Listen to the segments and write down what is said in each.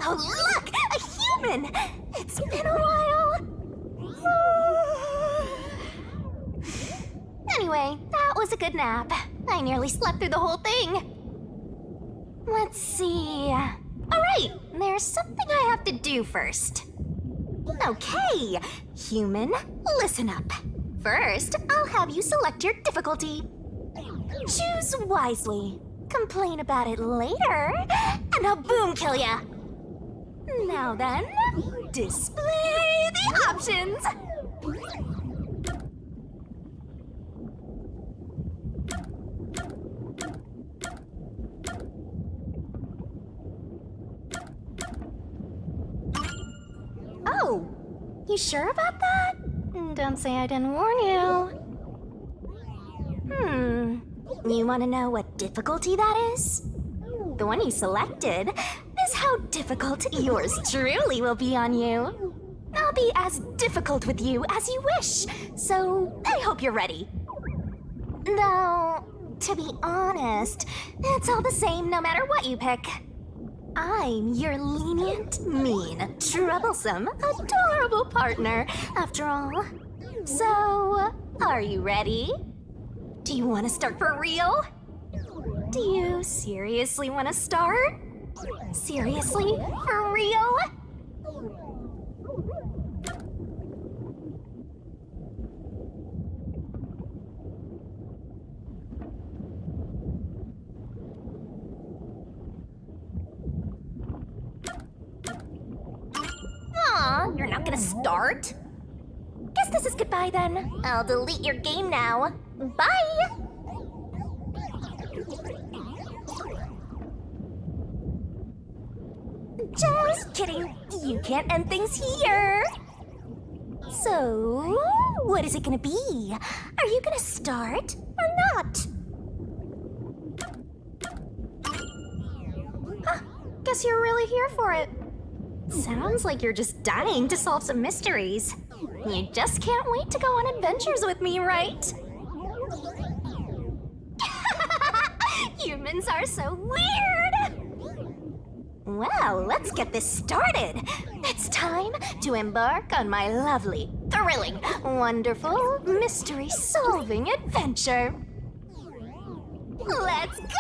Oh, look! A human! It's been a while. Anyway, that was a good nap. I nearly slept through the whole thing. Let's see. Alright, there's something I have to do first. Okay, human, listen up. First, I'll have you select your difficulty. Choose wisely. Complain about it later, and I'll boom kill ya. Now then, display the options. Oh, you sure about that? Don't say I didn't warn you. You want to know what difficulty that is? The one you selected is how difficult yours truly will be on you. I'll be as difficult with you as you wish, so I hope you're ready. Though, to be honest, it's all the same no matter what you pick. I'm your lenient, mean, troublesome, adorable partner, after all. So, are you ready? Do you want to start for real? Do you seriously want to start? Seriously? For real? Aw, you're not gonna start? Guess this is goodbye then. I'll delete your game now. Bye! Just kidding. You can't end things here. So, what is it gonna be? Are you gonna start or not? Guess you're really here for it. Sounds like you're just dying to solve some mysteries. You just can't wait to go on adventures with me, right? Humans are so weird! Well, let's get this started. It's time to embark on my lovely, thrilling, wonderful, mystery-solving adventure. Let's go!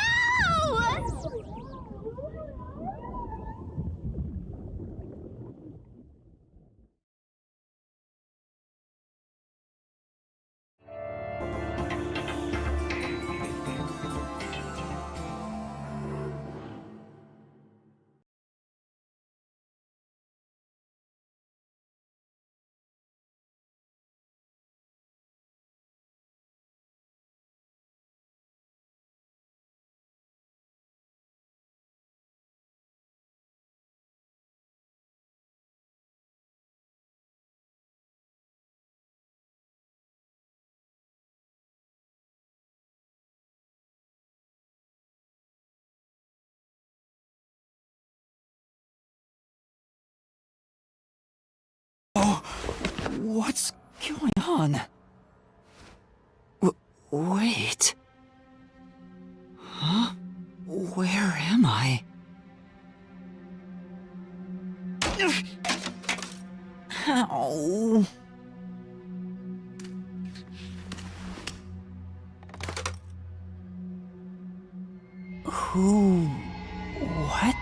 What's going on? Wait. Huh? Where am I? Ow. Who? What?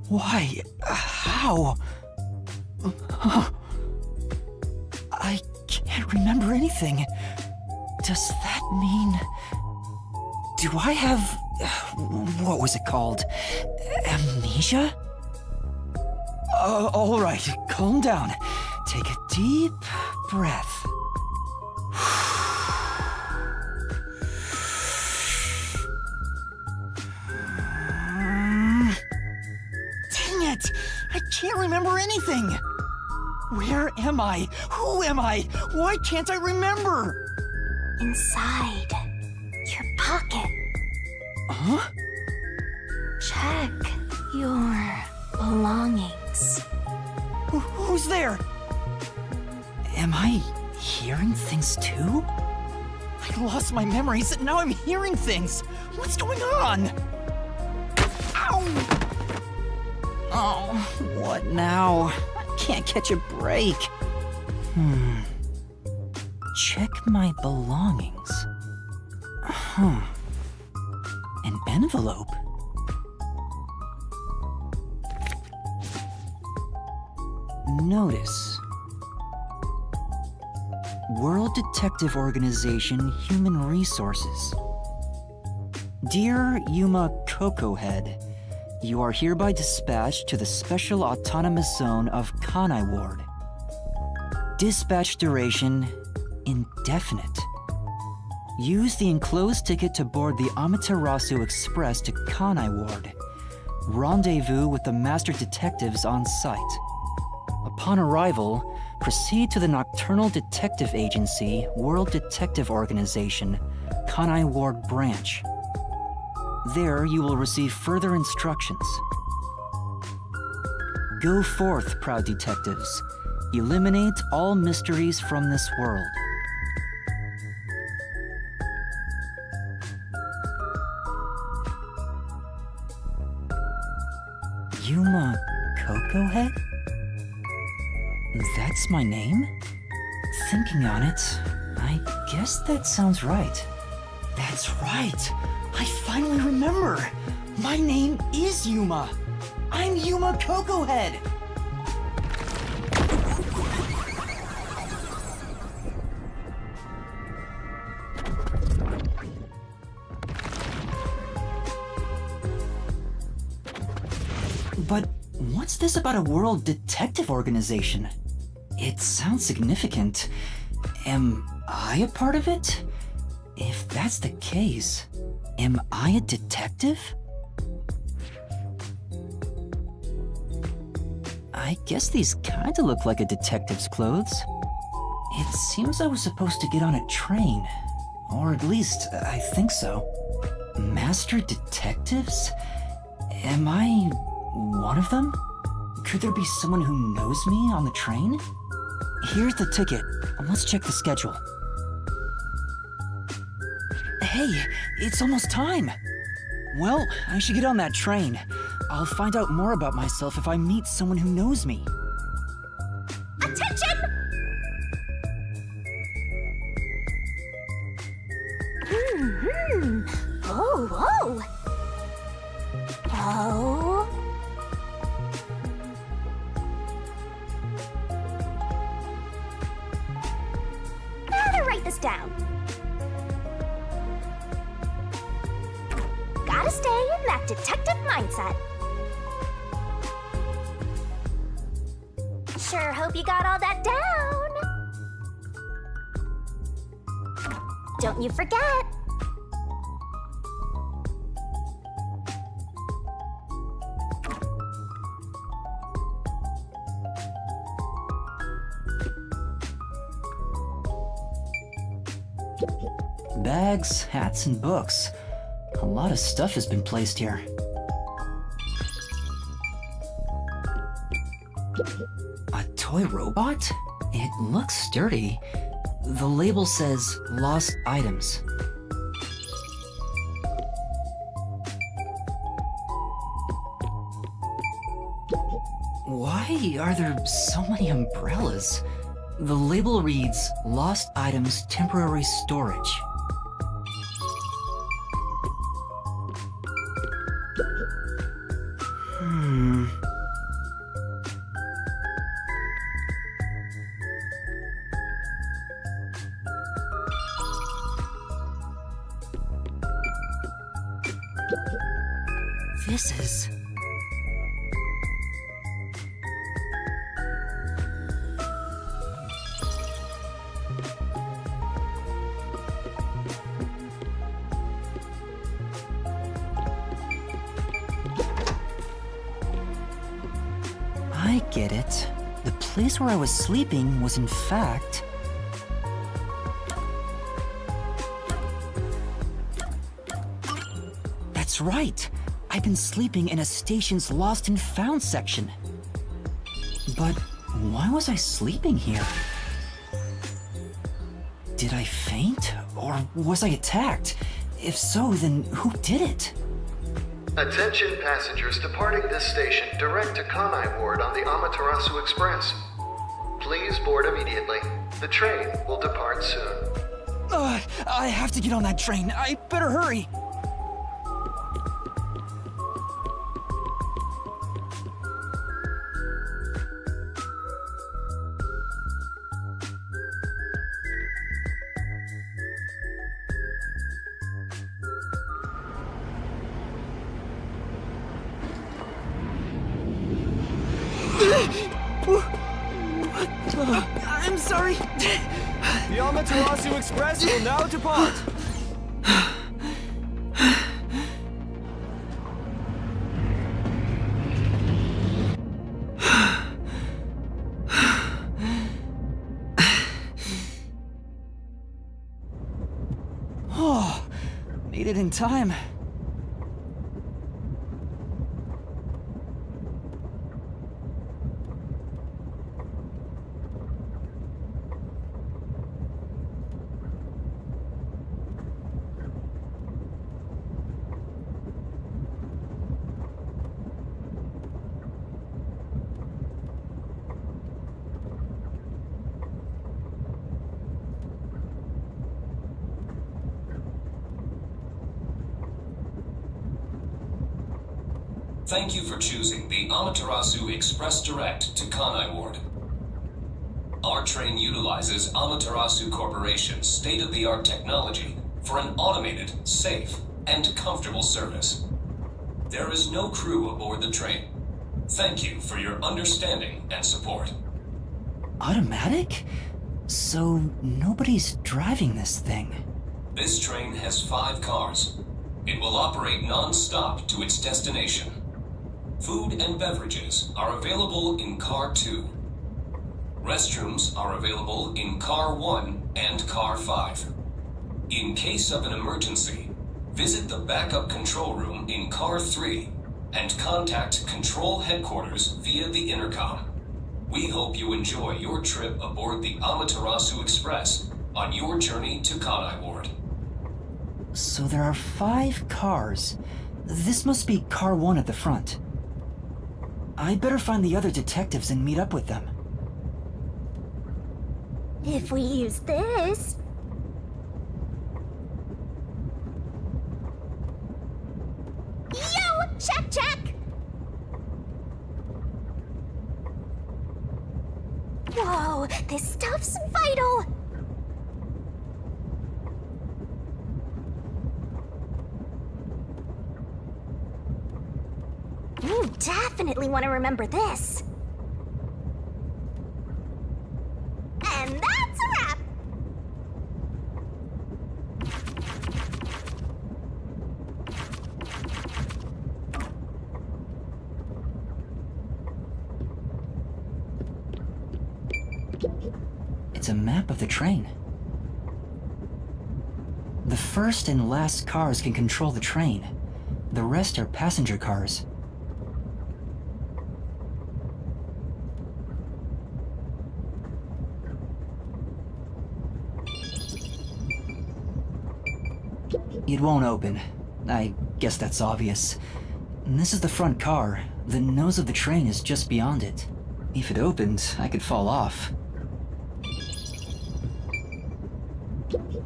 Why? How? I can't remember anything. Does that mean... Do I have... what was it called? Amnesia? All right, calm down. Take a deep breath. I can't remember anything! Where am I? Who am I? Why can't I remember? inside your pocket. Huh? Check your belongings. Who's there? Am I hearing things too? I lost my memories and now I'm hearing things. What's going on? Ow! Oh, what now? I can't catch a break. Check my belongings. Huh. An envelope? Notice. World Detective Organization Human Resources. Dear Yuma Cocohead, you are hereby dispatched to the Special Autonomous Zone of Kanai Ward. Dispatch duration indefinite. Use the enclosed ticket to board the Amaterasu Express to Kanai Ward. Rendezvous with the Master Detectives on site. Upon arrival, proceed to the Nocturnal Detective Agency, World Detective Organization, Kanai Ward Branch. There you will receive further instructions. Go forth, proud detectives. Eliminate all mysteries from this world. Yuma Cocohead? That's my name? Thinking on it, I guess that sounds right. That's right! I finally remember! My name is Yuma! I'm Yuma Cocohead! But what's this about a World Detective Organization? It sounds significant. Am I a part of it? If that's the case, am I a detective? I guess these kinda look like a detective's clothes. It seems I was supposed to get on a train. Or at least, I think so. Master detectives? Am I one of them? Could there be someone who knows me on the train? Here's the ticket. Let's check the schedule. Hey, it's almost time. Well, I should get on that train. I'll find out more about myself if I meet someone who knows me. Attention! Whoa, whoa! Oh. Gotta write this down. Gotta stay in that detective mindset. Sure hope you got all that down. Don't you forget. Bags, hats, and books. A lot of stuff has been placed here. A toy robot? It looks sturdy. The label says lost items. Why are there so many umbrellas? The label reads lost items temporary storage. This is... I get it. The place where I was sleeping was in fact... That's right. I've been sleeping in a station's lost and found section. But why was I sleeping here? Did I faint? Or was I attacked? If so, then who did it? Attention passengers departing this station direct to Kanai Ward on the Amaterasu Express. Please board immediately. The train will depart soon. I have to get on that train. I better hurry. I'm sorry. The Amaterasu Express will now depart. Oh, made it in time. Thank you for choosing the Amaterasu Express Direct to Kanai Ward. Our train utilizes Amaterasu Corporation's state-of-the-art technology for an automated, safe, and comfortable service. There is no crew aboard the train. Thank you for your understanding and support. Automatic? So nobody's driving this thing. This train has 5 cars. It will operate non-stop to its destination. Food and beverages are available in Car 2. Restrooms are available in Car 1 and Car 5. In case of an emergency, visit the backup control room in Car 3 and contact Control Headquarters via the intercom. We hope you enjoy your trip aboard the Amaterasu Express on your journey to Kanai Ward. So there are 5 cars. This must be Car 1 at the front. I'd better find the other detectives and meet up with them. If we use this... Yo! Check, check! Whoa, this stuff's vital! You definitely want to remember this. And that's a wrap! It's a map of the train. The first and last cars can control the train. The rest are passenger cars. It won't open. I guess that's obvious. This is the front car. The nose of the train is just beyond it. If it opened, I could fall off.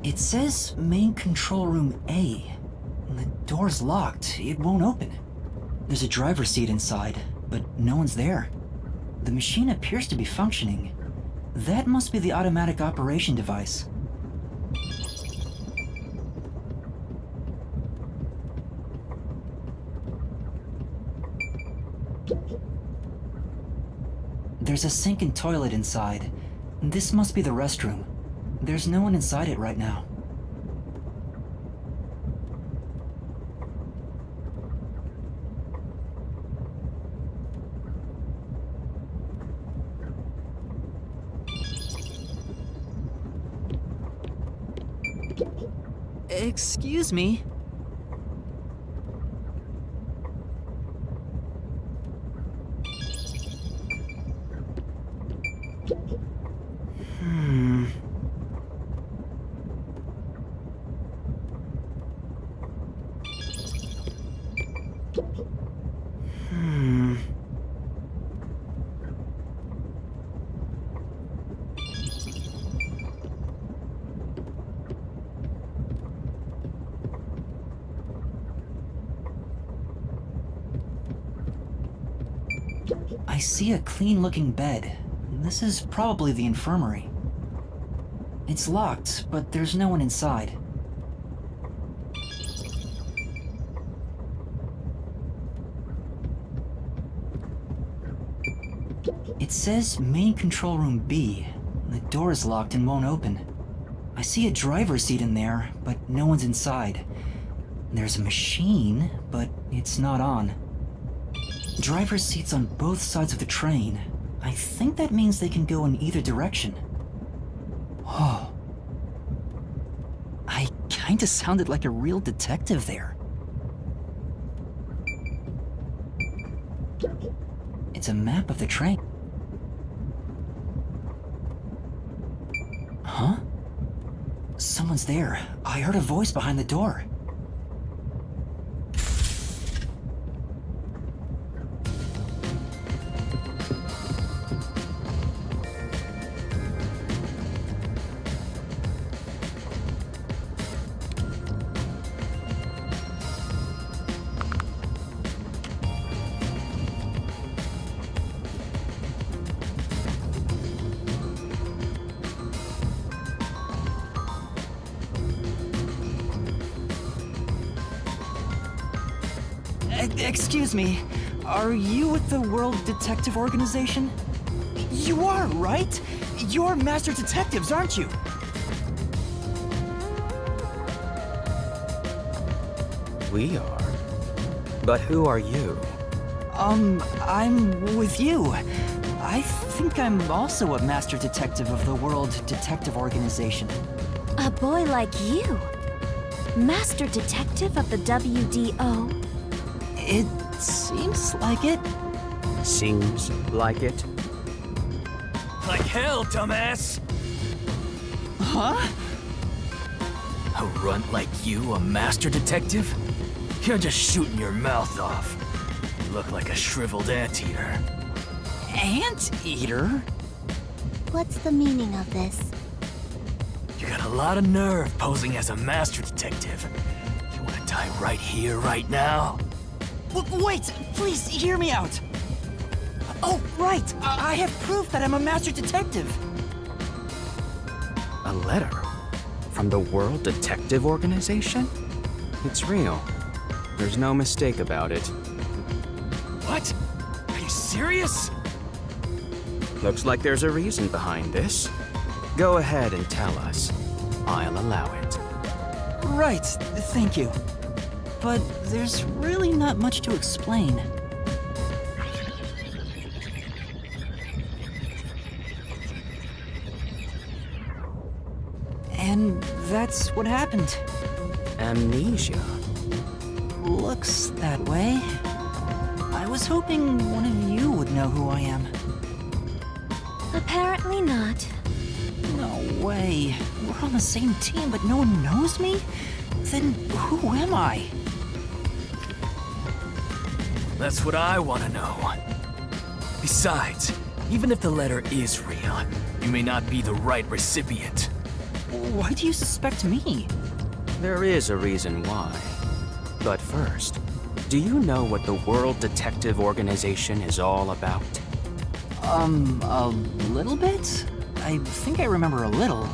It says main control room A. The door's locked. It won't open. There's a driver's seat inside, but no one's there. The machine appears to be functioning. That must be the automatic operation device. There's a sink and toilet inside. This must be the restroom. There's no one inside it right now. Excuse me. I see a clean-looking bed. This is probably the infirmary. It's locked, but there's no one inside. It says main control room B. The door is locked and won't open. I see a driver's seat in there, but no one's inside. There's a machine, but it's not on. Driver's seats on both sides of the train. I think that means they can go in either direction. Oh. I kinda sounded like a real detective there. It's a map of the train. Huh? Someone's there. I heard a voice behind the door. Excuse me, are you with the World Detective Organization? You are, right? You're master detectives, aren't you? We are. But who are you? I'm with you. I think I'm also a master detective of the World Detective Organization. A boy like you? Master detective of the WDO? It seems like it. Seems like it? Like hell, dumbass! Huh? A runt like you, a master detective? You're just shooting your mouth off. You look like a shriveled anteater. Anteater? What's the meaning of this? You got a lot of nerve posing as a master detective. You wanna die right here, right now? Wait, please hear me out. Oh, right. I have proof that I'm a master detective. A letter? From the World Detective Organization? It's real. There's no mistake about it. What? Are you serious? Looks like there's a reason behind this. Go ahead and tell us. I'll allow it. Right, thank you. But there's really not much to explain. And that's what happened. Amnesia? Looks that way. I was hoping one of you would know who I am. Apparently not. No way. We're on the same team, but no one knows me? Then who am I? That's what I want to know. Besides, even if the letter is real, you may not be the right recipient. Why do you suspect me? There is a reason why. But first, do you know what the World Detective Organization is all about? A little bit? I think I remember a little.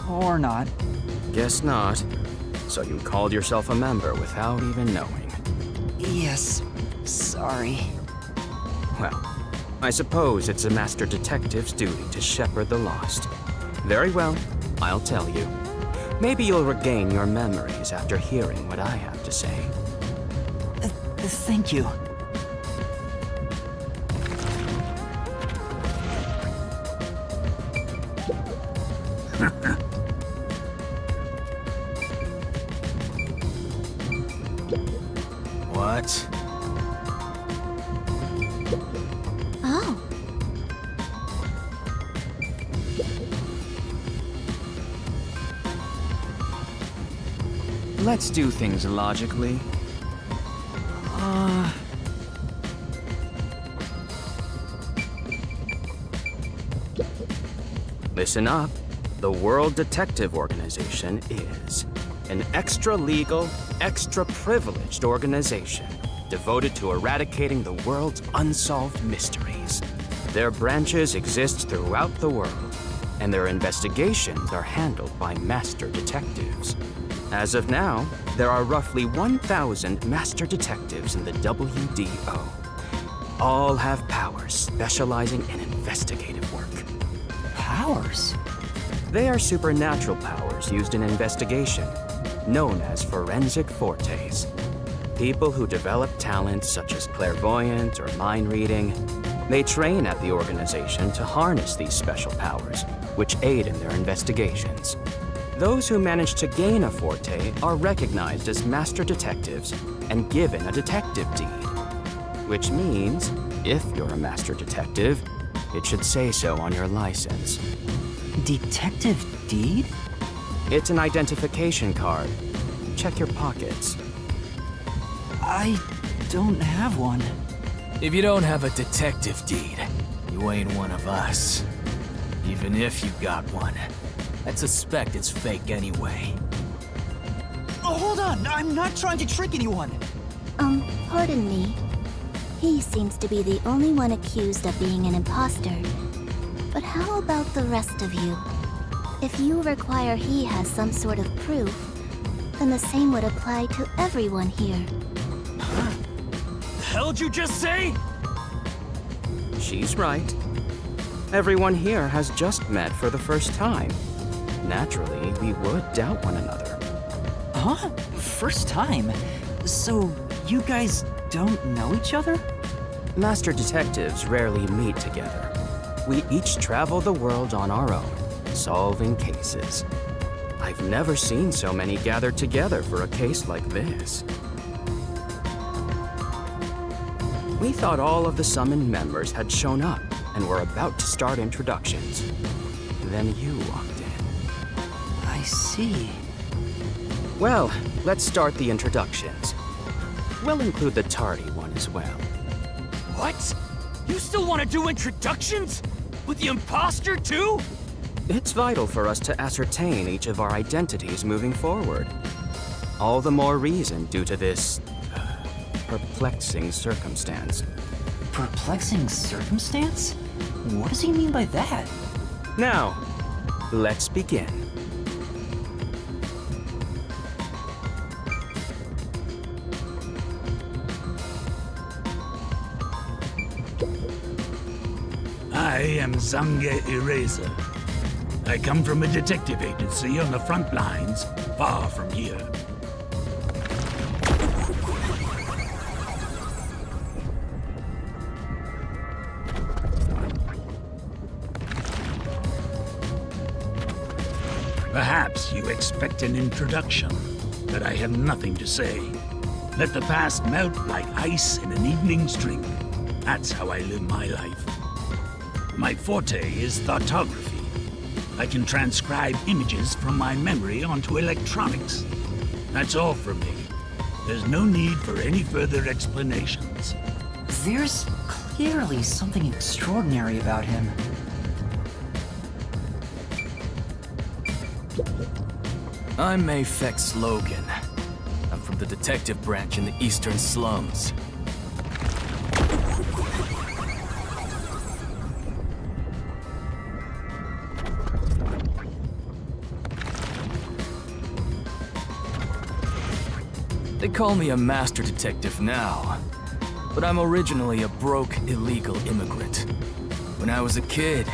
Or not. Guess not. So you called yourself a member without even knowing. Yes. Sorry. Well, I suppose it's a master detective's duty to shepherd the lost. Very well, I'll tell you. Maybe you'll regain your memories after hearing what I have to say. Thank you. What? Oh. Let's do things logically. Listen up. The World Detective Organization is an extra-legal, extra-privileged organization devoted to eradicating the world's unsolved mysteries. Their branches exist throughout the world, and their investigations are handled by master detectives. As of now, there are roughly 1,000 master detectives in the WDO. All have powers specializing in investigative work. Powers? They are supernatural powers used in investigation, known as forensic fortes. People who develop talents such as clairvoyance or mind reading, they train at the organization to harness these special powers, which aid in their investigations. Those who manage to gain a forte are recognized as master detectives and given a detective deed. Which means, if you're a master detective, it should say so on your license. Detective deed? It's an identification card. Check your pockets. I don't have one. If you don't have a detective deed, you ain't one of us. Even if you got one, I'd suspect it's fake anyway. Oh, hold on! I'm not trying to trick anyone! Pardon me. He seems to be the only one accused of being an imposter. But how about the rest of you? If you require he has some sort of proof, then the same would apply to everyone here. The hell'd you just say? She's right. Everyone here has just met for the first time. Naturally, we would doubt one another. Huh? First time? So, you guys don't know each other? Master detectives rarely meet together. We each travel the world on our own, solving cases. I've never seen so many gathered together for a case like this. We thought all of the summoned members had shown up and were about to start introductions. Then you walked in. I see. Well, let's start the introductions. We'll include the tardy one as well. What? You still want to do introductions? With the imposter too? It's vital for us to ascertain each of our identities moving forward. All the more reason due to this perplexing circumstance. Perplexing circumstance? What does he mean by that? Now, let's begin. I am Zange Eraser. I come from a detective agency on the front lines, far from here. Perhaps you expect an introduction, but I have nothing to say. Let the past melt like ice in an evening's drink. That's how I live my life. My forte is thoughtography. I can transcribe images from my memory onto electronics. That's all from me. There's no need for any further explanations. There's clearly something extraordinary about him. I'm Mayfex Logan. I'm from the detective branch in the eastern slums. They call me a master detective now, but I'm originally a broke, illegal immigrant. When I was a kid,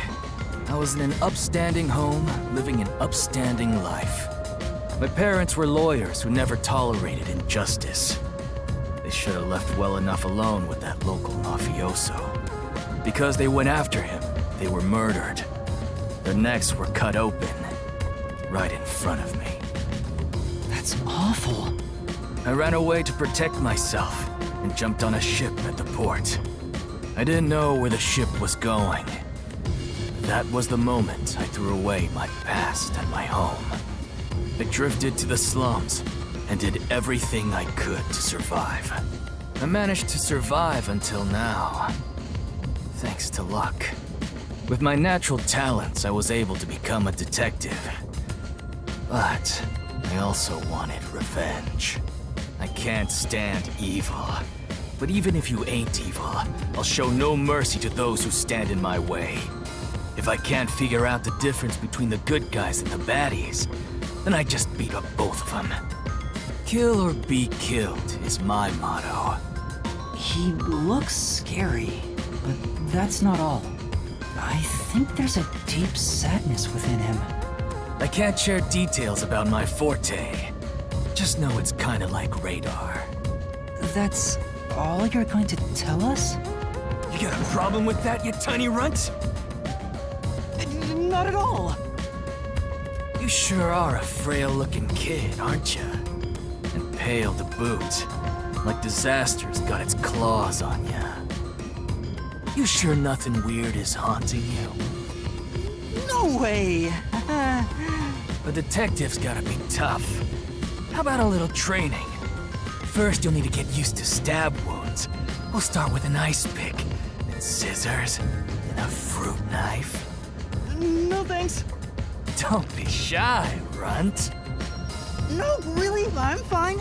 I was in an upstanding home, living an upstanding life. My parents were lawyers who never tolerated injustice. They should have left well enough alone with that local mafioso. Because they went after him, they were murdered. Their necks were cut open, right in front of me. That's awful. I ran away to protect myself and jumped on a ship at the port. I didn't know where the ship was going. That was the moment I threw away my past and my home. I drifted to the slums and did everything I could to survive. I managed to survive until now, thanks to luck. With my natural talents, I was able to become a detective. But I also wanted revenge. I can't stand evil, But even if you ain't evil, I'll show no mercy to those who stand in my way. If I can't figure out the difference between the good guys and the baddies, then I just beat up both of them. Kill or be killed is my motto. He looks scary, but that's not all. I think there's a deep sadness within him. I can't share details about my forte. Just know it's kinda like radar. That's all you're going to tell us? You got a problem with that, you tiny runt? Not at all. You sure are a frail-looking kid, aren't you? And pale to boot. Like disaster's got its claws on ya. You sure nothing weird is haunting you? No way! A detective's gotta be tough. How about a little training? First, you'll need to get used to stab wounds. We'll start with an ice pick, then scissors, then a fruit knife. No thanks. Don't be shy, runt. No, really, I'm fine.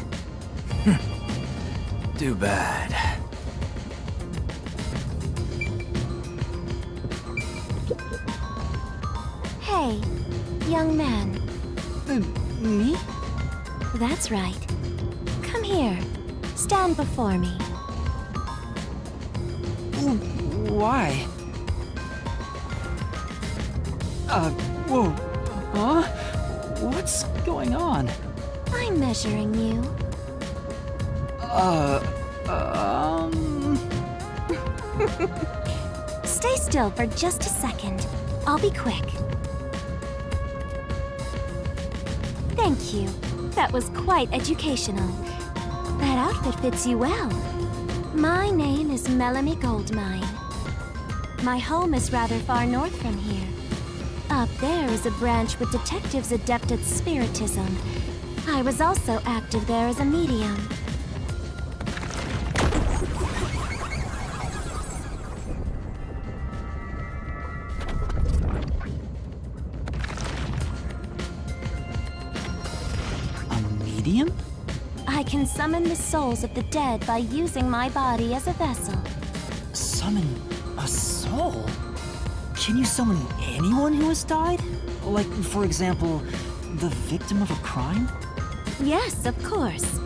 Too bad. Hey, young man. Me? That's right. Come here. Stand before me. Why? Whoa. Huh? What's going on? I'm measuring you. Stay still for just a second. I'll be quick. Thank you. That was quite educational. That outfit fits you well. My name is Melanie Goldmine. My home is rather far north from here. Up there is a branch with detectives adept at spiritism. I was also active there as a medium. A medium? I can summon the souls of the dead by using my body as a vessel. Summon a soul? Can you summon anyone who has died? Like, for example, the victim of a crime? Yes, of course.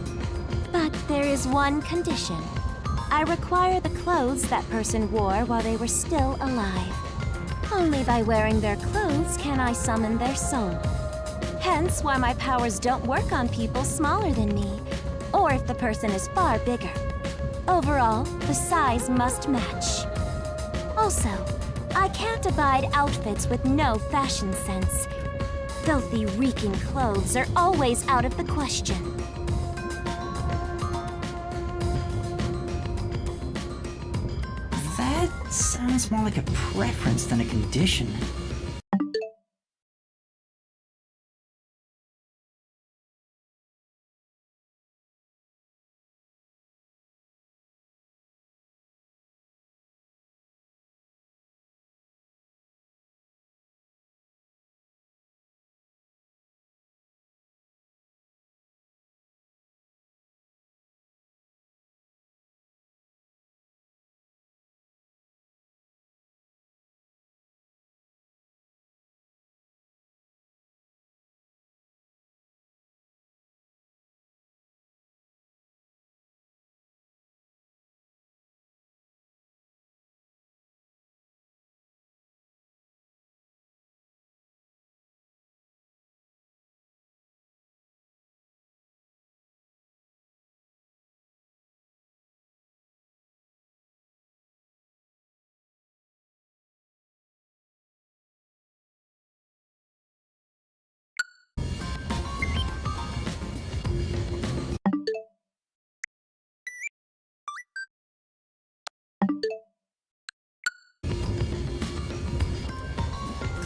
But there is one condition. I require the clothes that person wore while they were still alive. Only by wearing their clothes can I summon their soul. Hence why my powers don't work on people smaller than me, or if the person is far bigger. Overall, the size must match. Also, I can't abide outfits with no fashion sense. Filthy, reeking clothes are always out of the question. That sounds more like a preference than a condition.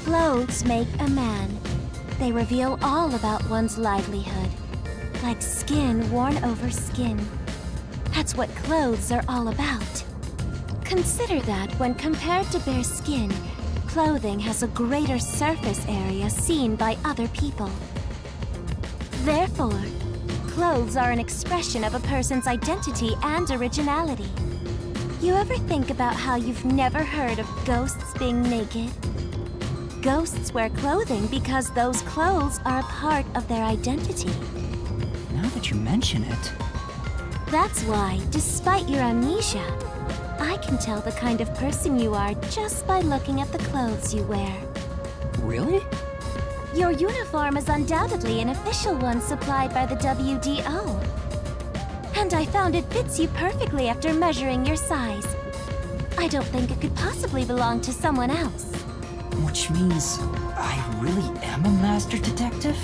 Clothes make a man. They reveal all about one's livelihood. Like skin worn over skin. That's what clothes are all about. Consider that when compared to bare skin, clothing has a greater surface area seen by other people. Therefore, clothes are an expression of a person's identity and originality. You ever think about how you've never heard of ghosts being naked? Ghosts wear clothing because those clothes are a part of their identity. Now that you mention it... That's why, despite your amnesia, I can tell the kind of person you are just by looking at the clothes you wear. Really? Your uniform is undoubtedly an official one supplied by the WDO. And I found it fits you perfectly after measuring your size. I don't think it could possibly belong to someone else. Which means I really am a master detective?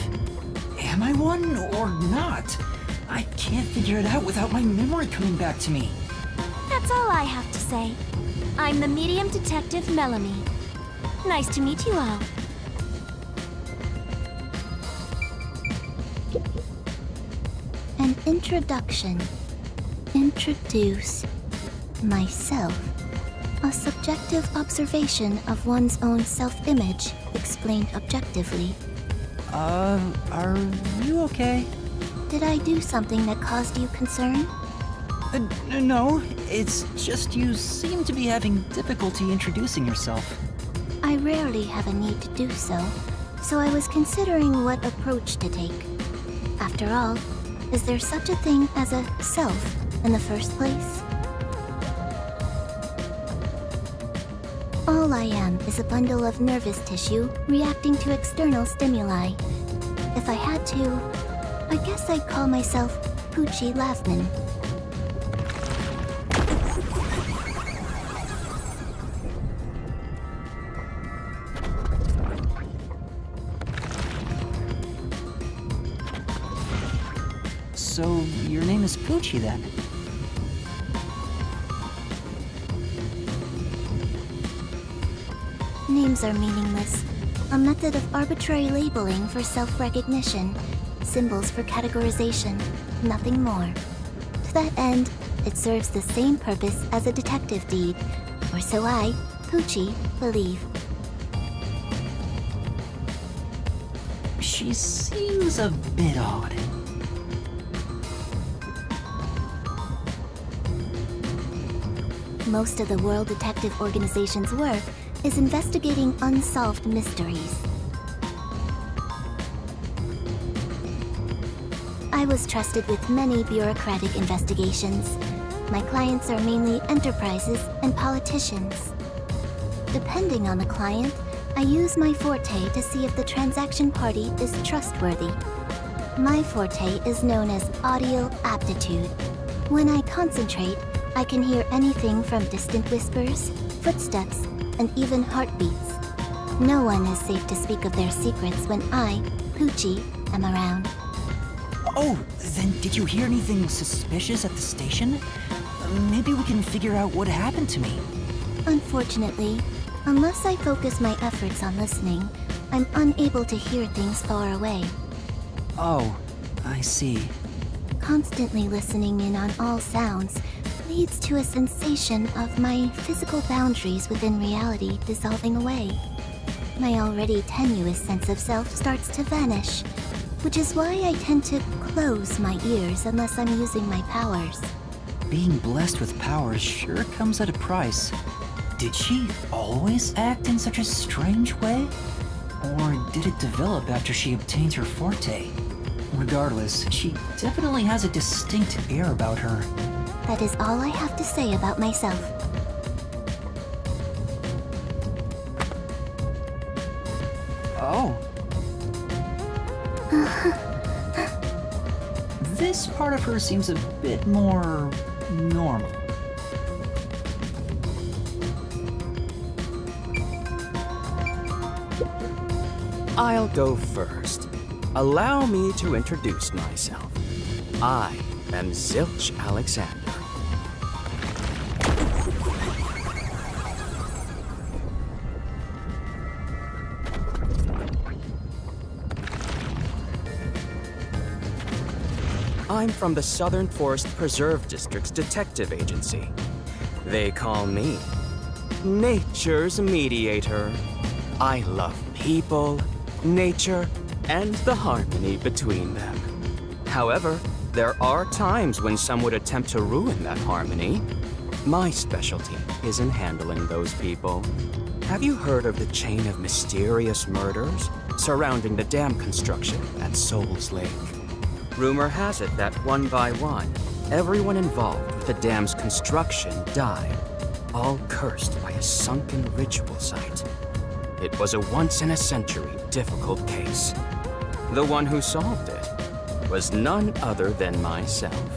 Am I one or not? I can't figure it out without my memory coming back to me. That's all I have to say. I'm the medium detective Melanie. Nice to meet you all. An introduction. Introduce myself. A subjective observation of one's own self-image, explained objectively. Are you okay? Did I do something that caused you concern? No, it's just you seem to be having difficulty introducing yourself. I rarely have a need to do so, so I was considering what approach to take. After all, is there such a thing as a self in the first place? All I am is a bundle of nervous tissue reacting to external stimuli. If I had to, I guess I'd call myself Poochie Lavman. So, your name is Poochie then? Names are meaningless. A method of arbitrary labeling for self-recognition. Symbols for categorization. Nothing more. To that end, it serves the same purpose as a detective deed. Or so I, Poochie, believe. She seems a bit odd. Most of the World Detective Organization's work is investigating unsolved mysteries. I was trusted with many bureaucratic investigations. My clients are mainly enterprises and politicians. Depending on the client, I use my forte to see if the transaction party is trustworthy. My forte is known as audio aptitude. When I concentrate, I can hear anything from distant whispers, footsteps, and even heartbeats. No one is safe to speak of their secrets when I, Poochie, am around. Oh, then did you hear anything suspicious at the station? Maybe we can figure out what happened to me. Unfortunately, unless I focus my efforts on listening, I'm unable to hear things far away. Oh, I see. Constantly listening in on all sounds leads to a sensation of my physical boundaries within reality dissolving away. My already tenuous sense of self starts to vanish, which is why I tend to close my ears unless I'm using my powers. Being blessed with powers sure comes at a price. Did she always act in such a strange way? Or did it develop after she obtained her forte? Regardless, she definitely has a distinct air about her. That is all I have to say about myself. Oh. This part of her seems a bit more normal. I'll go first. Allow me to introduce myself. I am Zilch Alexander. I'm from the Southern Forest Preserve District's detective agency. They call me Nature's Mediator. I love people, nature, and the harmony between them. However, There are times when some would attempt to ruin that harmony. My specialty is in handling those people. Have you heard of the chain of mysterious murders surrounding the dam construction at Soul's Lake? Rumor has it that one by one, everyone involved with the dam's construction died, all cursed by a sunken ritual site. It was a once-in-a-century difficult case. The one who solved it was none other than myself.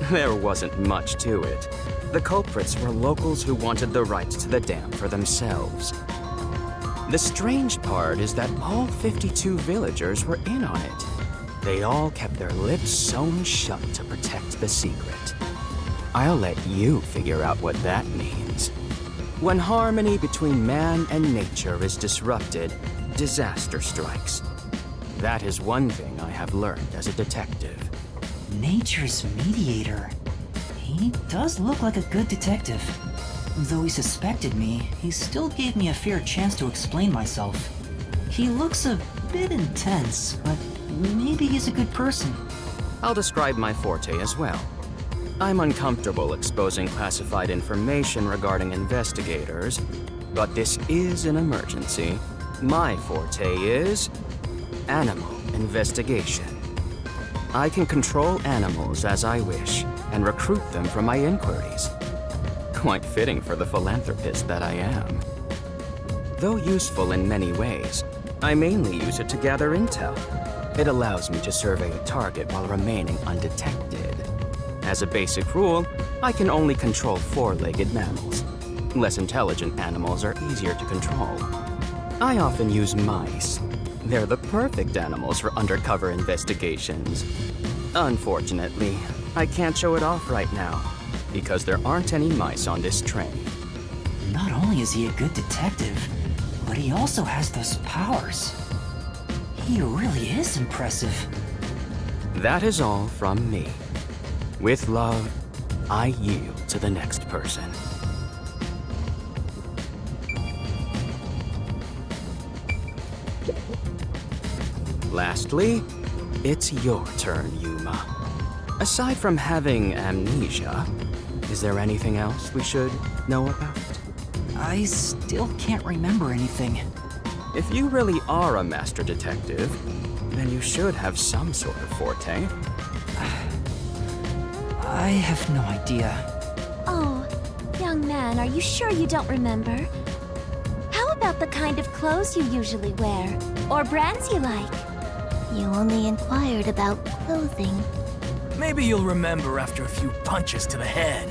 There wasn't much to it. The culprits were locals who wanted the rights to the dam for themselves. The strange part is that all 52 villagers were in on it. They all kept their lips sewn shut to protect the secret. I'll let you figure out what that means. When harmony between man and nature is disrupted, disaster strikes. That is one thing I have learned as a detective. Nature's mediator. He does look like a good detective. Though he suspected me, he still gave me a fair chance to explain myself. He looks a bit intense, but maybe he's a good person. I'll describe my forte as well. I'm uncomfortable exposing classified information regarding investigators, but this is an emergency. My forte is animal investigation. I can control animals as I wish and recruit them for my inquiries. Quite fitting for the philanthropist that I am. Though useful in many ways, I mainly use it to gather intel. It allows me to survey a target while remaining undetected. As a basic rule, I can only control four-legged mammals. Less intelligent animals are easier to control. I often use mice. They're the perfect animals for undercover investigations. Unfortunately, I can't show it off right now, because there aren't any mice on this train. Not only is he a good detective, but he also has those powers. He really is impressive. That is all from me. With love, I yield to the next person. Lastly, it's your turn, Yuma. Aside from having amnesia, is there anything else we should know about? I still can't remember anything. If you really are a master detective, then you should have some sort of forte. I have no idea. Oh, young man, are you sure you don't remember? How about the kind of clothes you usually wear? Or brands you like? You only inquired about clothing. Maybe you'll remember after a few punches to the head.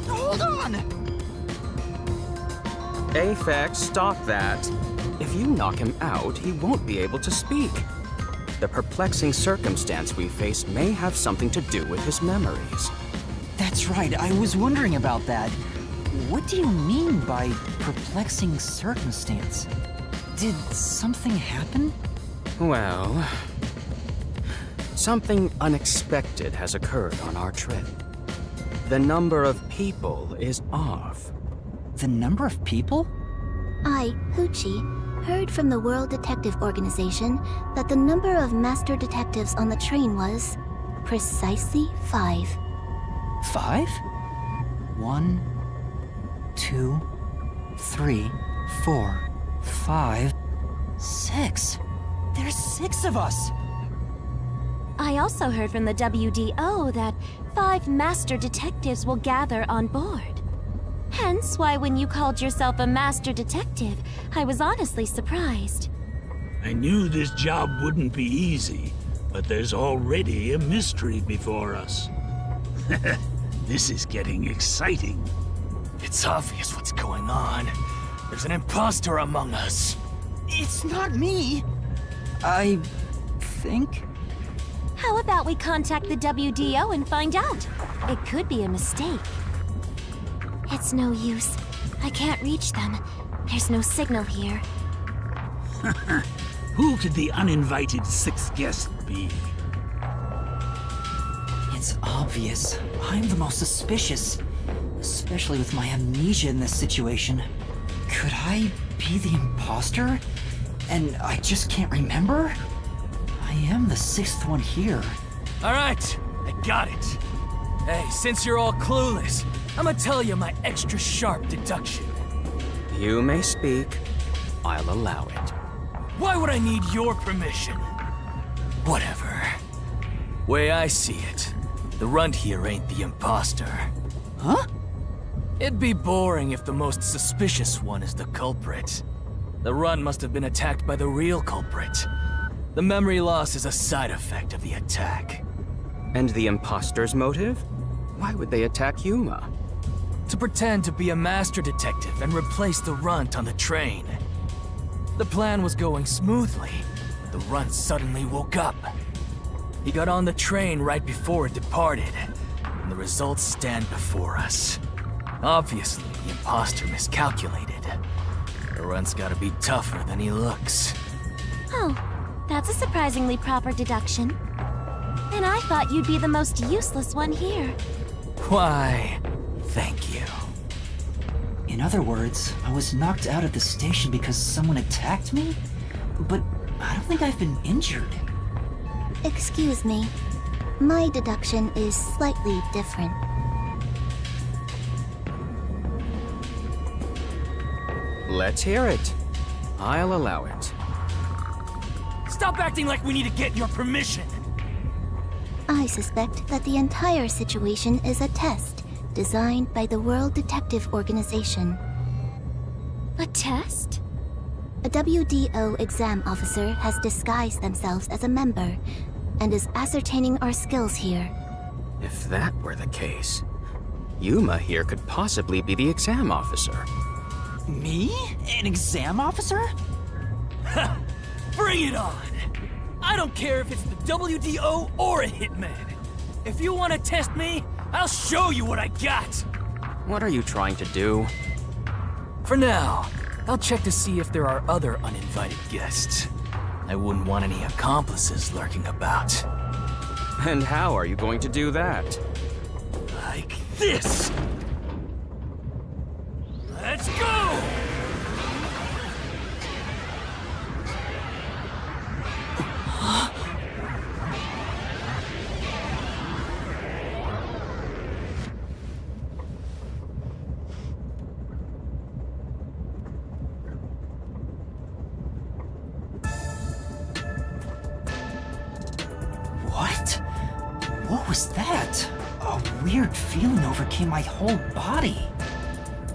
Hold on! Aphex, stop that. If you knock him out, he won't be able to speak. The perplexing circumstance we face may have something to do with his memories. That's right, I was wondering about that. What do you mean by perplexing circumstance? Did something happen? Well, something unexpected has occurred on our trip. The number of people is off. The number of people? I, Hoochie, heard from the World Detective Organization that the number of master detectives on the train was precisely 5. 5? 1, 2, 3, 4, 5, 6. There's 6 of us! I also heard from the WDO that 5 master detectives will gather on board. Hence why when you called yourself a master detective, I was honestly surprised. I knew this job wouldn't be easy, but there's already a mystery before us. This is getting exciting. It's obvious what's going on. There's an imposter among us. It's not me! I think? How about we contact the WDO and find out? It could be a mistake. It's no use. I can't reach them. There's no signal here. Who could the uninvited 6th guest be? It's obvious. I'm the most suspicious. Especially with my amnesia in this situation. Could I be the imposter? And I just can't remember? I am the 6th one here. Alright, I got it. Hey, since you're all clueless, I'm gonna tell you my extra sharp deduction. You may speak. I'll allow it. Why would I need your permission? Whatever. Way I see it, the runt here ain't the imposter. Huh? It'd be boring if the most suspicious one is the culprit. The runt must have been attacked by the real culprit. The memory loss is a side effect of the attack. And the imposter's motive? Why would they attack Yuma? To pretend to be a master detective and replace the runt on the train. The plan was going smoothly, but the runt suddenly woke up. He got on the train right before it departed, and the results stand before us. Obviously, the imposter miscalculated. The runt's gotta be tougher than he looks. Oh, that's a surprisingly proper deduction. And I thought you'd be the most useless one here. Why, thank you. In other words, I was knocked out at the station because someone attacked me? But I don't think I've been injured. Excuse me. My deduction is slightly different. Let's hear it. I'll allow it. Stop acting like we need to get your permission! I suspect that the entire situation is a test designed by the World Detective Organization. A test? A WDO exam officer has disguised themselves as a member and is ascertaining our skills here. If that were the case, Yuma here could possibly be the exam officer. Me? An exam officer? Bring it on! I don't care if it's the WDO or a hitman. If you want to test me, I'll show you what I got! What are you trying to do? For now, I'll check to see if there are other uninvited guests. I wouldn't want any accomplices lurking about. And how are you going to do that? Like this! Let's go! What was that? A weird feeling overcame my whole body.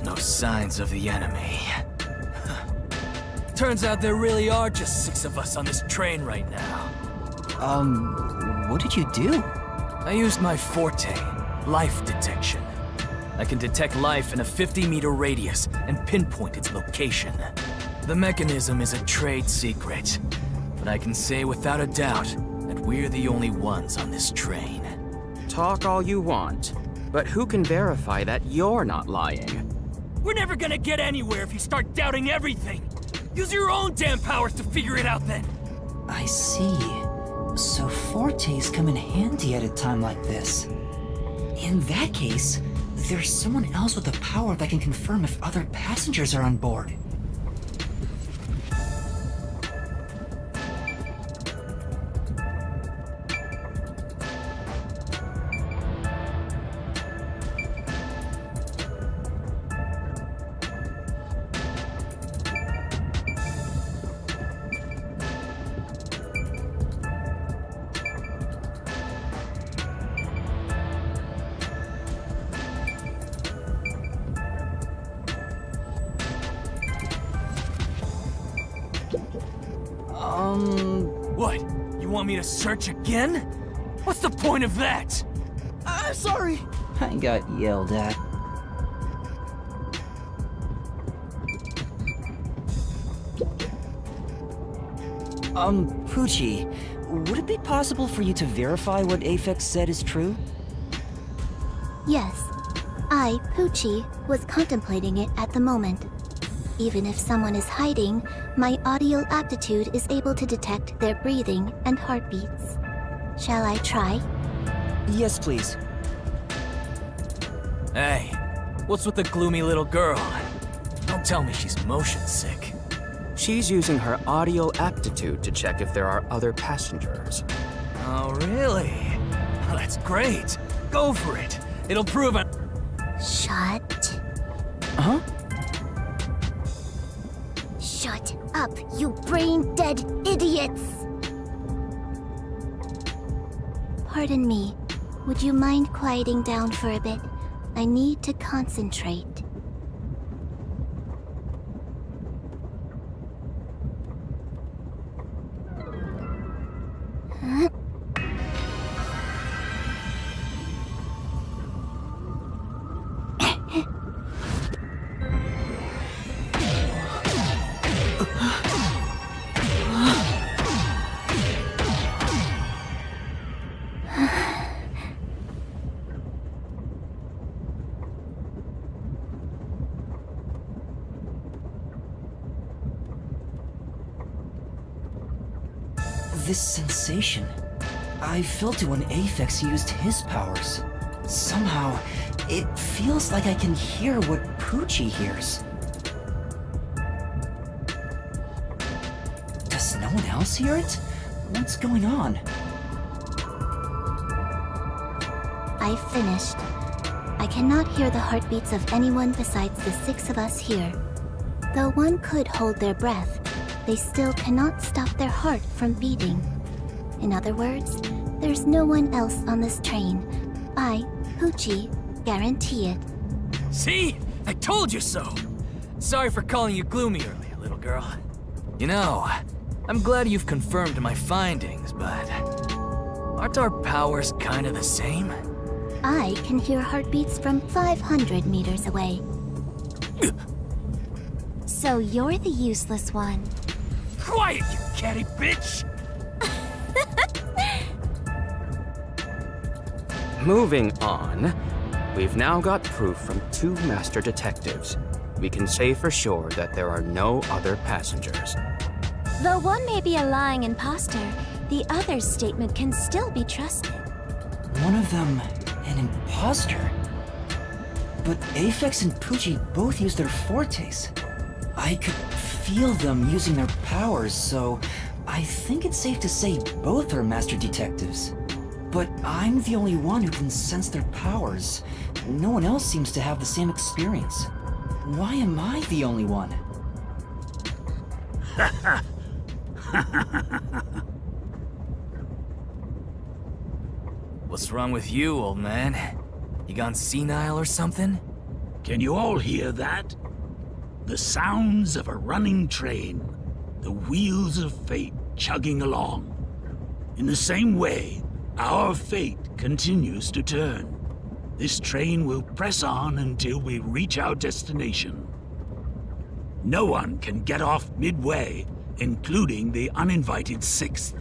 No signs of the enemy. Turns out there really are just 6 of us on this train right now. What did you do? I used my forte, life detection. I can detect life in a 50-meter radius and pinpoint its location. The mechanism is a trade secret, but I can say without a doubt that we're the only ones on this train. Talk all you want, but who can verify that you're not lying? We're never gonna get anywhere if you start doubting everything. Use your own damn powers to figure it out then. I see. So fortes come in handy at a time like this. In that case, there's someone else with the power that can confirm if other passengers are on board. What? You want me to search again? What's the point of that? I'm sorry. I got yelled at. Poochie, would it be possible for you to verify what Aphex said is true? Yes, I, Poochie, was contemplating it at the moment. Even if someone is hiding, my audio aptitude is able to detect their breathing and heartbeats. Shall I try? Yes, please. Hey, what's with the gloomy little girl? Don't tell me she's motion sick. She's using her audio aptitude to check if there are other passengers. Oh, really? That's great. Go for it. It'll prove it. Shut. Huh? Shut up, you brain-dead idiots! Pardon me. Would you mind quieting down for a bit? I need to concentrate. Huh? This sensation. I felt it when Aphex used his powers. Somehow, it feels like I can hear what Poochie hears. Does no one else hear it? What's going on? I've finished. I cannot hear the heartbeats of anyone besides the 6 of us here. Though one could hold their breath, they still cannot stop their heart from beating. In other words, there's no one else on this train. I, Poochie, guarantee it. See? I told you so. Sorry for calling you gloomy earlier, little girl. You know, I'm glad you've confirmed my findings, but aren't our powers kind of the same? I can hear heartbeats from 500 meters away. So you're the useless one. Quiet, you catty bitch! Moving on, we've now got proof from 2 master detectives. We can say for sure that there are no other passengers. Though one may be a lying imposter, the other's statement can still be trusted. One of them, an imposter? But Aphex and Poochie both use their fortes. I could feel them using their powers, so I think it's safe to say both are master detectives. But I'm the only one who can sense their powers. No one else seems to have the same experience. Why am I the only one? What's wrong with you, old man? You gone senile or something? Can you all hear that? The sounds of a running train. The wheels of fate chugging along. In the same way, our fate continues to turn. This train will press on until we reach our destination. No one can get off midway, including the uninvited 6th.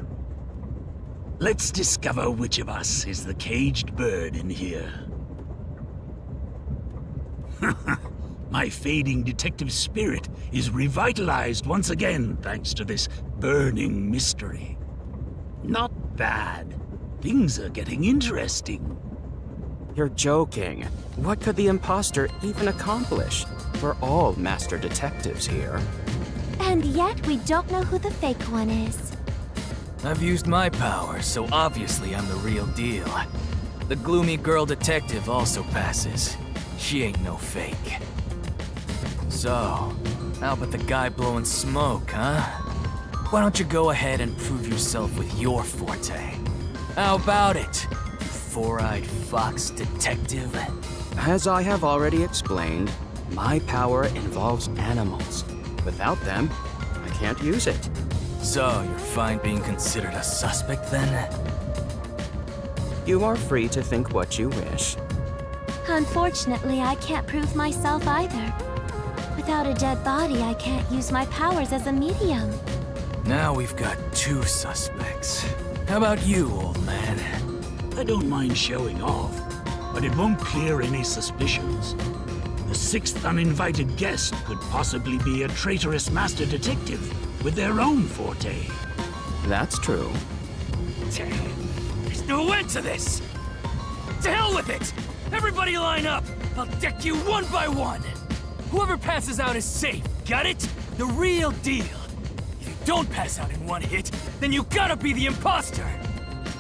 Let's discover which of us is the caged bird in here. My fading detective spirit is revitalized once again thanks to this burning mystery. Not bad. Things are getting interesting. You're joking. What could the imposter even accomplish? We're all master detectives here. And yet we don't know who the fake one is. I've used my powers, so obviously I'm the real deal. The gloomy girl detective also passes. She ain't no fake. So, how about the guy blowing smoke, huh? Why don't you go ahead and prove yourself with your forte? How about it, you four-eyed fox detective? As I have already explained, my power involves animals. Without them, I can't use it. So, you're fine being considered a suspect then? You are free to think what you wish. Unfortunately, I can't prove myself either. Without a dead body, I can't use my powers as a medium. Now we've got 2 suspects. How about you, old man? I don't mind showing off, but it won't clear any suspicions. The 6th uninvited guest could possibly be a traitorous master detective with their own forte. That's true. There's no end to this! To hell with it! Everybody line up! I'll deck you one by one! Whoever passes out is safe, got it? The real deal! If you don't pass out in one hit, then you gotta be the imposter!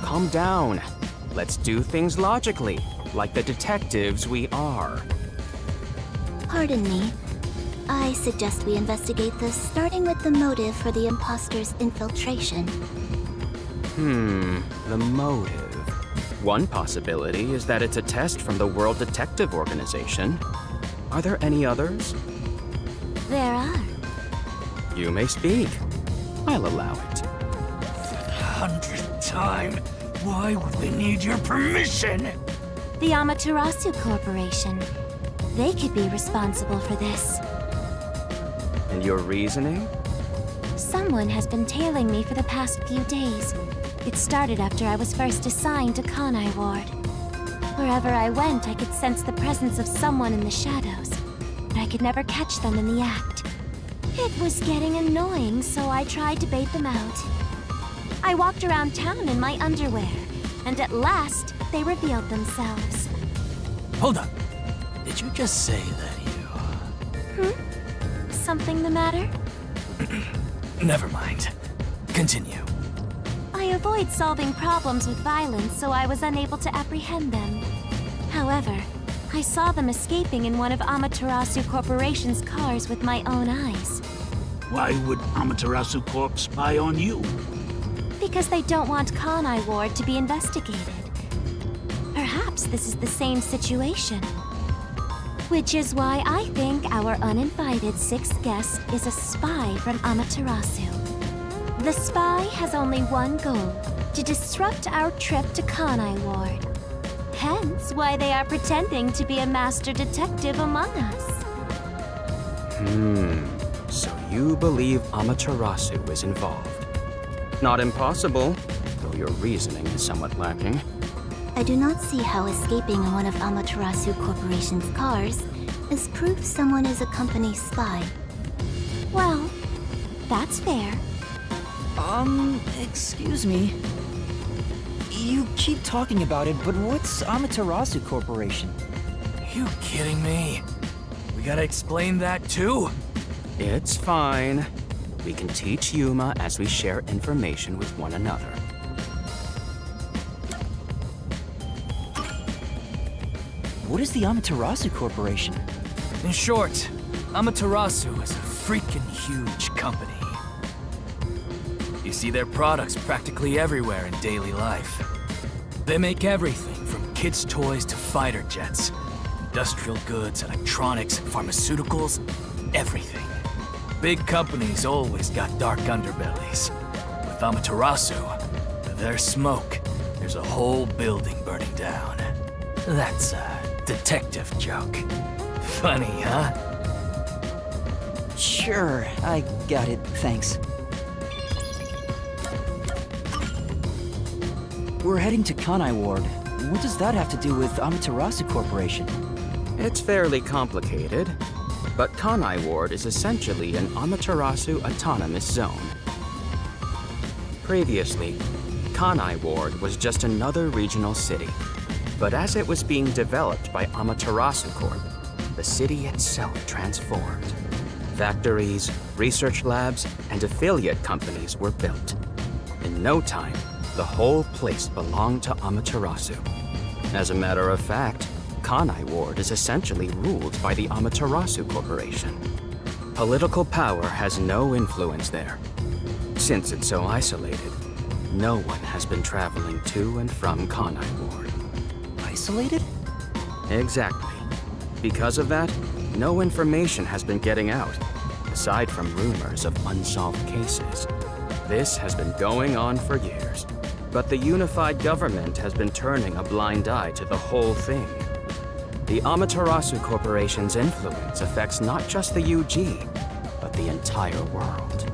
Calm down. Let's do things logically, like the detectives we are. Pardon me. I suggest we investigate this, starting with the motive for the imposter's infiltration. The motive. One possibility is that it's a test from the World Detective Organization. Are there any others? There are. You may speak. I'll allow it. 100th time. Why would we need your permission? The Amaterasu Corporation. They could be responsible for this. And your reasoning? Someone has been tailing me for the past few days. It started after I was first assigned to Kanai Ward. Wherever I went, I could sense the presence of someone in the shadows, but I could never catch them in the act. It was getting annoying, so I tried to bait them out. I walked around town in my underwear, and at last, they revealed themselves. Hold on. Did you just say that you... Something the matter? Never mind. Continue. I avoid solving problems with violence, so I was unable to apprehend them. However, I saw them escaping in one of Amaterasu Corporation's cars with my own eyes. Why would Amaterasu Corp spy on you? Because they don't want Kanai Ward to be investigated. Perhaps this is the same situation. Which is why I think our uninvited sixth guest is a spy from Amaterasu. The spy has only one goal, to disrupt our trip to Kanai Ward. Hence why they are pretending to be a master detective among us. So you believe Amaterasu is involved. Not impossible, though your reasoning is somewhat lacking. I do not see how escaping in one of Amaterasu Corporation's cars is proof someone is a company spy. Well, that's fair. Excuse me. You keep talking about it, but what's Amaterasu Corporation? You kidding me? We gotta explain that too? It's fine. We can teach Yuma as we share information with one another. What is the Amaterasu Corporation? In short, Amaterasu is a freaking huge company. You see their products practically everywhere in daily life. They make everything from kids' toys to fighter jets, industrial goods, electronics, pharmaceuticals, everything. Big companies always got dark underbellies. With Amaterasu, their smoke, there's a whole building burning down. That's a detective joke. Funny, huh? Sure, I got it, thanks. We're heading to Kanai Ward. What does that have to do with Amaterasu Corporation? It's fairly complicated, but Kanai Ward is essentially an Amaterasu autonomous zone. Previously, Kanai Ward was just another regional city, but as it was being developed by Amaterasu Corp, the city itself transformed. Factories, research labs, and affiliate companies were built. In no time, the whole place belonged to Amaterasu. As a matter of fact, Kanai Ward is essentially ruled by the Amaterasu Corporation. Political power has no influence there. Since it's so isolated, no one has been traveling to and from Kanai Ward. Isolated? Exactly. Because of that, no information has been getting out, aside from rumors of unsolved cases. This has been going on for years, but the unified government has been turning a blind eye to the whole thing. The Amaterasu Corporation's influence affects not just the UG, but the entire world.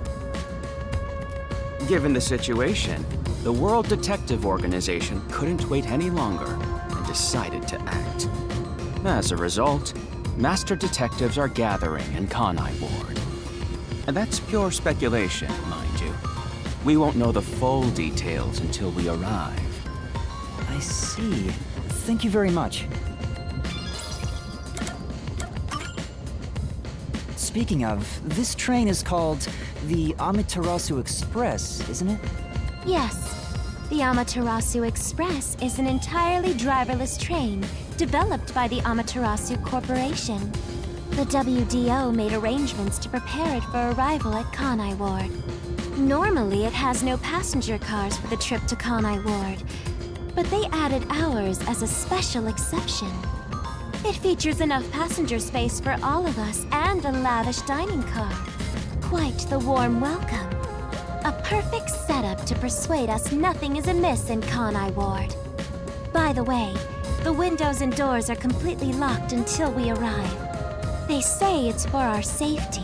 Given the situation, the World Detective Organization couldn't wait any longer and decided to act. As a result, master detectives are gathering in Kanai Ward. And that's pure speculation, mind you. We won't know the full details until we arrive. I see. Thank you very much. Speaking of, this train is called the Amaterasu Express, isn't it? Yes. The Amaterasu Express is an entirely driverless train developed by the Amaterasu Corporation. The WDO made arrangements to prepare it for arrival at Kanai Ward. Normally, it has no passenger cars for the trip to Kanai Ward, but they added ours as a special exception. It features enough passenger space for all of us and a lavish dining car. Quite the warm welcome. A perfect setup to persuade us nothing is amiss in Kanai Ward. By the way, the windows and doors are completely locked until we arrive. They say it's for our safety.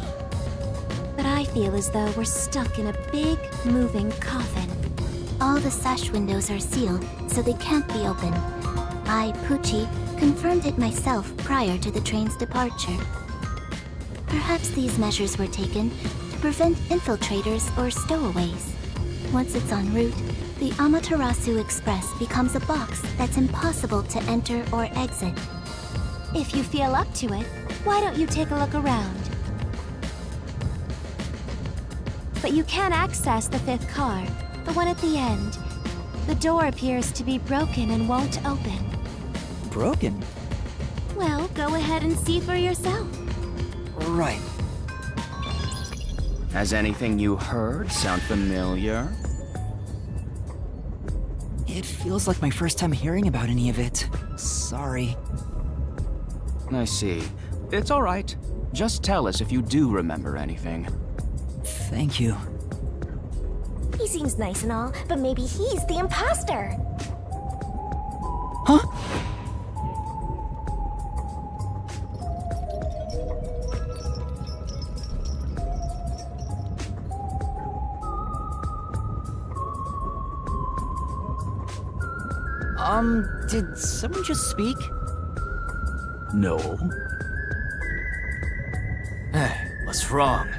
But I feel as though we're stuck in a big, moving coffin. All the sash windows are sealed, so they can't be opened. I, Pucci, confirmed it myself prior to the train's departure. Perhaps these measures were taken to prevent infiltrators or stowaways. Once it's en route, the Amaterasu Express becomes a box that's impossible to enter or exit. If you feel up to it, why don't you take a look around? But you can access the 5th car, the one at the end. The door appears to be broken and won't open. Broken? Well, go ahead and see for yourself. Right. Has anything you heard sound familiar? It feels like my first time hearing about any of it. Sorry. I see. It's all right. Just tell us if you do remember anything. Thank you. He seems nice and all, but maybe he's the imposter. Huh? Did someone just speak? No. Hey, what's wrong?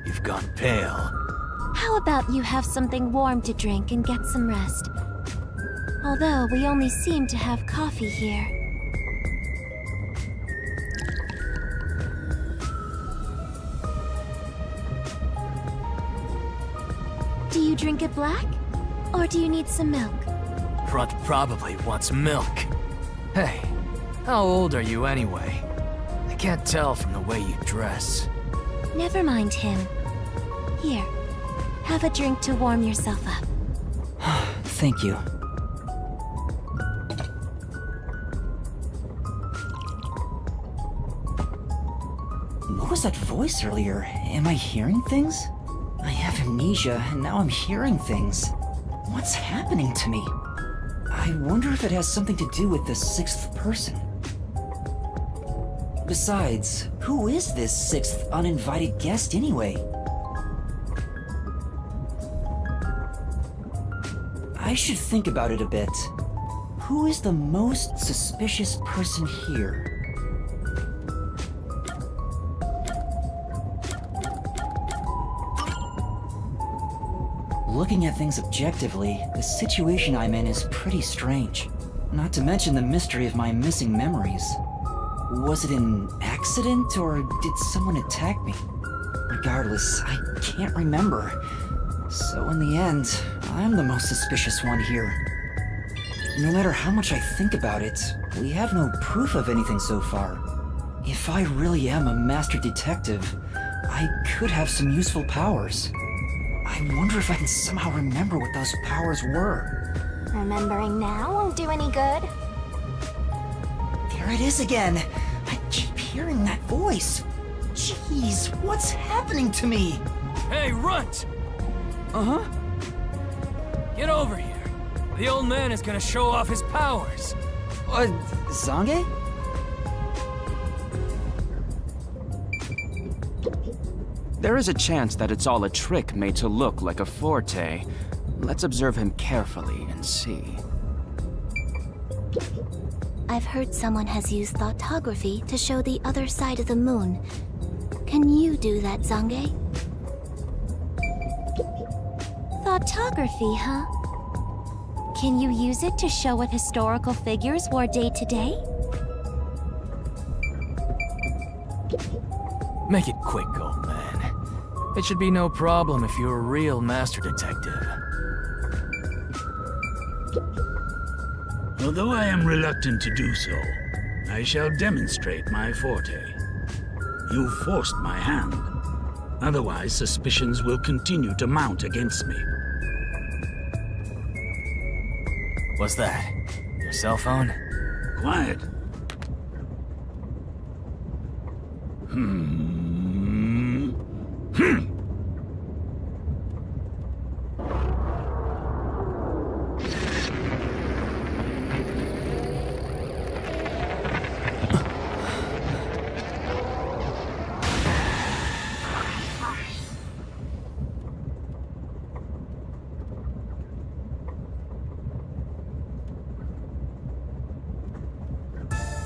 You've gone pale. How about you have something warm to drink and get some rest? Although we only seem to have coffee here. Do you drink it black? Or do you need some milk? Front probably wants milk. Hey, how old are you anyway? I can't tell from the way you dress. Never mind him. Here, have a drink to warm yourself up. Thank you. What was that voice earlier? Am I hearing things? I have amnesia, and now I'm hearing things. What's happening to me? I wonder if it has something to do with the 6th person. Besides, who is this 6th uninvited guest anyway? I should think about it a bit. Who is the most suspicious person here? Looking at things objectively, the situation I'm in is pretty strange. Not to mention the mystery of my missing memories. Was it an accident, or did someone attack me? Regardless, I can't remember. So in the end, I'm the most suspicious one here. No matter how much I think about it, we have no proof of anything so far. If I really am a master detective, I could have some useful powers. I wonder if I can somehow remember what those powers were. Remembering now won't do any good. There it is again! I keep hearing that voice. Jeez, what's happening to me? Hey, Runt! Uh-huh? Get over here. The old man is gonna show off his powers. Zange? There is a chance that it's all a trick made to look like a forte. Let's observe him carefully and see. I've heard someone has used thoughtography to show the other side of the moon. Can you do that, Zange? Thoughtography, huh? Can you use it to show what historical figures wore day to day? Make it quick, old man. It should be no problem if you're a real master detective. Although I am reluctant to do so, I shall demonstrate my forte. You forced my hand. Otherwise, suspicions will continue to mount against me. What's that? Your cell phone? Quiet.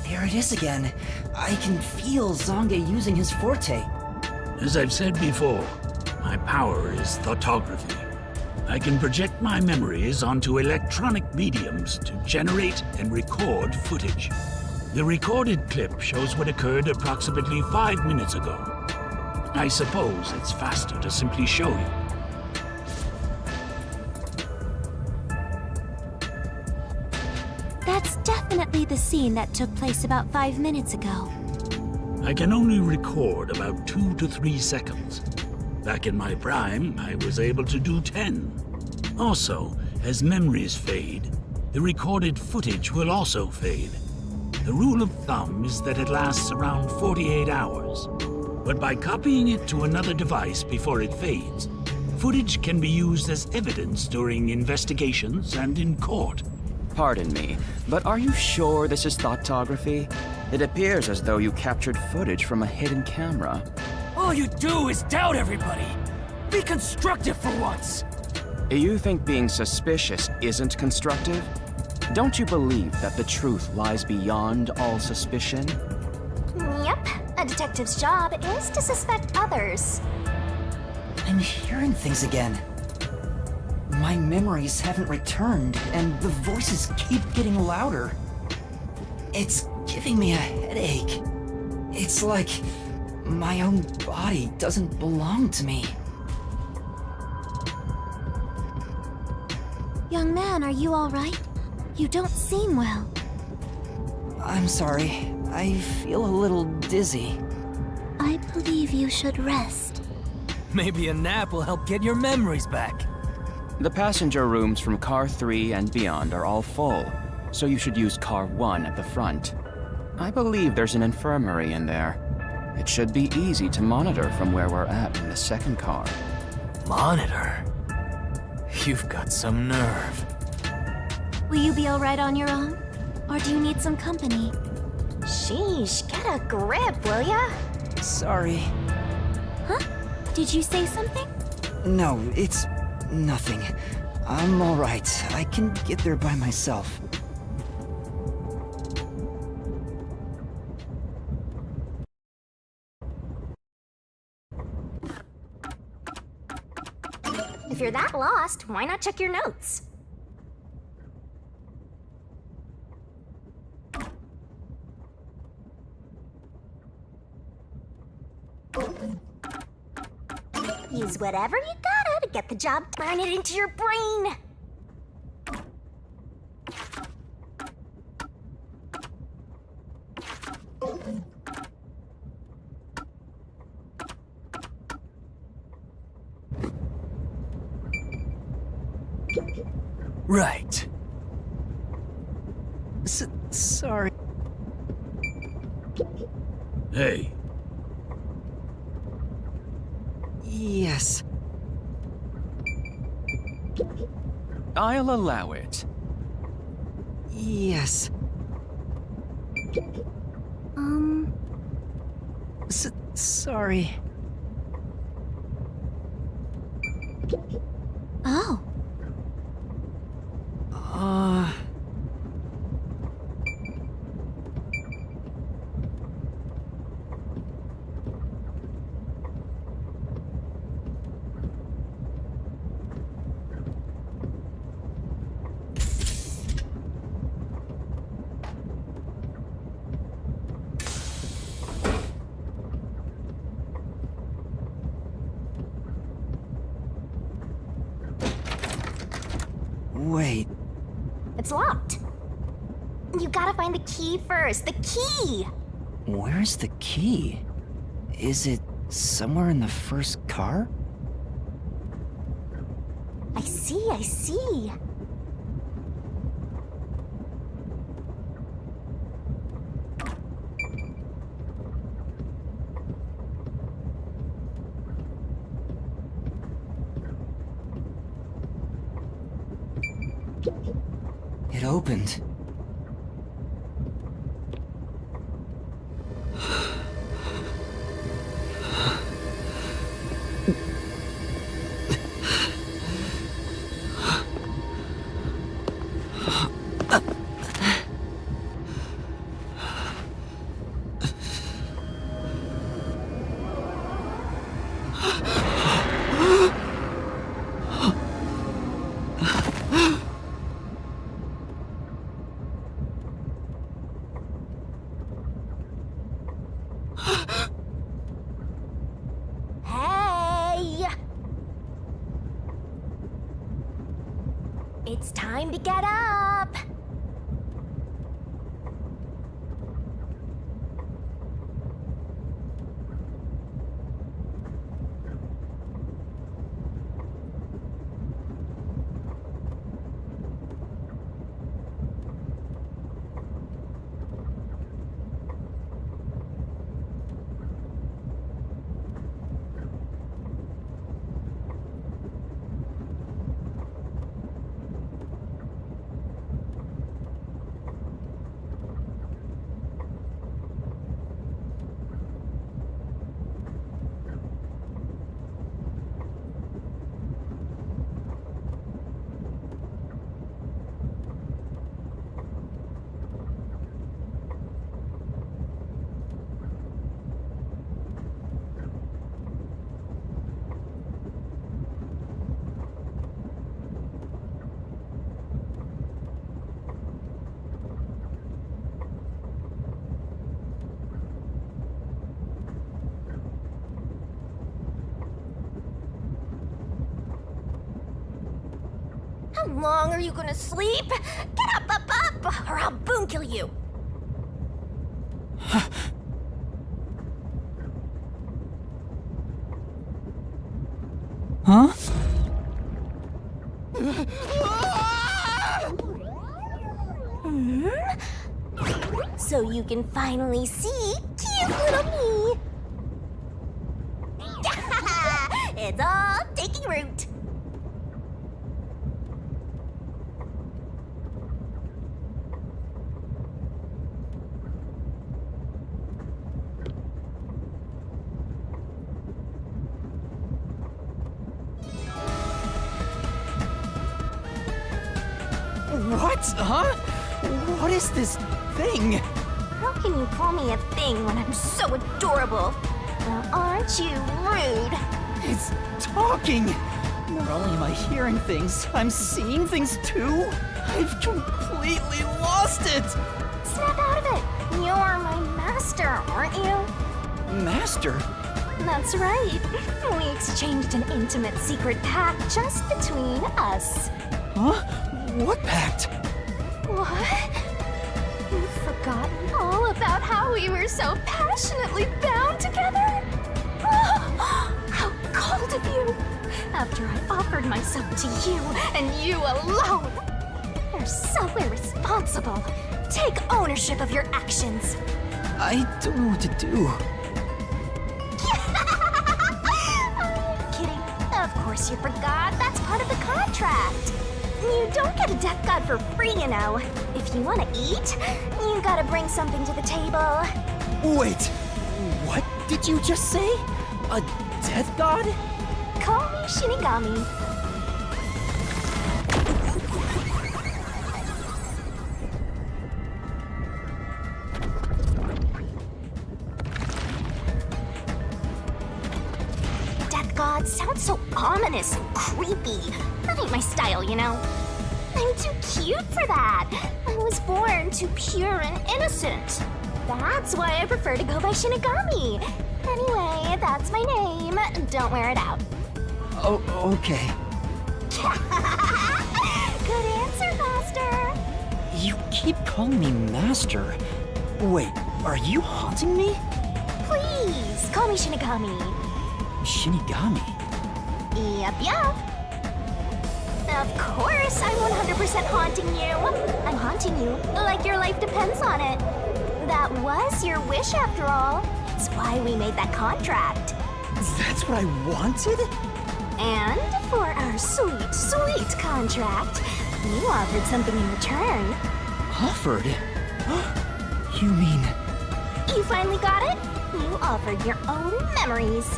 There it is again. I can feel Zonge using his forte. As I've said before, my power is thoughtography. I can project my memories onto electronic mediums to generate and record footage. The recorded clip shows what occurred approximately 5 minutes ago. I suppose it's faster to simply show you. That's definitely the scene that took place about 5 minutes ago. I can only record about 2 to 3 seconds. Back in my prime, I was able to do 10. Also, as memories fade, the recorded footage will also fade. The rule of thumb is that it lasts around 48 hours. But by copying it to another device before it fades, footage can be used as evidence during investigations and in court. Pardon me, but are you sure this is thoughtography? It appears as though you captured footage from a hidden camera. All you do is doubt everybody. Be constructive for once. You think being suspicious isn't constructive? Don't you believe that the truth lies beyond all suspicion? Yep, a detective's job is to suspect others. I'm hearing things again. My memories haven't returned, and the voices keep getting louder. It's giving me a headache. It's like my own body doesn't belong to me. Young man, are you all right? You don't seem well. I'm sorry. I feel a little dizzy. I believe you should rest. Maybe a nap will help get your memories back. The passenger rooms from Car 3 and beyond are all full, so you should use Car 1 at the front. I believe there's an infirmary in there. It should be easy to monitor from where we're at in the second car. Monitor? You've got some nerve. Will you be all right on your own? Or do you need some company? Sheesh, get a grip, will ya? Sorry. Huh? Did you say something? No, it's nothing. I'm alright. I can get there by myself. If you're that lost, why not check your notes? Use whatever you gotta to get the job. Turn it into your brain. Right. Sorry. Hey, Yes. I'll allow it. Yes. Sorry. Oh. Wait. It's locked. You gotta find the key first. The key! Where's the key? Is it somewhere in the first car? I see. It opened. Hey! It's time to get up! How long are you gonna sleep? Get up, or I'll boom kill you! Huh? So you can finally see cute little me! It's all taking root! What? Huh? What is this thing? How can you call me a thing when I'm so adorable? Well, aren't you rude? It's talking! Not only am I hearing things, I'm seeing things too? I've completely lost it! Snap out of it! You're my master, aren't you? Master? That's right. We exchanged an intimate secret pact just between us. Huh? What pact? What? You've forgotten all about how we were so passionately bound together? How cold of you! After I offered myself to you, and you alone! You're so irresponsible. Take ownership of your actions. I don't know what to do. I'm kidding. Of course you forgot. That's part of the contract. You don't get a death god for free, you know. If you want to eat, you gotta bring something to the table. Wait! What did you just say? A death god? Call me Shinigami. Death god sounds so ominous and creepy. That ain't my style, you know. I'm too cute for that. I was born too pure and innocent. That's why I prefer to go by Shinigami. Anyway, that's my name. Don't wear it out. Oh, okay. Good answer, Master. You keep calling me Master. Wait, are you haunting me? Please, call me Shinigami. Shinigami? Yup. Of course, I'm 100% haunting you. I'm haunting you like your life depends on it. That was your wish after all. It's why we made that contract. That's what I wanted? And for our sweet, sweet contract, you offered something in return. Offered? You mean... You finally got it? You offered your own memories.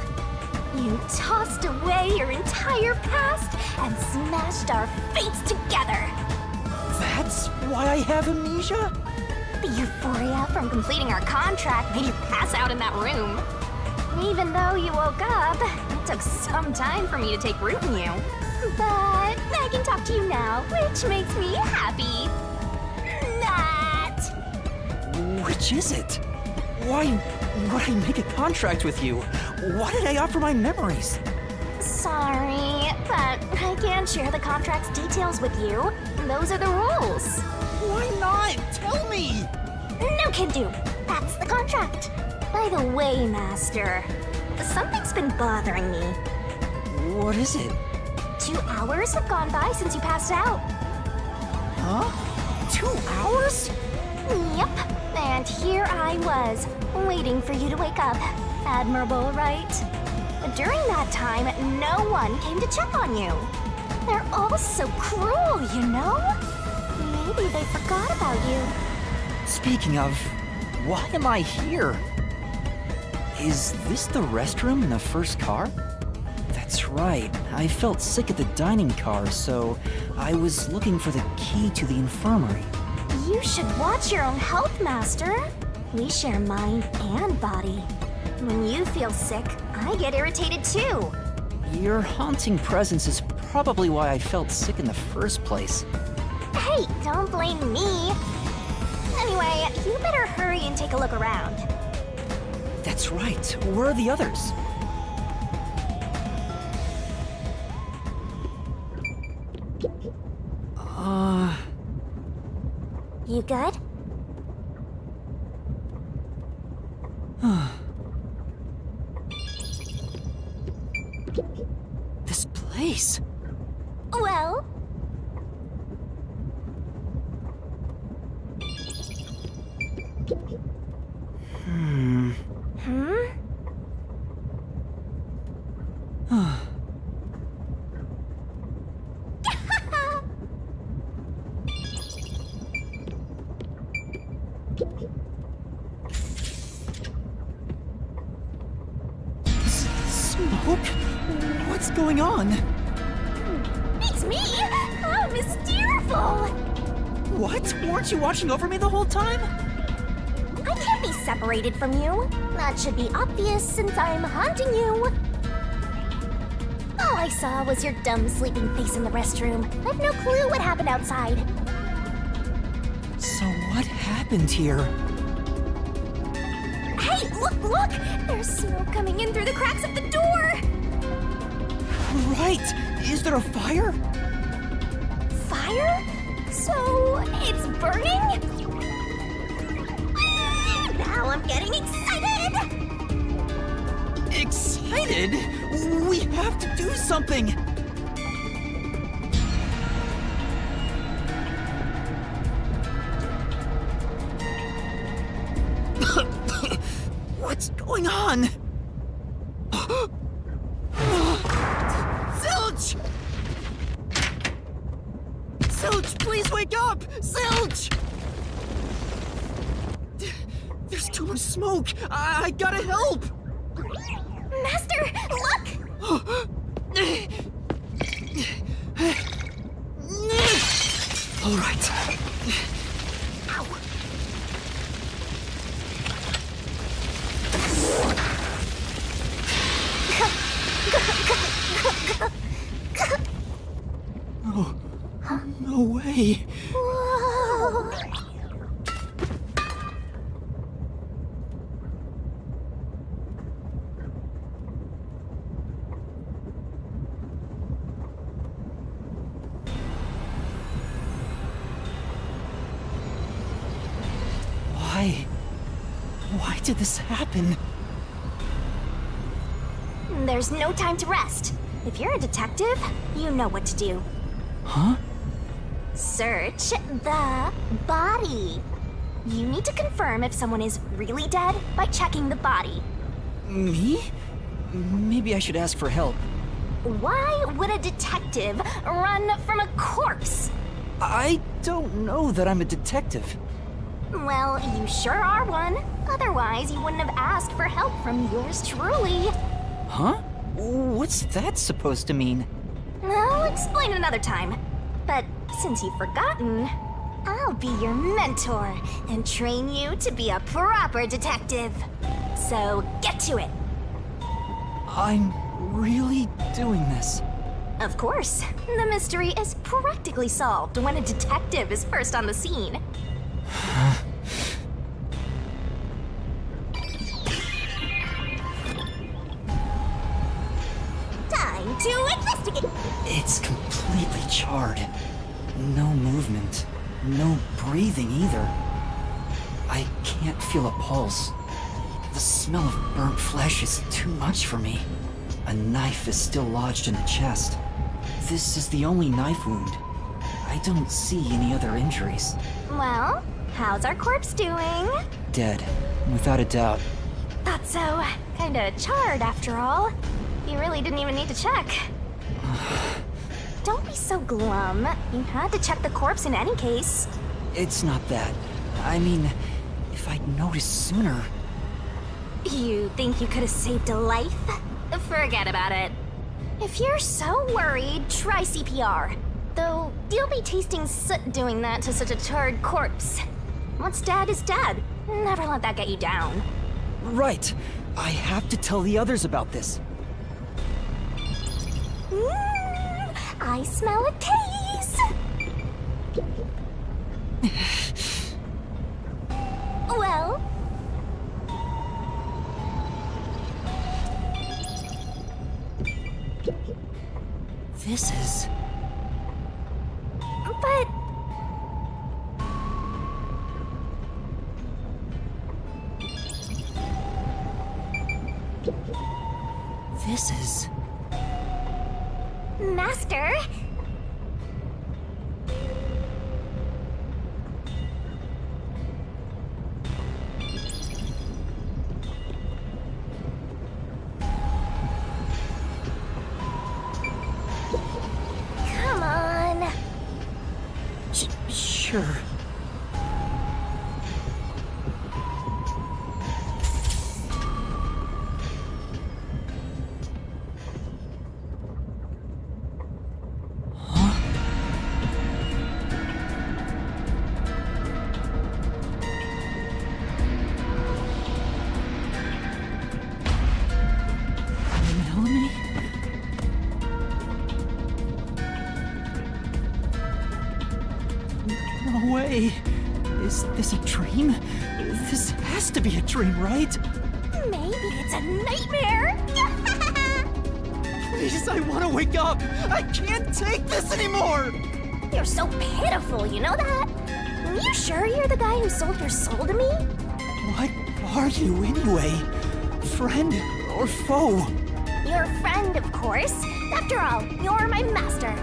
You tossed away your entire past and smashed our fates together. That's why I have amnesia? The euphoria from completing our contract made you pass out in that room. Even though you woke up, it took some time for me to take root in you. But I can talk to you now, which makes me happy. That... Which is it? Why would I make a contract with you? Why did I offer my memories? Sorry, but I can't share the contract's details with you. Those are the rules. Why not? Tell me! No can do. That's the contract. By the way, Master, something's been bothering me. What is it? 2 hours have gone by since you passed out. Huh? 2 hours? Yep. And here I was, waiting for you to wake up. Admirable, right? During that time, no one came to check on you. They're all so cruel, you know? Maybe they forgot about you. Speaking of, why am I here? Is this the restroom in the first car? That's right. I felt sick at the dining car, so I was looking for the key to the infirmary. You should watch your own health, Master. We share mind and body. When you feel sick, I get irritated too. Your haunting presence is probably why I felt sick in the first place. Hey, don't blame me. Anyway, you better hurry and take a look around. That's right. Where are the others? You good? This place? Well... Hmm? Smoke? What's going on? It's me! How mysteriful! What? Weren't you watching over me the whole time? I can't be separated from you. That should be obvious since I'm haunting you. All I saw was your dumb sleeping face in the restroom. I've no clue what happened outside. So what happened here? Hey, look! There's smoke coming in through the cracks of the door! Right! Is there a fire? Fire? So, it's burning? Now I'm getting excited! Excited? We have to do something! What's going on? Zilch! Zilch, please wake up! Zilch! There's too much smoke! I gotta help! Master, look! All right. Oh, no way. Whoa. Why? Why did this happen? There's no time to rest. If you're a detective, you know what to do. Huh? Search the body. You need to confirm if someone is really dead by checking the body. Me? Maybe I should ask for help. Why would a detective run from a corpse? I don't know that I'm a detective. Well, you sure are one. Otherwise, you wouldn't have asked for help from yours truly. Huh? What's that supposed to mean? I'll explain another time. But since you've forgotten, I'll be your mentor and train you to be a proper detective. So get to it. I'm really doing this. Of course, the mystery is practically solved when a detective is first on the scene. Time to investigate! It's completely charred. No movement. No breathing either. I can't feel a pulse. The smell of burnt flesh is too much for me. A knife is still lodged in the chest. This is the only knife wound. I don't see any other injuries. Well, how's our corpse doing? Dead, without a doubt. Thought so. Kinda charred after all. You really didn't even need to check. Don't be so glum. You had to check the corpse in any case. It's not that. I mean, if I'd noticed sooner. You think you could have saved a life? Forget about it. If you're so worried, try CPR. Though, you'll be tasting soot doing that to such a charred corpse. What's dead is dead. Never let that get you down. Right. I have to tell the others about this. I smell a case! Well... This is... But... This is... Master? Come on. Sure. Melanie? No way. Is this a dream? This has to be a dream, right? Maybe it's a nightmare. Please, I want to wake up. I can't take this anymore. You're so pitiful, you know that? You sure you're the guy who sold your soul to me? What are you anyway? Friend or foe? Your friend, of course. After all, you're my master.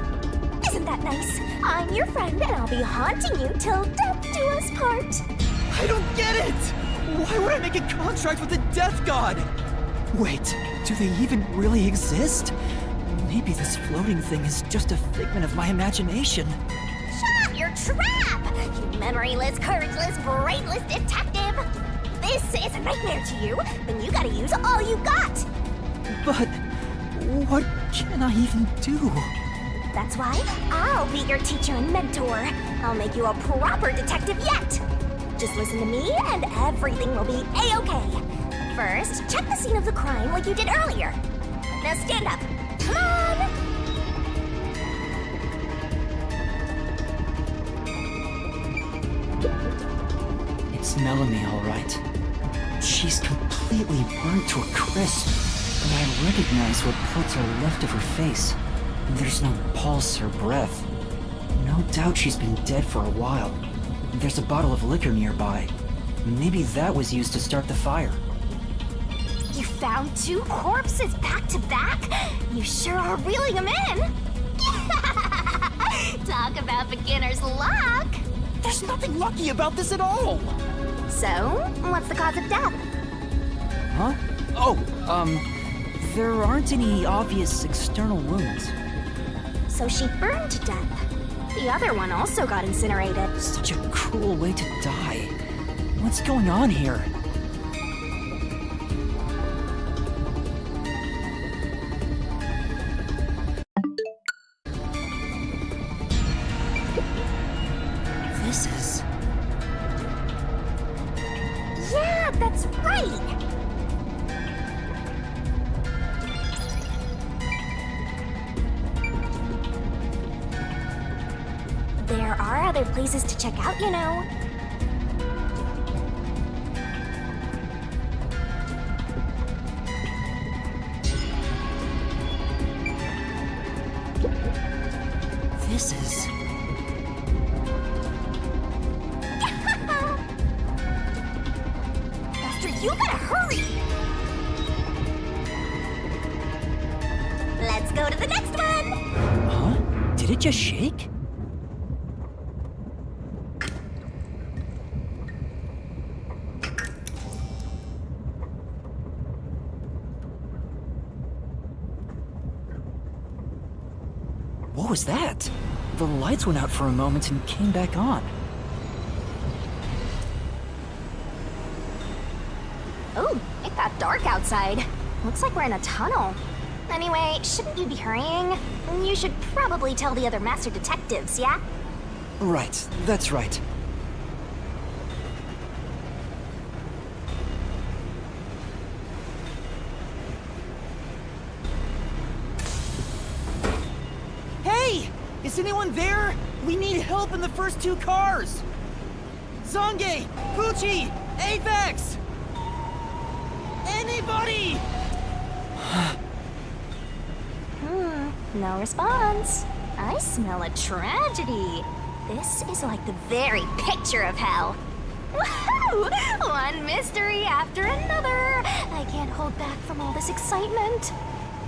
Isn't that nice? I'm your friend and I'll be haunting you till death do us part. I don't get it! Why would I make a contract with the Death God? Wait, do they even really exist? Maybe this floating thing is just a figment of my imagination. Shut up your trap! You memoryless, courageless, brainless detective! This is a nightmare to you, then you gotta use all you got! But what can I even do? That's why I'll be your teacher and mentor. I'll make you a proper detective yet! Just listen to me and everything will be A-okay. First, check the scene of the crime like you did earlier. Now stand up. Come on! It's Melanie, all right. She's completely burnt to a crisp, and I recognize what parts are left of her face. There's no pulse or breath. No doubt she's been dead for a while. There's a bottle of liquor nearby. Maybe that was used to start the fire. You found 2 corpses back to back? You sure are reeling them in! Talk about beginner's luck! There's nothing lucky about this at all! So, what's the cause of death? Huh? There aren't any obvious external wounds. So she burned to death. The other one also got incinerated. Such a cruel way to die. What's going on here? This is... Yeah, that's right! There are other places to check out, you know. This is... Master, you better hurry! Let's go to the next one! Huh? Did it just shake? What was that? The lights went out for a moment and came back on. Oh, it got dark outside. Looks like we're in a tunnel. Anyway, shouldn't you be hurrying? You should probably tell the other master detectives, yeah? Right, that's right. Hey! Is anyone there? We need help in the first 2 cars! Zange! Pucci! Apex! Anybody! No response. I smell a tragedy. This is like the very picture of hell. Woohoo! One mystery after another. I can't hold back from all this excitement.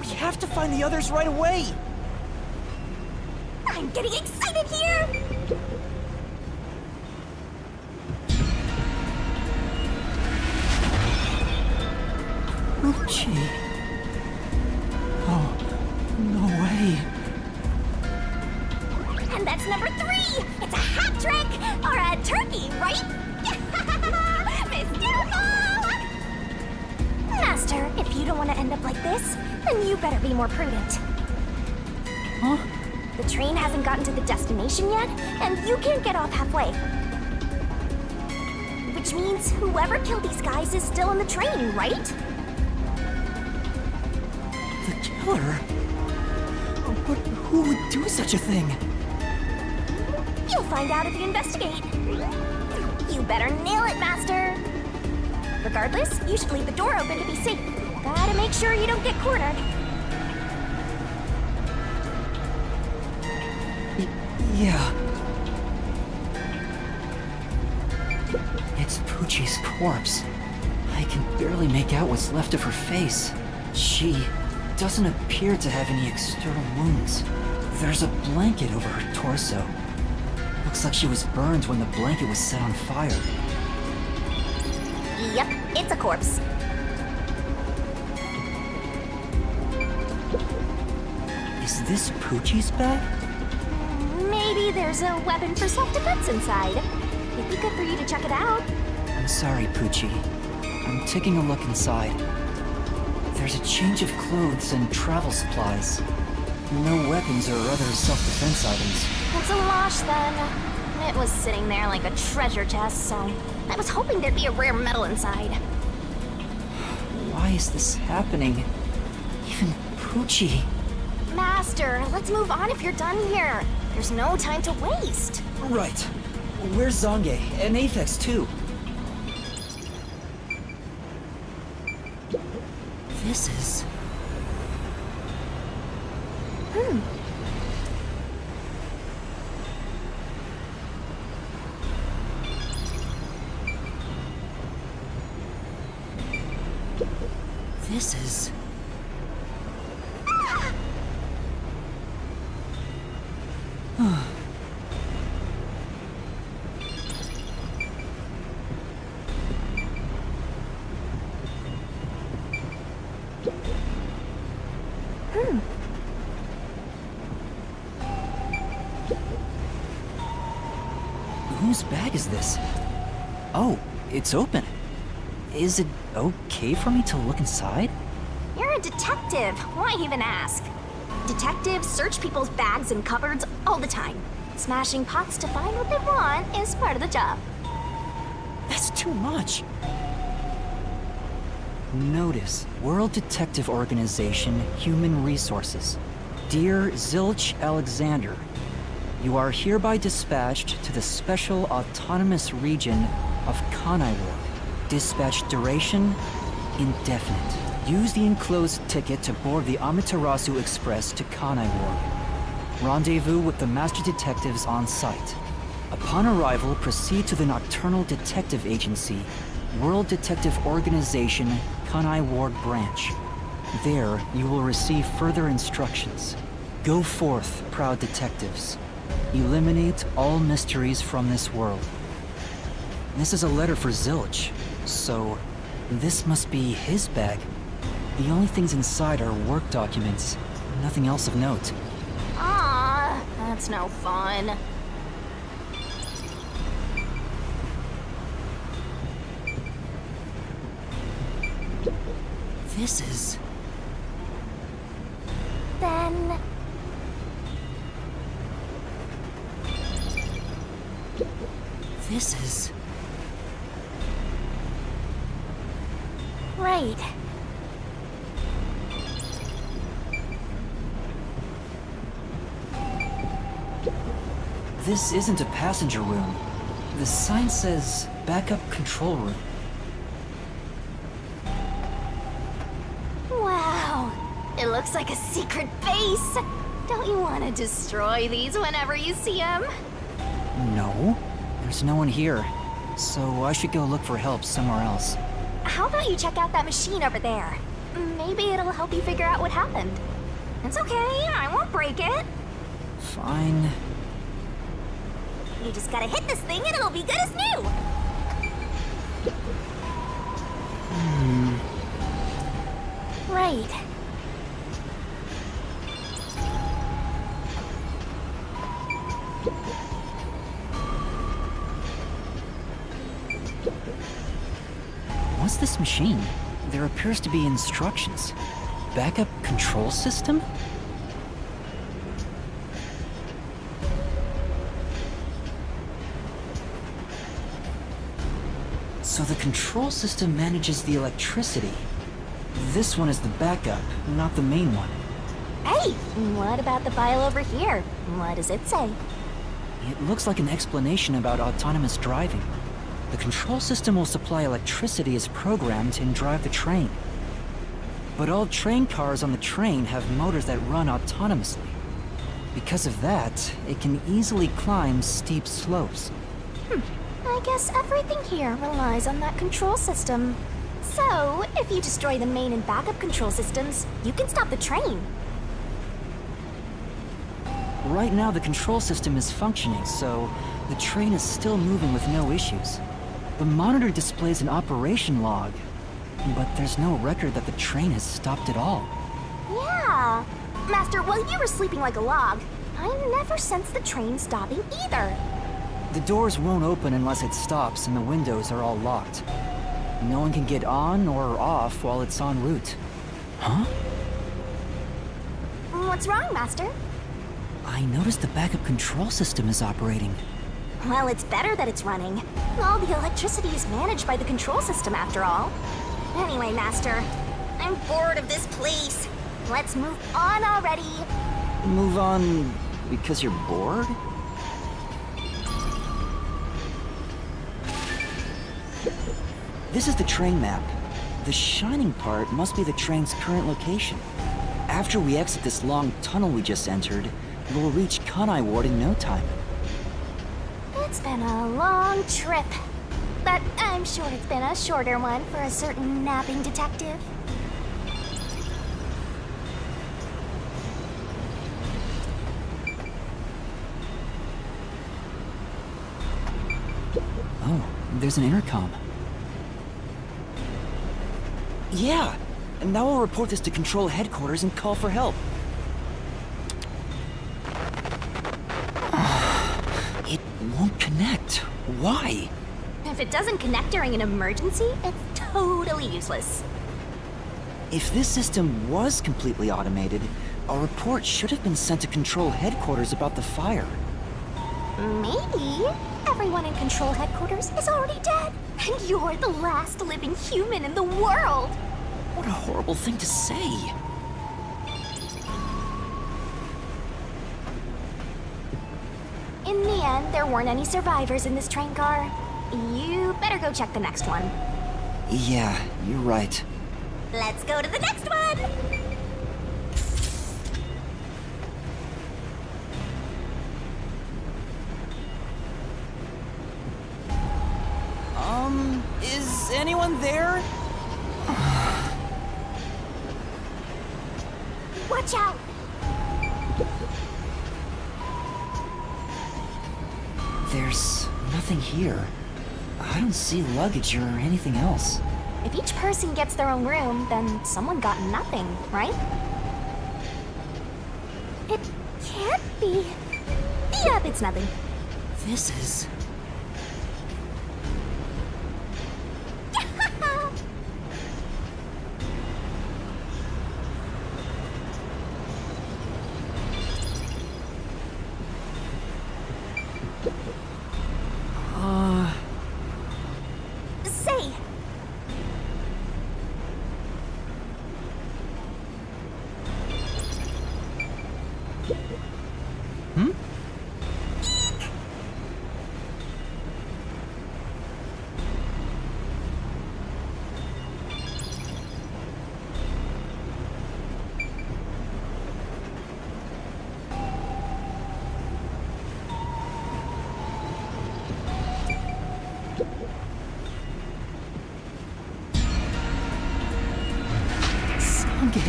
We have to find the others right away! I'm getting excited here! Pucci. Oh, no way. And that's number 3! It's a hat trick! Or a turkey, right? Mystical! Master, if you don't want to end up like this, then you better be more prudent. Huh? The train hasn't gotten to the destination yet, and you can't get off halfway. Which means whoever killed these guys is still on the train, right? The killer? But who would do such a thing? You'll find out if you investigate. You better nail it, Master. Regardless, you should leave the door open to be safe. Gotta make sure you don't get cornered. Yeah. It's Pucci's corpse. I can barely make out what's left of her face. She doesn't appear to have any external wounds. There's a blanket over her torso. Looks like she was burned when the blanket was set on fire. Yep, it's a corpse. Is this Pucci's bag? Maybe there's a weapon for self-defense inside. It'd be good for you to check it out. I'm sorry, Pucci. I'm taking a look inside. There's a change of clothes and travel supplies. No weapons or other self-defense items. It's a wash, then. It was sitting there like a treasure chest, so I was hoping there'd be a rare metal inside. Why is this happening? Even Pucci. Master, let's move on if you're done here. There's no time to waste. Right. Where's Zange? And Aphex, too. This is... This is... Whose bag is this? Oh, it's open. Is it okay for me to look inside? You're a detective. Why even ask? Detectives search people's bags and cupboards all the time. Smashing pots to find what they want is part of the job. That's too much. Notice, World Detective Organization, Human Resources. Dear Zilch Alexander, you are hereby dispatched to the Special Autonomous Region of Kanaiwar. Dispatch duration, indefinite. Use the enclosed ticket to board the Amaterasu Express to Kanaiwar. Rendezvous with the Master Detectives on site. Upon arrival, proceed to the Nocturnal Detective Agency, World Detective Organization, Kanai Ward Branch. There, you will receive further instructions. Go forth, proud detectives. Eliminate all mysteries from this world. This is a letter for Zilch, so this must be his bag. The only things inside are work documents, nothing else of note. Ah, that's no fun. This is... Then... This is... Right. This isn't a passenger room. The sign says backup control room. Wow. It looks like a secret base. Don't you want to destroy these whenever you see them? No, there's no one here. So I should go look for help somewhere else. How about you check out that machine over there? Maybe it'll help you figure out what happened. It's okay, I won't break it. Fine. You just gotta hit this thing and it'll be good as new. Right. What's this machine? There appears to be instructions. Backup control system? So the control system manages the electricity. This one is the backup, not the main one. Hey, what about the file over here? What does it say? It looks like an explanation about autonomous driving. The control system will supply electricity as programmed and drive the train. But all train cars on the train have motors that run autonomously. Because of that, it can easily climb steep slopes. I guess everything here relies on that control system. So, if you destroy the main and backup control systems, you can stop the train. Right now, the control system is functioning, so the train is still moving with no issues. The monitor displays an operation log, but there's no record that the train has stopped at all. Yeah. Master, while you were sleeping like a log, I never sensed the train stopping either. The doors won't open unless it stops, and the windows are all locked. No one can get on or off while it's en route. Huh? What's wrong, Master? I noticed the backup control system is operating. Well, it's better that it's running. All the electricity is managed by the control system, after all. Anyway, Master, I'm bored of this place. Let's move on already. Move on because you're bored? This is the train map. The shining part must be the train's current location. After we exit this long tunnel we just entered, we'll reach Kanai Ward in no time. It's been a long trip, but I'm sure it's been a shorter one for a certain napping detective. there's an intercom. Yeah! And now I'll report this to Control Headquarters and call for help. It won't connect. Why? If it doesn't connect during an emergency, it's totally useless. If this system was completely automated, a report should have been sent to Control Headquarters about the fire. Maybe everyone in Control Headquarters is already dead, and you're the last living human in the world. What a horrible thing to say. In the end, there weren't any survivors in this train car. You better go check the next one. Yeah, you're right. Let's go to the next one! Is anyone there? Watch out! There's nothing here. I don't see luggage or anything else. If each person gets their own room, then someone got nothing, right? It can't be. Yep, it's nothing. This is... Say, Sange.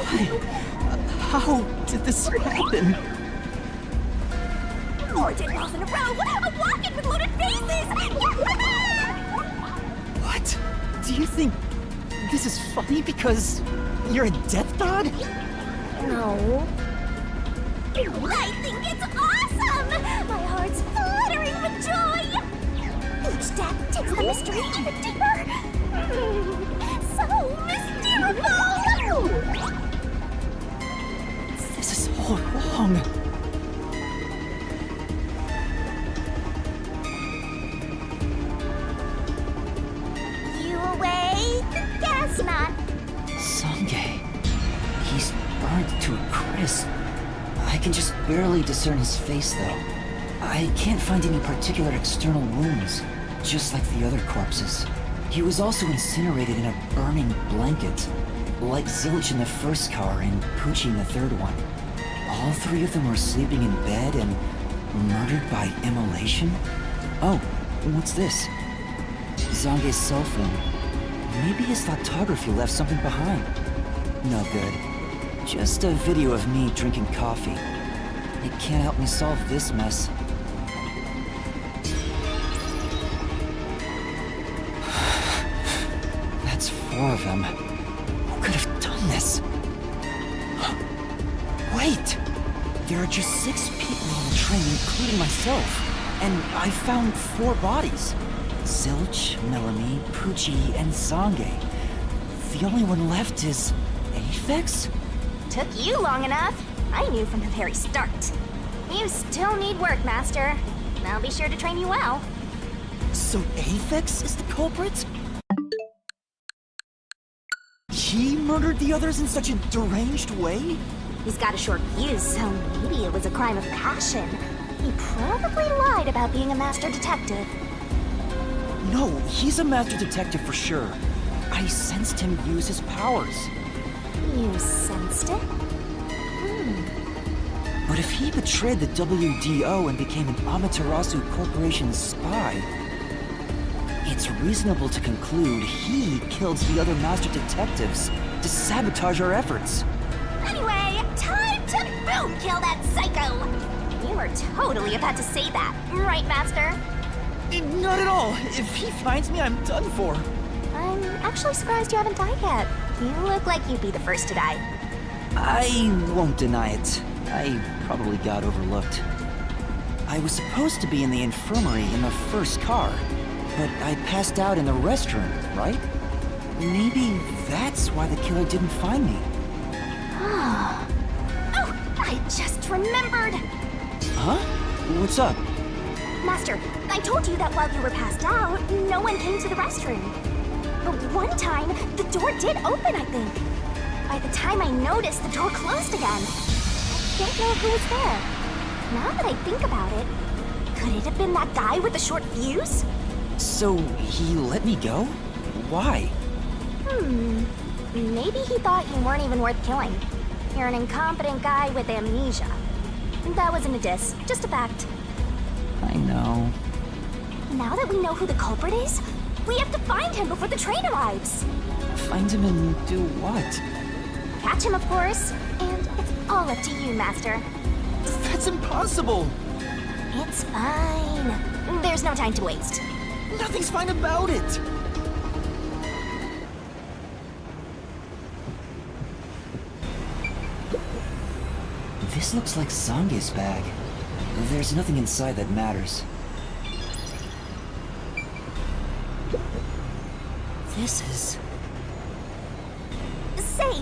Why? How did this happen? 14 miles in a row! I'm walking with loaded faces! What? Do you think this is funny because you're a death god? No. I think it's awesome! My heart's fluttering with joy! Each death takes the mystery even deeper. So mystical! This is all wrong. You awake? Guess not. Sange. He's burnt to a crisp. I can just barely discern his face, though. I can't find any particular external wounds, just like the other corpses. He was also incinerated in a burning blanket, like Zilch in the first car and Poochie in the third one. All three of them were sleeping in bed and murdered by immolation? Oh, what's this? Zange's cell phone. Maybe his photography left something behind. No good. Just a video of me drinking coffee. It can't help me solve this mess. That's 4 of them. Who could have done this? Wait! There are just 6 people on the train, including myself. And I found 4 bodies. Zilch, Melanie, Poochie, and Zange. The only one left is... Aphex? Took you long enough. I knew from the very start. You still need work, Master. I'll be sure to train you well. So Aphex is the culprit? He murdered the others in such a deranged way? He's got a short fuse, so maybe it was a crime of passion. He probably lied about being a master detective. No, he's a master detective for sure. I sensed him use his powers. You sensed it? But if he betrayed the WDO and became an Amaterasu Corporation spy, it's reasonable to conclude he killed the other master detectives to sabotage our efforts. Anyway, time to boom kill that psycho! You were totally about to say that, right, Master? Not at all. If he finds me, I'm done for. I'm actually surprised you haven't died yet. You look like you'd be the first to die. I won't deny it. I probably got overlooked. I was supposed to be in the infirmary in the first car, but I passed out in the restroom, right? Maybe that's why the killer didn't find me. Oh, I just remembered! Huh? What's up? Master, I told you that while you were passed out, no one came to the restroom. But one time, the door did open, I think. By the time I noticed, the door closed again. I don't know who was there. Now that I think about it, could it have been that guy with the short fuse? So, he let me go? Why? Maybe he thought you weren't even worth killing. You're an incompetent guy with amnesia. That wasn't a diss, just a fact. I know. Now that we know who the culprit is, we have to find him before the train arrives. Find him and do what? Catch him, of course. And it's all up to you, Master. That's impossible! It's fine. There's no time to waste. Nothing's fine about it! This looks like Zange's bag. There's nothing inside that matters. This is... Say!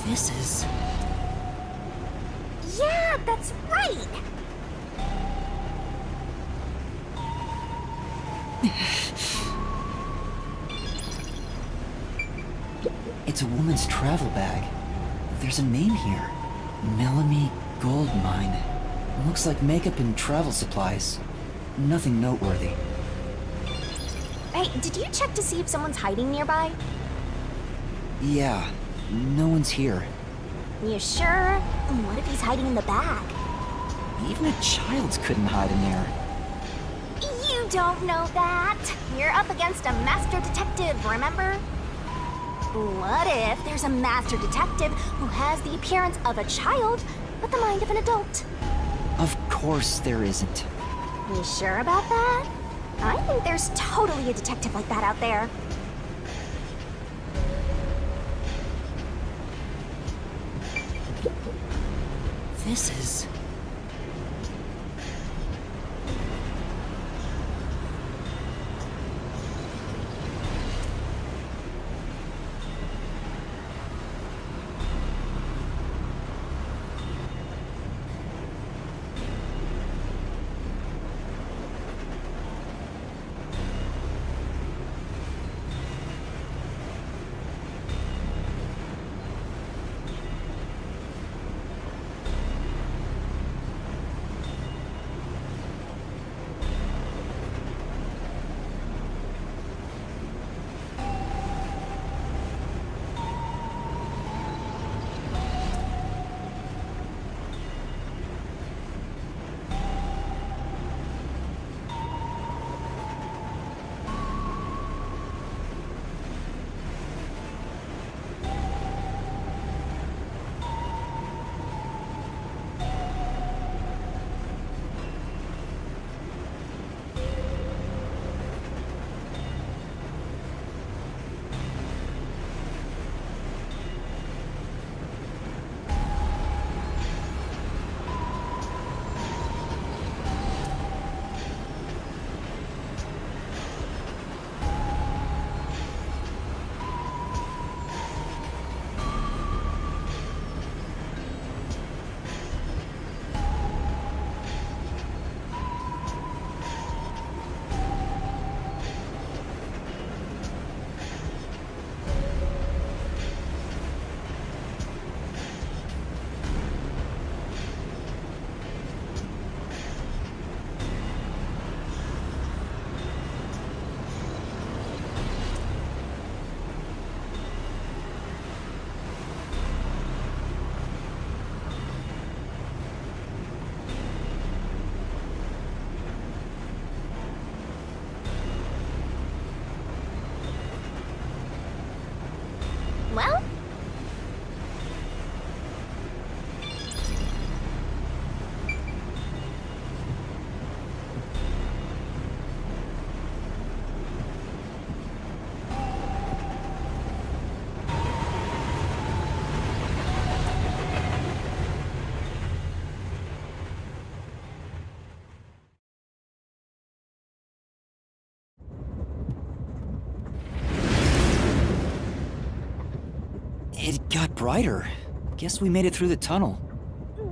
This is... Yeah, that's right! It's a woman's travel bag. There's a name here. Melanie Goldmine. Looks like makeup and travel supplies. Nothing noteworthy. Hey, did you check to see if someone's hiding nearby? Yeah, no one's here. You sure? What if he's hiding in the bag? Even a child couldn't hide in there. You don't know that. You're up against a master detective, remember? What if there's a master detective who has the appearance of a child, but the mind of an adult? Of course there isn't. You sure about that? I think there's totally a detective like that out there. This is... It got brighter. Guess we made it through the tunnel.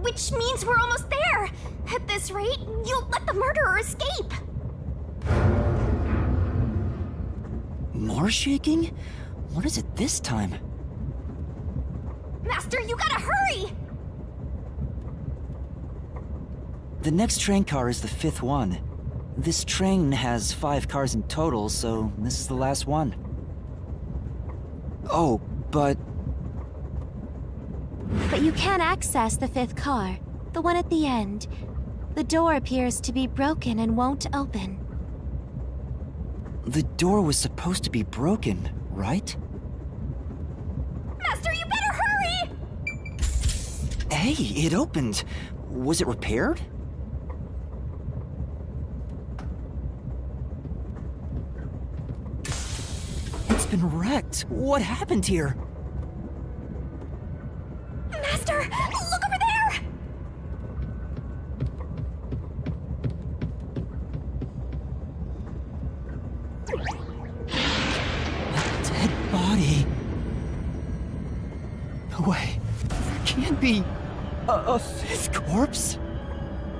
Which means we're almost there. At this rate, you'll let the murderer escape. More shaking? What is it this time? Master, you gotta hurry! The next train car is the 5th one. This train has 5 cars in total, so this is the last one. Oh, but But you can access the 5th car, the one at the end. The door appears to be broken and won't open. the door was supposed to be broken, right? Master, you better hurry! Hey, it opened. Was it repaired? It's been wrecked. What happened here? Master, look over there! A dead body. No way. There can't be a 5th corpse.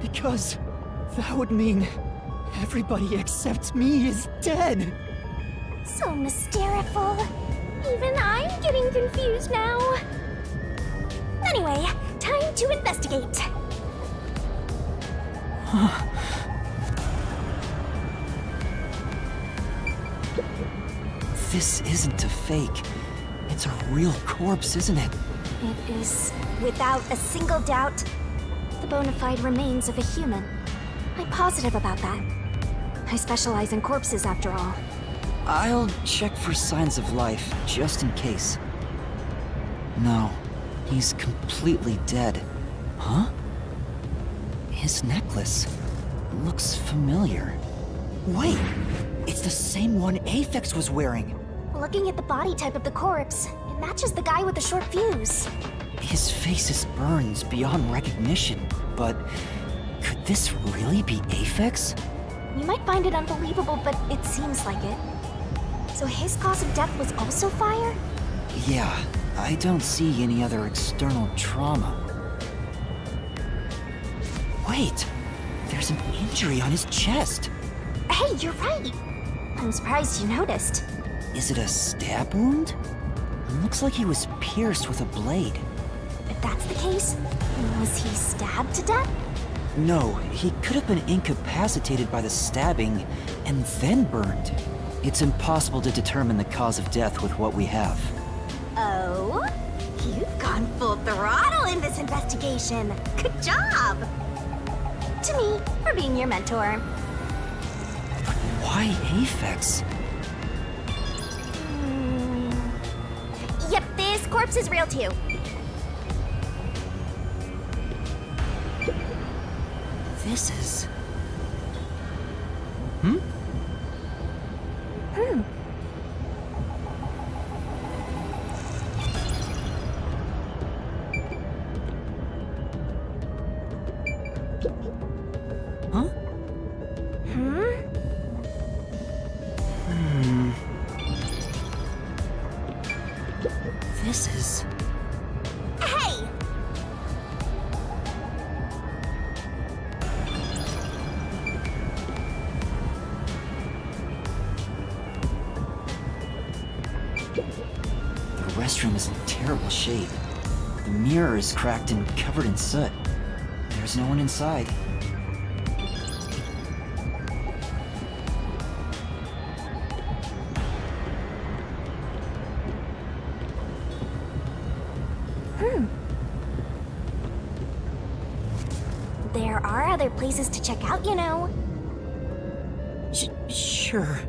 Because that would mean everybody except me is dead. So mysteriful. Even I'm getting confused now. Anyway, time to investigate. This isn't a fake. It's a real corpse, isn't it? It is, without a single doubt, the bona fide remains of a human. I'm positive about that. I specialize in corpses, after all. I'll check for signs of life, just in case. No, he's completely dead. Huh? His necklace looks familiar. Wait, it's the same one Aphex was wearing. Looking at the body type of the corpse, it matches the guy with the short fuse. His face is burned beyond recognition, but could this really be Aphex? You might find it unbelievable, but it seems like it. So his cause of death was also fire? Yeah, I don't see any other external trauma. Wait, there's an injury on his chest. Hey, you're right. I'm surprised you noticed. Is it a stab wound? Looks like he was pierced with a blade. If that's the case, was he stabbed to death? No, he could have been incapacitated by the stabbing and then burned. It's impossible to determine the cause of death with what we have. Oh? You've gone full throttle in this investigation. Good job! To me, for being your mentor. Why Aphex? Yep, this corpse is real too. This is... Hmm? Huh? This is... Hey! The restroom is in terrible shape. The mirror is cracked and covered in soot. There's no one inside. There are other places to check out, you know. Sure.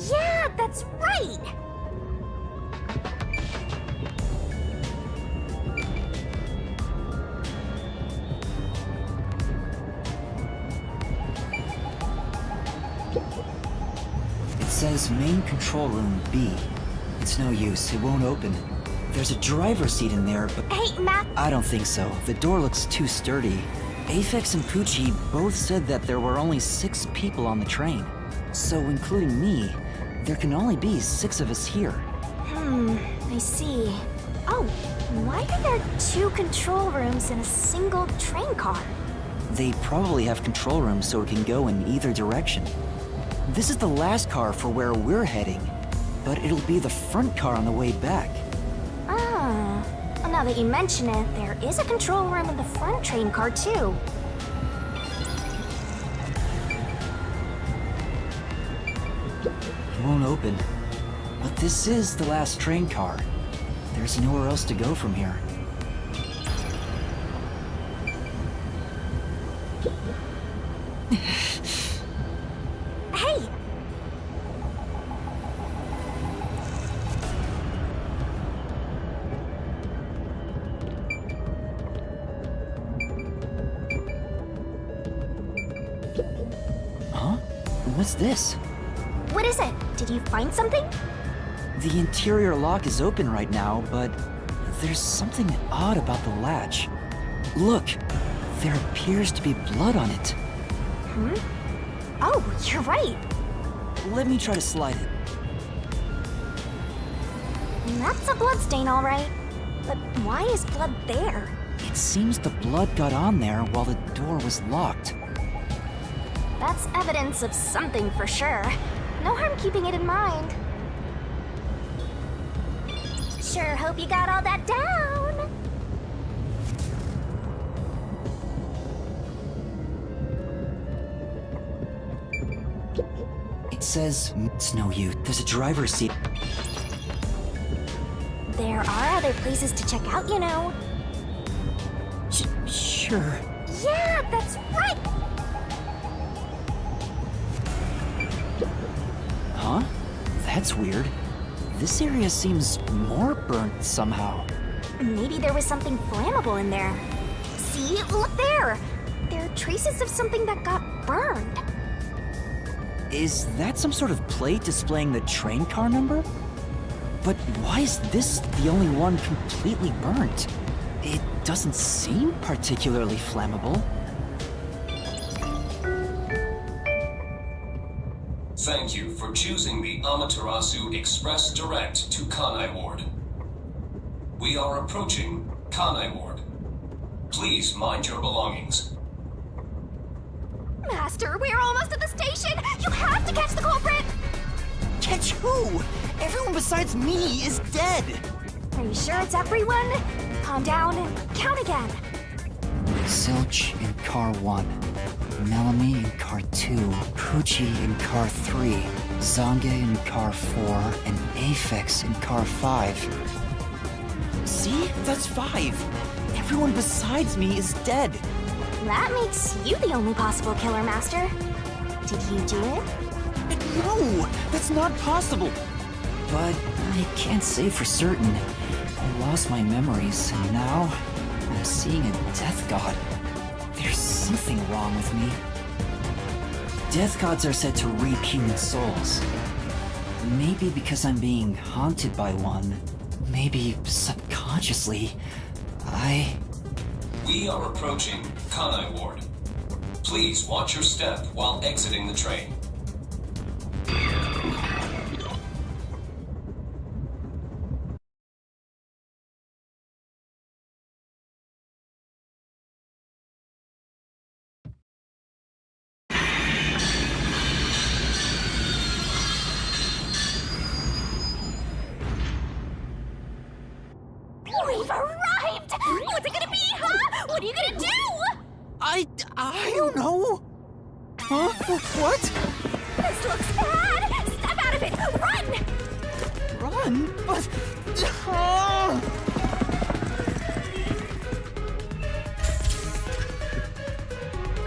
Yeah, that's right! It says main control room B. It's no use, it won't open. There's a driver's seat in there, but Hey, Matt, I don't think so. The door looks too sturdy. Aphex and Poochie both said that there were only 6 people on the train. So including me, there can only be 6 of us here. I see. Oh, why are there 2 control rooms in a single train car? They probably have control rooms so it can go in either direction. This is the last car for where we're heading, but it'll be the front car on the way back. Ah, well, now that you mention it, there is a control room in the front train car too. It won't open. But this is the last train car. There's nowhere else to go from here. Hey! Huh? What's this? What is it? Did you find something? The interior lock is open right now, but there's something odd about the latch. Look, there appears to be blood on it. Hmm? Oh, you're right. Let me try to slide it. That's a bloodstain, all right. But why is blood there? It seems the blood got on there while the door was locked. That's evidence of something for sure. No harm keeping it in mind. Sure hope you got all that down. It says, it's no use. There's a driver's seat. There are other places to check out, you know. Sure. Yeah, that's right! Huh? That's weird. This area seems more burnt somehow. Maybe there was something flammable in there. See? Look there! There are traces of something that got burned. Is that some sort of plate displaying the train car number? But why is this the only one completely burnt? It doesn't seem particularly flammable. Thank you for choosing the Amaterasu Express Direct to Kanai Ward. We are approaching Kanai Ward. Please mind your belongings. Master, we're almost at the station! You have to catch the culprit! Catch who? Everyone besides me is dead! Are you sure it's everyone? Calm down and count again. Zilch in car 1, Melanie in car 2, Poochie in car 3, Zange in car 4, and Aphex in car 5. See? That's 5! Everyone besides me is dead! That makes you the only possible killer, Master. Did you do it? No! That's not possible! But I can't say for certain. I lost my memories, and now I'm seeing a death god. There's something wrong with me. Death gods are said to reap human souls. Maybe because I'm being haunted by one. Maybe subconsciously. We are approaching Kanai Ward. Please watch your step while exiting the train. We've arrived! What's it gonna be, huh? What are you gonna do? I don't know. Huh? What? This looks bad! Step out of it! Run! Run? But...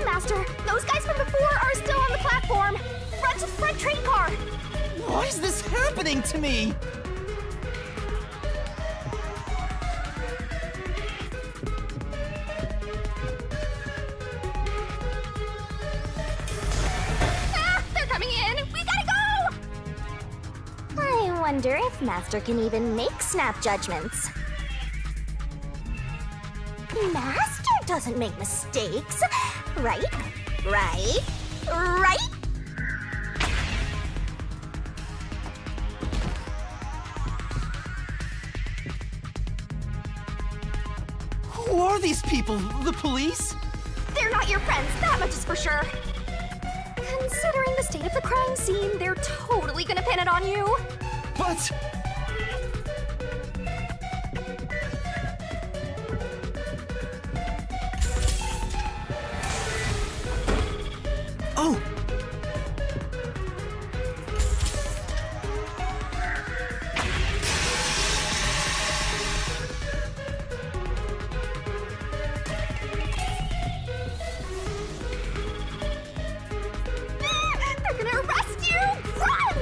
Master, those guys from before are still on the platform. Run to the front train car. Why is this happening to me? They're coming in! We gotta go! I wonder if Master can even make snap judgments. Master doesn't make mistakes. Right? Right? Right? Who are these people? The police? They're not your friends, that much is for sure. Considering the state of the crime scene, they're totally gonna pin it on you. But... Oh! They're gonna arrest you! Run!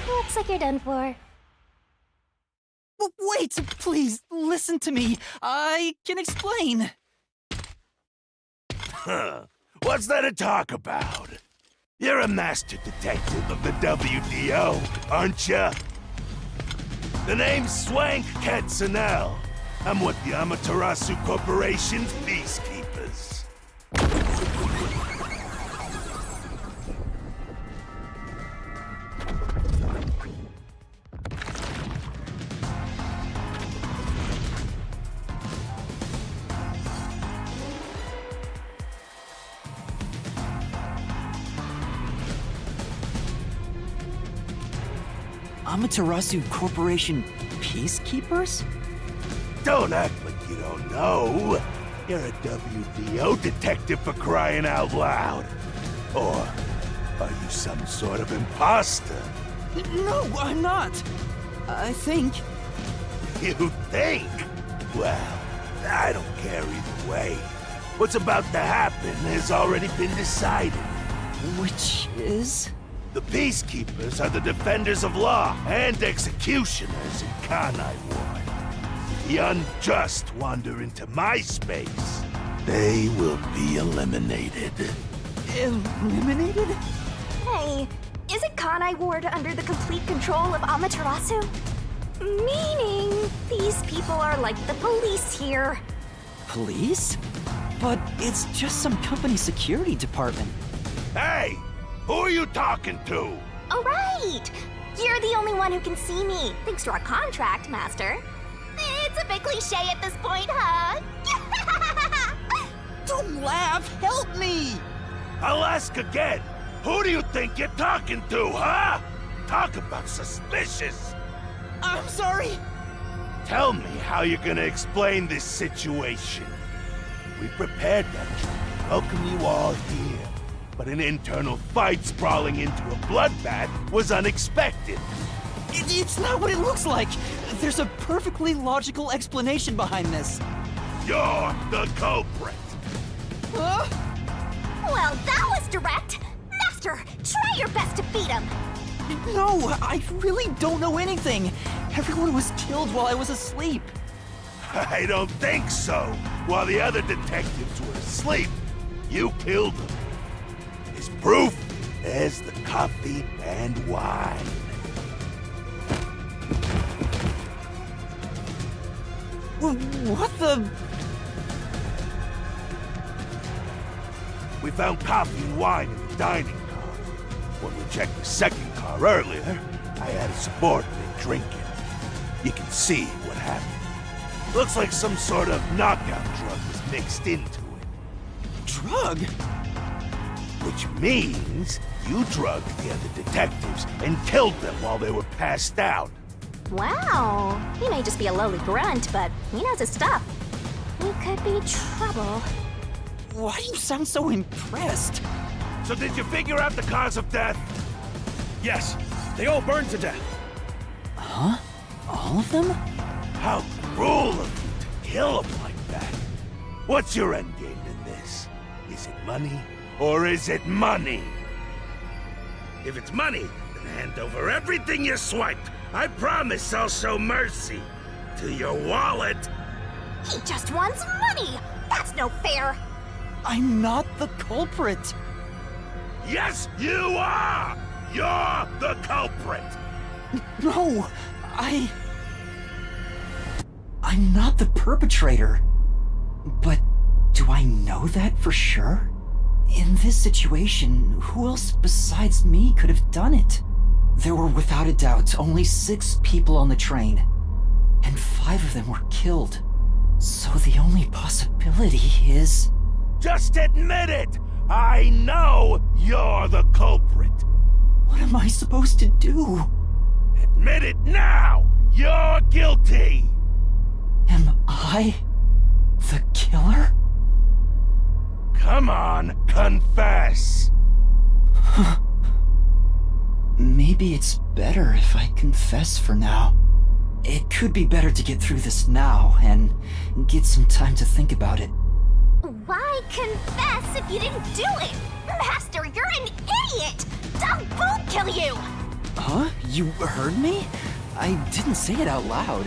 Looks like you're done for. Wait, please, listen to me. I can explain. Huh. What's there to talk about? You're a master detective of the WDO, aren't ya? The name's Swank Katzenel. I'm with the Amaterasu Corporation's peacekeepers. Amaterasu Corporation peacekeepers? Don't act like you don't know. You're a WDO detective for crying out loud. Or are you some sort of imposter? No, I'm not. I think... You think? Well, I don't care either way. What's about to happen has already been decided. Which is? The Peacekeepers are the defenders of law and executioners in Kanai Ward. If the unjust wander into my space, they will be eliminated. Eliminated? Hey, isn't Kanai Ward under the complete control of Amaterasu? Meaning, these people are like the police here. Police? But it's just some company security department. Hey! Who are you talking to? Oh, right! You're the only one who can see me, thanks to our contract, Master. It's a bit cliche at this point, huh? Don't laugh! Help me! I'll ask again. Who do you think you're talking to, huh? Talk about suspicious. I'm sorry! Tell me how you're gonna explain this situation. We prepared that to welcome you all here. But an internal fight sprawling into a bloodbath was unexpected. It's not what it looks like! There's a perfectly logical explanation behind this. You're the culprit. Huh? Well, that was direct. Master, try your best to beat him. No, I really don't know anything. Everyone was killed while I was asleep. I don't think so. While the other detectives were asleep, you killed them. As proof, there's the coffee and wine. What the... We found coffee and wine in the dining car. When we checked the second car earlier, I had a subordinate drinking. You can see what happened. Looks like some sort of knockout drug was mixed into it. Drug? Which means you drugged the other detectives and killed them while they were passed out. Wow, he may just be a lowly grunt, but he knows his stuff. He could be trouble. Why do you sound so impressed? So did you figure out the cause of death? Yes, they all burned to death. Huh? All all of them? How cruel of you to kill him like that. What's your endgame in this? Is it money, or is it money? If it's money, then hand over everything you swiped. I promise I'll show mercy to your wallet. He just wants money! That's no fair! I'm not the culprit. Yes, you are! You're the culprit! No, I'm not the perpetrator. But do I know that for sure? In this situation, who else besides me could have done it? There were without a doubt only 6 people on the train, and 5 of them were killed. So the only possibility is... Just admit it! I know you're the culprit! What am I supposed to do? Admit it now! You're guilty! Am I the killer? Come on, confess! Maybe it's better if I confess for now. It could be better to get through this now and get some time to think about it. Why confess if you didn't do it? Master, you're an idiot! Doug won't kill you! Huh? You heard me? I didn't say it out loud.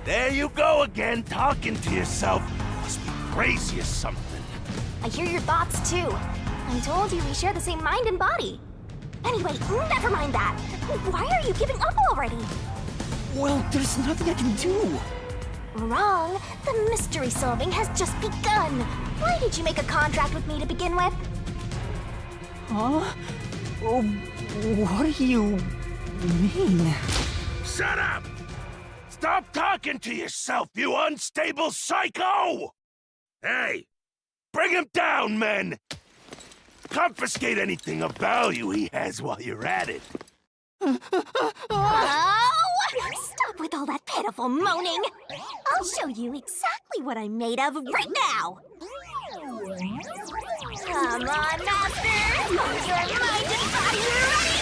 There you go again, talking to yourself. Must be crazy or something. I hear your thoughts too. I told you we share the same mind and body. Anyway, never mind that. Why are you giving up already? Well, there's nothing I can do. Wrong. The mystery solving has just begun. Why did you make a contract with me to begin with? Huh? Oh, what do you mean? Shut up! Stop talking to yourself, you unstable psycho! Hey, bring him down, men! Confiscate anything of value he has while you're at it. Oh! Stop with all that pitiful moaning! I'll show you exactly what I'm made of right now! Come on, Master! Hold your mind and body ready!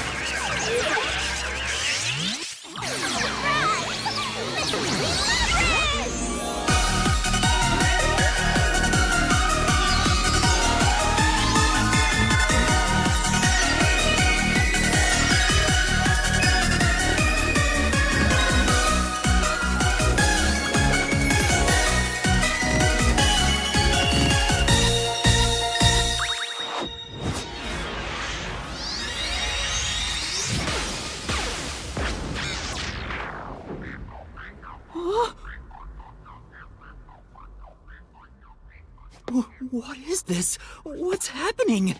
What is this? What's happening?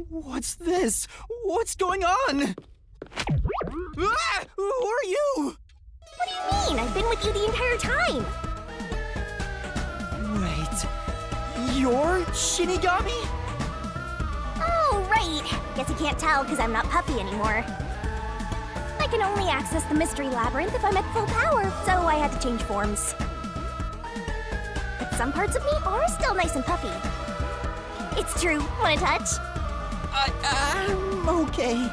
What's this? What's going on? Ah! Who are you? What do you mean? I've been with you the entire time! Wait, you're Shinigami? Oh, right! Guess you can't tell because I'm not Puffy anymore. I can only access the Mystery Labyrinth if I'm at full power, so I had to change forms. But some parts of me are still nice and puffy. It's true. Want a touch? I'm okay.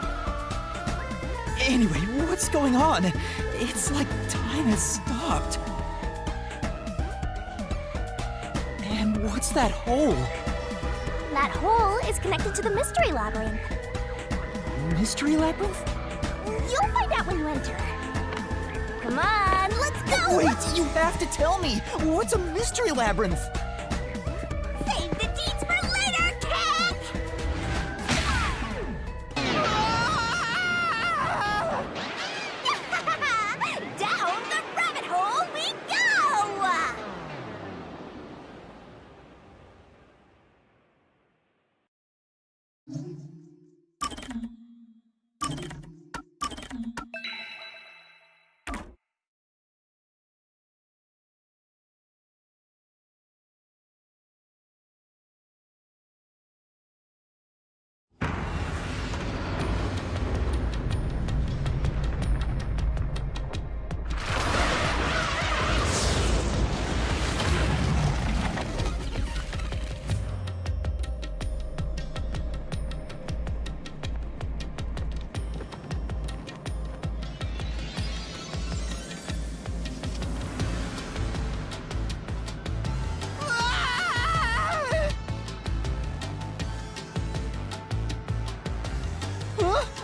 Anyway, what's going on? It's like time has stopped. And what's that hole? That hole is connected to the Mystery Labyrinth. Mystery Labyrinth? You'll find out when you enter. Come on, let's go! Wait, you have to tell me! What's a Mystery Labyrinth? Save the deets for later, kids! Down the rabbit hole we go!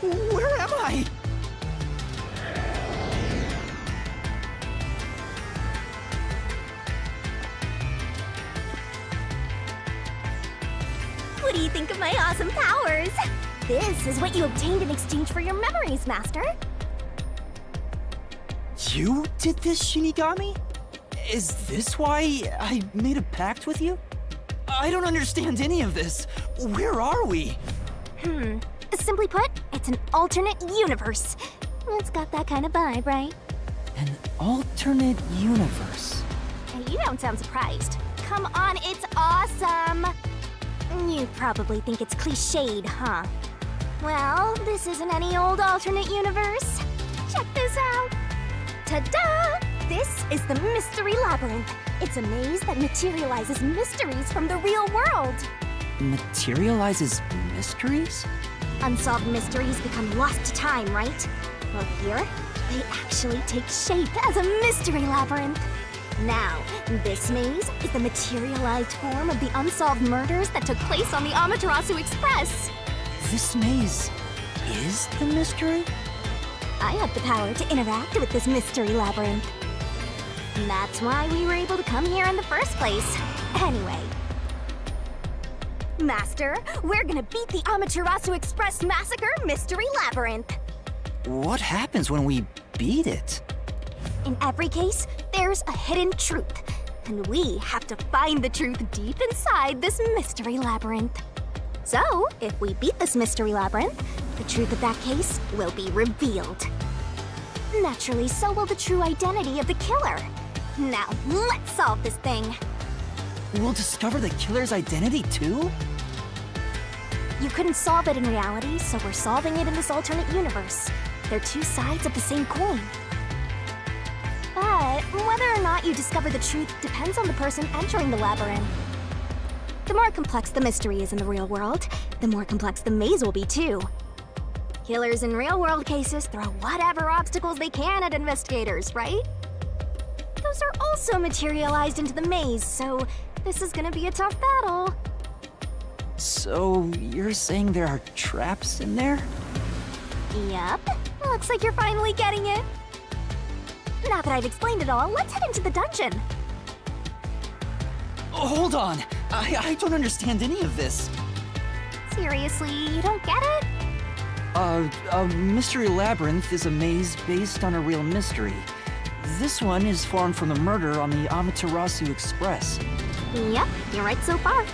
Where am I? What do you think of my awesome powers? This is what you obtained in exchange for your memories, Master. You did this, Shinigami? Is this why I made a pact with you? I don't understand any of this. Where are we? Simply put, it's an alternate universe. It's got that kind of vibe, right? An alternate universe. And you don't sound surprised. Come on, it's awesome! You probably think it's cliched, huh? Well, this isn't any old alternate universe. Check this out. Ta-da! This is the Mystery Labyrinth. It's a maze that materializes mysteries from the real world. Materializes mysteries? Unsolved mysteries become lost to time, right? Well, here, they actually take shape as a mystery labyrinth. Now, this maze is the materialized form of the unsolved murders that took place on the Amaterasu Express. This maze is the mystery? I have the power to interact with this mystery labyrinth. And that's why we were able to come here in the first place. Anyway. Master, we're gonna beat the Amaterasu Express Massacre Mystery Labyrinth. What happens when we beat it? In every case, there's a hidden truth. And we have to find the truth deep inside this mystery labyrinth. So, if we beat this mystery labyrinth, the truth of that case will be revealed. Naturally, so will the true identity of the killer. Now, let's solve this thing. We'll discover the killer's identity too? You couldn't solve it in reality, so we're solving it in this alternate universe. They're two sides of the same coin. But whether or not you discover the truth depends on the person entering the labyrinth. The more complex the mystery is in the real world, the more complex the maze will be too. Killers in real-world cases throw whatever obstacles they can at investigators, right? Those are also materialized into the maze, so this is gonna be a tough battle. So, you're saying there are traps in there? Yep. Looks like you're finally getting it. Now that I've explained it all, let's head into the dungeon. Hold on! I don't understand any of this. Seriously, you don't get it? A mystery labyrinth is a maze based on a real mystery. This one is formed from the murder on the Amaterasu Express. Yep, you're right so far.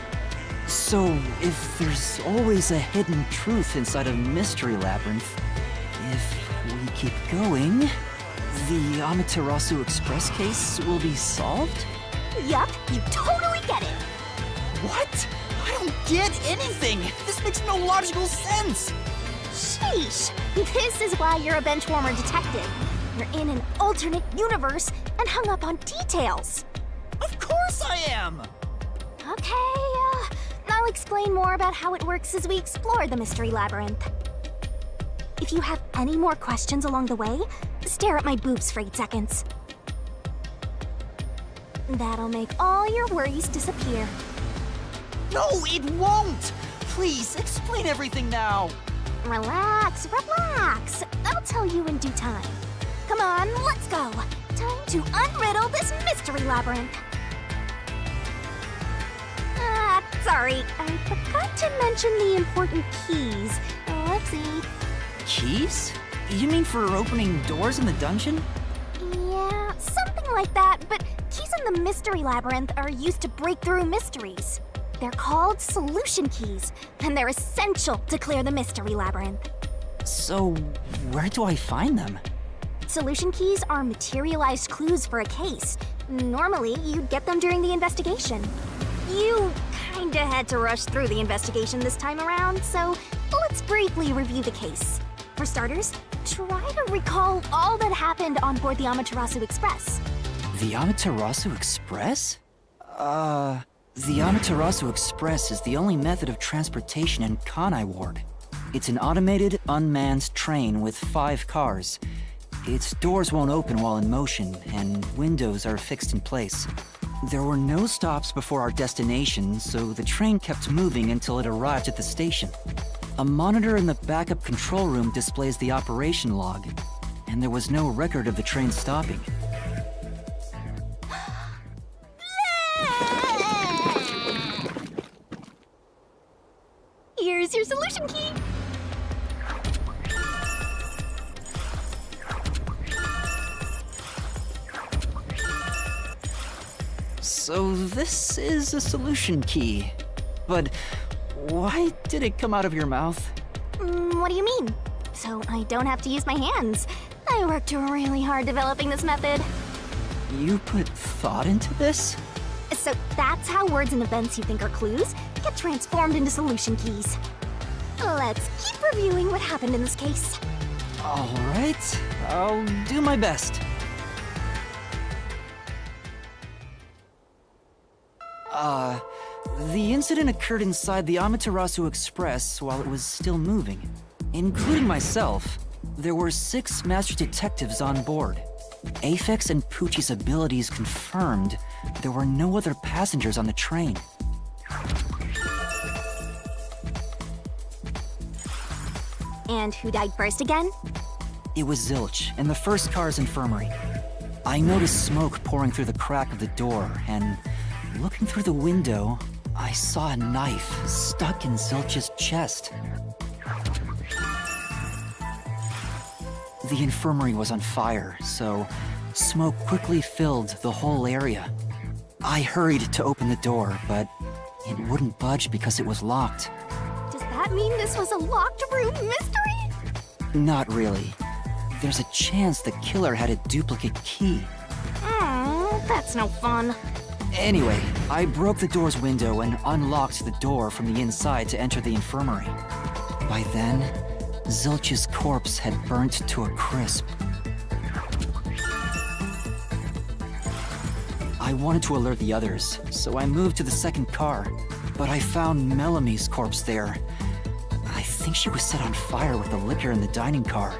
So, if there's always a hidden truth inside a mystery labyrinth, if we keep going, the Amaterasu Express case will be solved? Yup, you totally get it. What? I don't get anything! This makes no logical sense! Sheesh. This is why you're a benchwarmer detective. You're in an alternate universe and hung up on details. Of course I am! Okay, I'll explain more about how it works as we explore the mystery labyrinth. If you have any more questions along the way, stare at my boobs for 8 seconds. That'll make all your worries disappear. No, it won't! Please, explain everything now! Relax, relax. I'll tell you in due time. Come on, let's go. Time to unriddle this mystery labyrinth. Sorry, I forgot to mention the important keys. Let's see. Keys? You mean for opening doors in the dungeon? Yeah, something like that, but keys in the mystery labyrinth are used to break through mysteries. They're called solution keys, and they're essential to clear the mystery labyrinth. So, where do I find them? Solution keys are materialized clues for a case. Normally, you'd get them during the investigation. You kinda had to rush through the investigation this time around, so let's briefly review the case. For starters, try to recall all that happened on board the Amaterasu Express. The Amaterasu Express? The Amaterasu Express is the only method of transportation in Kanai Ward. It's an automated, unmanned train with 5 cars. Its doors won't open while in motion, and windows are fixed in place. There were no stops before our destination, so the train kept moving until it arrived at the station. A monitor in the backup control room displays the operation log, and there was no record of the train stopping. Here's your solution key. So this is a solution key. But why did it come out of your mouth? What do you mean? So I don't have to use my hands. I worked really hard developing this method. You put thought into this? So that's how words and events you think are clues get transformed into solution keys. Let's keep reviewing what happened in this case. All right, I'll do my best. The incident occurred inside the Amaterasu Express while it was still moving. Including myself, there were 6 master detectives on board. Aphex and Poochie's abilities confirmed there were no other passengers on the train. And who died first again? It was Zilch in the first car's infirmary. I noticed smoke pouring through the crack of the door, and looking through the window, I saw a knife stuck in Zilch's chest. The infirmary was on fire, so smoke quickly filled the whole area. I hurried to open the door, but it wouldn't budge because it was locked. Does that mean this was a locked room mystery? Not really. There's a chance the killer had a duplicate key. That's no fun. Anyway, I broke the door's window and unlocked the door from the inside to enter the infirmary. By then, Zilch's corpse had burnt to a crisp. I wanted to alert the others, so I moved to the second car, but I found Melamie's corpse there. I think she was set on fire with the liquor in the dining car.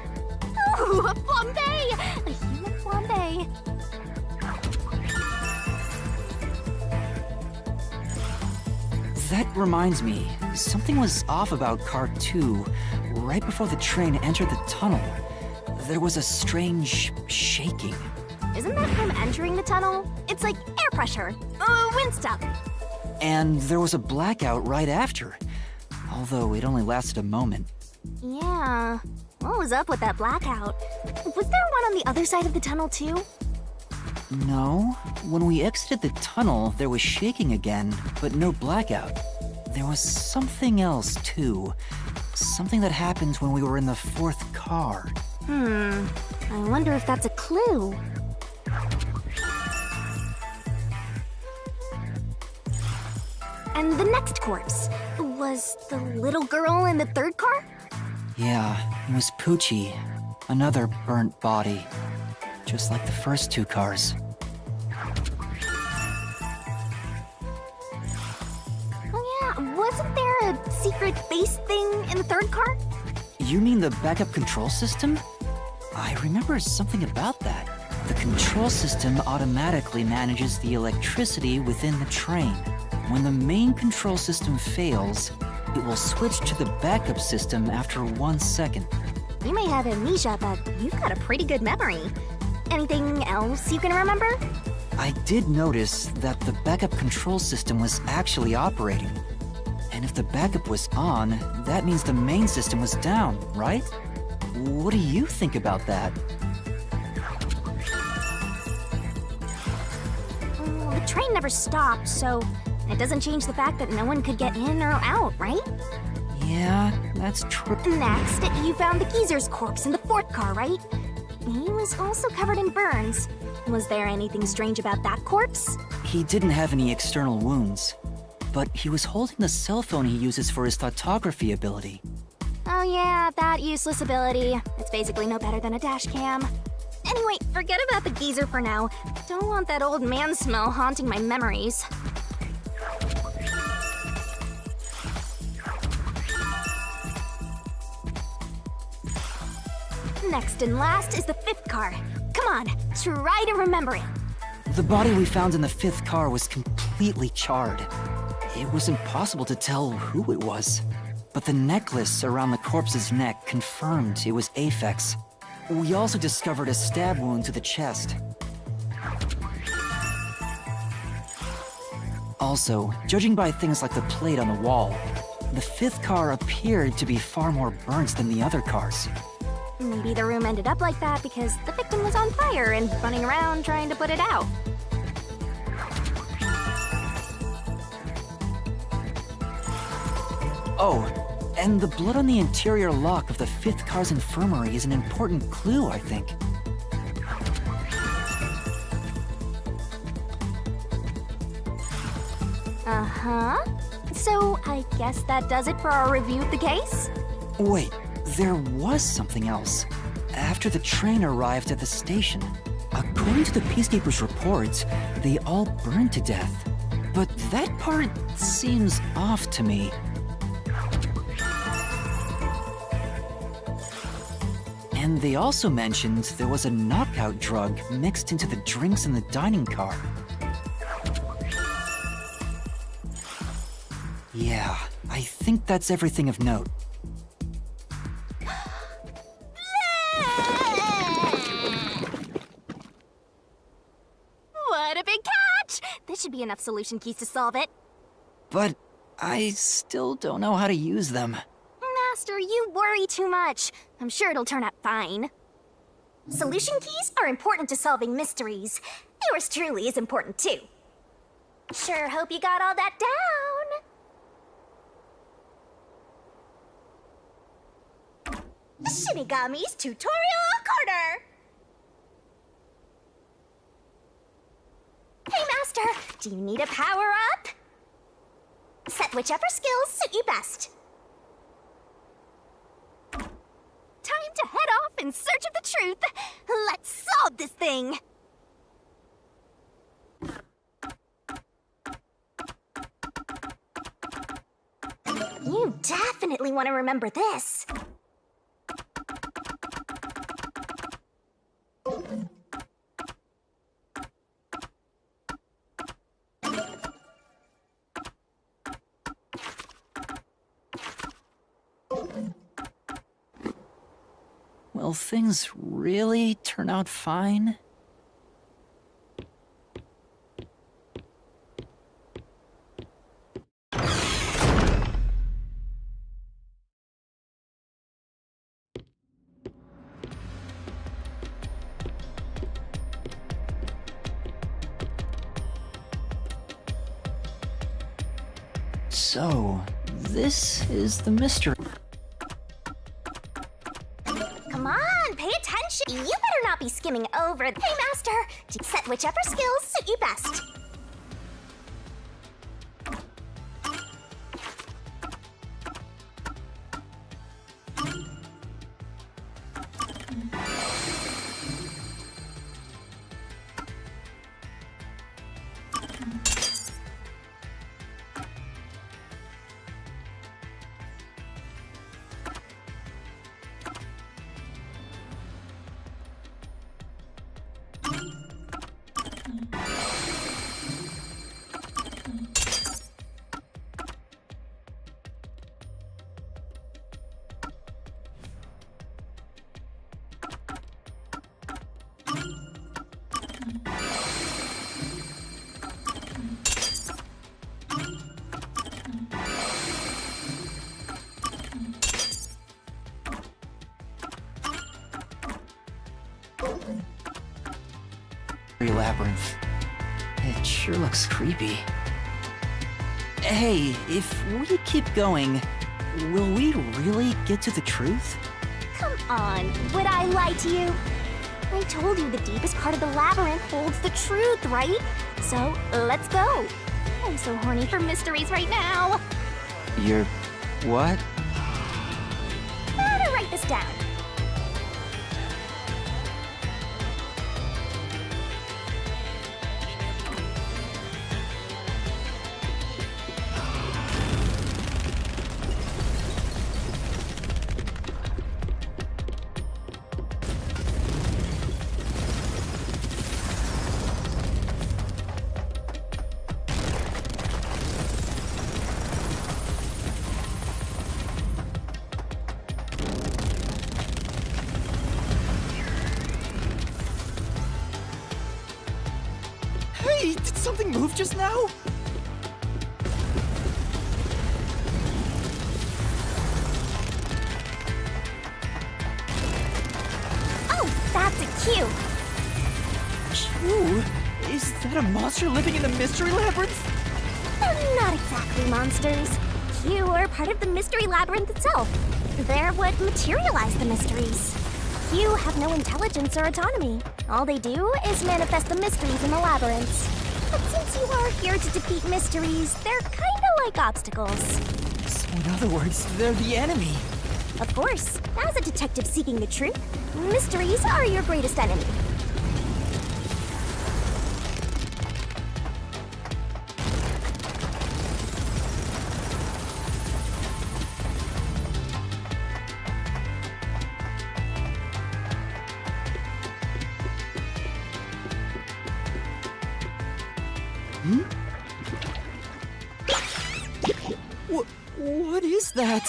Ooh, a flambe! A human flambe. That reminds me, something was off about Car 2. Right before the train entered the tunnel, there was a strange shaking. Isn't that him entering the tunnel? It's like air pressure. Wind stuff. And there was a blackout right after, although it only lasted a moment. Yeah. What was up with that blackout? Was there one on the other side of the tunnel too? No, when we exited the tunnel, there was shaking again, but no blackout. There was something else too. Something that happened when we were in the fourth car. I wonder if that's a clue. And the next corpse was the little girl in the third car? Yeah, it was Poochie. Another burnt body. Just like the first 2 cars. Oh yeah, wasn't there a secret base thing in the third car? You mean the backup control system? I remember something about that. The control system automatically manages the electricity within the train. When the main control system fails, it will switch to the backup system after 1 second. You may have amnesia, but you've got a pretty good memory. Anything else you can remember? I did notice that the backup control system was actually operating. And if the backup was on, that means the main system was down, right? What do you think about that? The train never stopped, so it doesn't change the fact that no one could get in or out, right? Yeah, that's true. Next, you found the geezer's corpse in the fourth car, right? He was also covered in burns. Was there anything strange about that corpse? He didn't have any external wounds, but he was holding the cell phone he uses for his photography ability. Oh yeah, that useless ability. It's basically no better than a dash cam. Anyway, forget about the geezer for now. Don't want that old man smell haunting my memories. Next and last is the fifth car. Come on, try to remember it. The body we found in the 5th car was completely charred. It was impossible to tell who it was. but the necklace around the corpse's neck confirmed it was Aphex. We also discovered a stab wound to the chest. Also, judging by things like the plate on the wall, the fifth car appeared to be far more burnt than the other cars. Maybe the room ended up like that because the victim was on fire and running around trying to put it out. Oh, and the blood on the interior lock of the fifth car's infirmary is an important clue, I think. Uh-huh. So, I guess that does it for our review of the case? Wait, there was something else. After the train arrived at the station, according to the Peacekeepers' reports, they all burned to death. But that part seems off to me. And they also mentioned there was a knockout drug mixed into the drinks in the dining car. Yeah, I think that's everything of note. What a big catch! This should be enough solution keys to solve it. But I still don't know how to use them. Master, you worry too much. I'm sure it'll turn out fine. Solution keys are important to solving mysteries. Yours truly is important too. Sure hope you got all that down. Shinigami's Tutorial Corner! Hey, Master, do you need a power-up? Set whichever skills suit you best. Time to head off in search of the truth. Let's solve this thing. You definitely want to remember this. Will things really turn out fine? So, this is the mystery. Come on, pay attention. You better not be skimming over. Hey, Master, set whichever skills suit you best. Labyrinth. It sure looks creepy. Hey, if we keep going, will we really get to the truth? Come on, would I lie to you? I told you the deepest part of the labyrinth holds the truth, right? So, let's go. I'm so horny for mysteries right now. You're... what? Better write this down. Did something move just now? Oh, that's a cue. Ooh, is that a monster living in the mystery labyrinth? Not exactly monsters. Q are part of the mystery labyrinth itself. They're what materialize the mysteries. Q have no intelligence or autonomy. All they do is manifest the mysteries in the labyrinths. But since you are here to defeat mysteries, they're kinda like obstacles. So in other words, they're the enemy. Of course, as a detective seeking the truth, mysteries are your greatest enemy. What is that?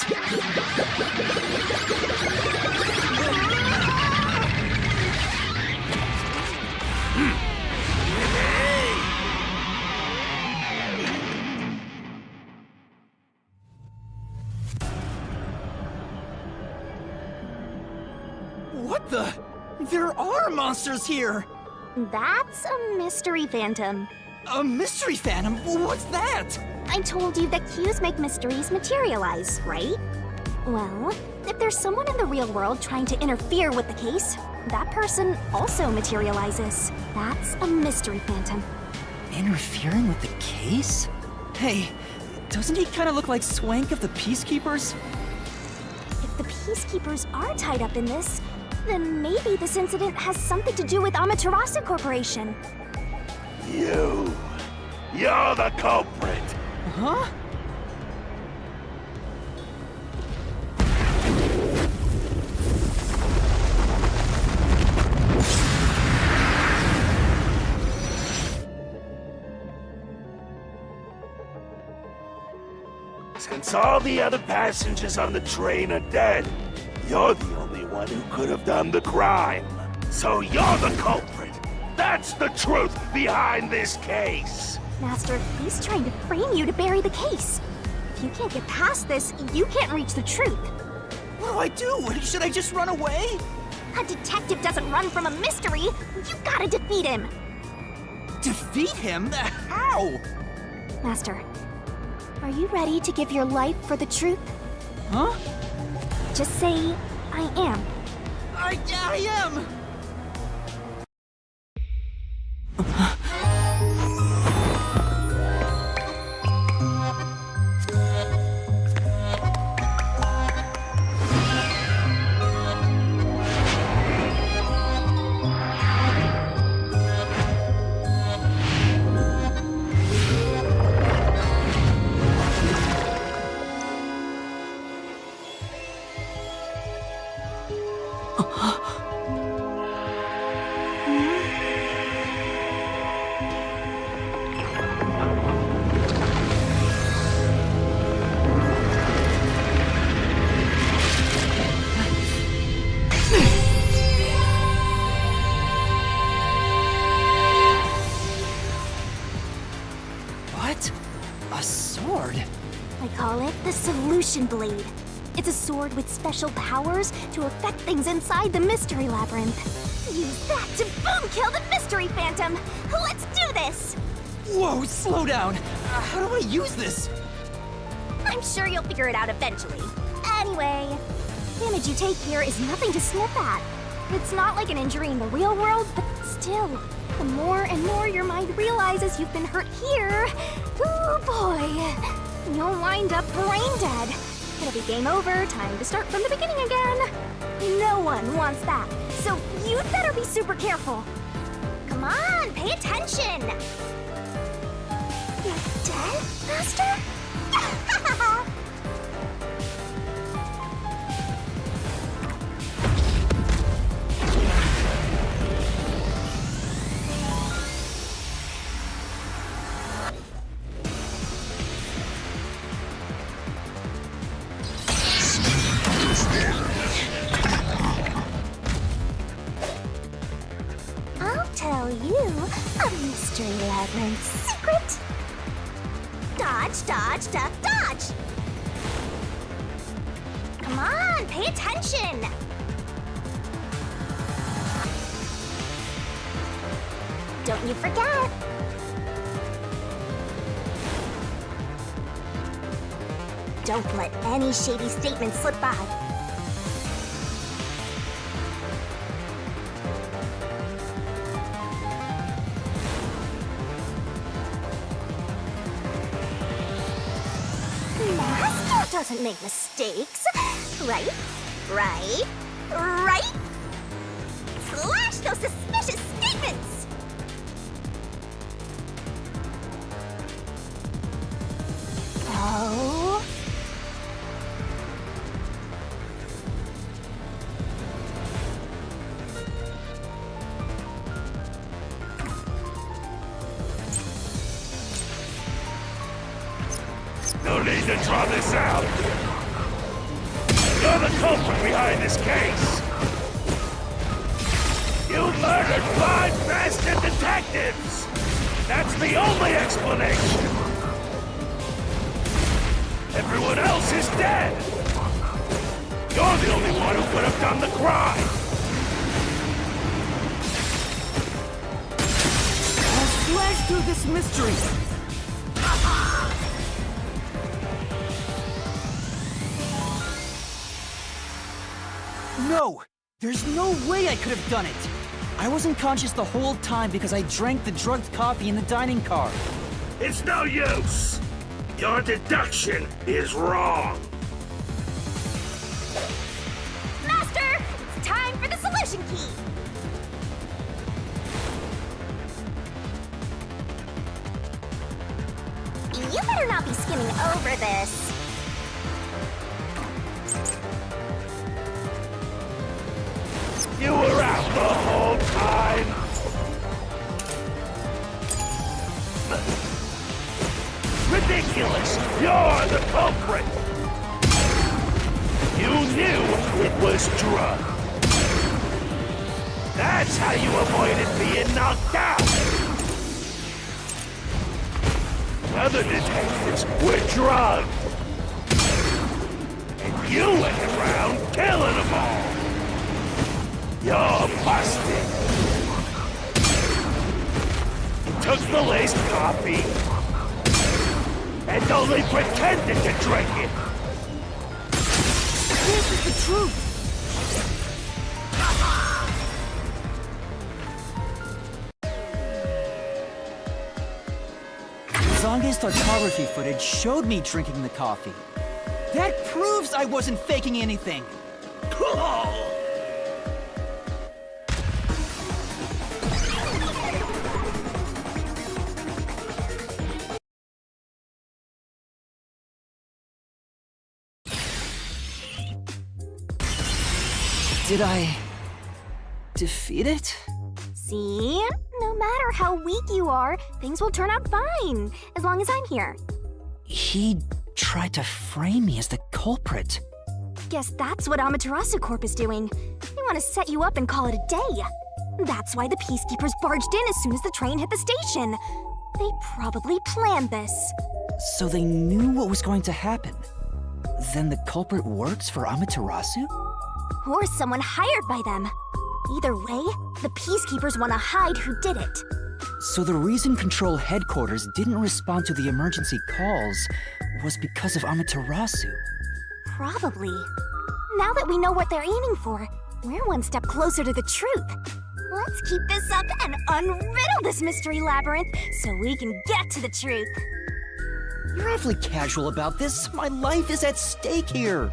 What the? There are monsters here! That's a mystery phantom. A mystery phantom? What's that? I told you that cues make mysteries materialize, right? Well, if there's someone in the real world trying to interfere with the case, that person also materializes. That's a mystery phantom. Interfering with the case? Hey, doesn't he kind of look like Swank of the Peacekeepers? If the Peacekeepers are tied up in this, then maybe this incident has something to do with Amaterasu Corporation. You're the culprit. Huh? Since all the other passengers on the train are dead, you're the only one who could have done the crime. So you're the culprit. That's the truth behind this case. Master, he's trying to frame you to bury the case. If you can't get past this, you can't reach the truth. What do I do? Should I just run away? A detective doesn't run from a mystery. You gotta defeat him. Defeat him? How? Master, are you ready to give your life for the truth? Huh? Just say, I am. I am! What? A sword? I call it the Solution Blade. It's a sword with special powers to affect things inside the Mystery Labyrinth. Use that to boom kill the Mystery Phantom! Let's do this! Whoa, slow down! How do I use this? I'm sure you'll figure it out eventually. Anyway, damage you take here is nothing to sniff at. It's not like an injury in the real world, but still, the more and more your mind realizes you've been hurt here, oh boy, you'll wind up brain dead. It'll be game over, time to start from the beginning again. No one wants that, so you'd better be super careful. Come on, pay attention. You're dead, Master? I'll tell you a mystery. Mystery Labyrinth secret. Dodge, dodge, duck, dodge. Come on, pay attention. Don't you forget. Don't let any shady statements slip by. Master doesn't make mistakes. Right? Right? Right? Slash those suspicious statements! Oh... No need to draw this out. You're the culprit behind this case. You murdered 5 master detectives. That's the only explanation. Everyone else is dead. You're the only one who could have done the crime. I'll slash through this mystery. No! There's no way I could have done it! I wasn't conscious the whole time because I drank the drugged coffee in the dining car. It's no use. Your deduction is wrong. Master! It's time for the solution key! You better not be skimming over this. You were out the whole time. Ridiculous! You're the culprit! You knew it was drugged. That's how you avoided being knocked out! Other detectives were drugged. And you went around killing them all! You're busted! You took the laced coffee and only pretended to drink it! This is the truth! Zonge's photography footage showed me drinking the coffee. That proves I wasn't faking anything! Did I defeat it? See? No matter how weak you are, things will turn out fine, as long as I'm here. He tried to frame me as the culprit. Guess that's what Amaterasu Corp is doing. They want to set you up and call it a day. That's why the Peacekeepers barged in as soon as the train hit the station. They probably planned this. So they knew what was going to happen. Then the culprit works for Amaterasu? Or someone hired by them. Either way, the Peacekeepers want to hide who did it. So the reason Control Headquarters didn't respond to the emergency calls was because of Amaterasu. Probably. Now that we know what they're aiming for, we're one step closer to the truth. Let's keep this up and unriddle this mystery labyrinth so we can get to the truth. You're awfully casual about this. My life is at stake here.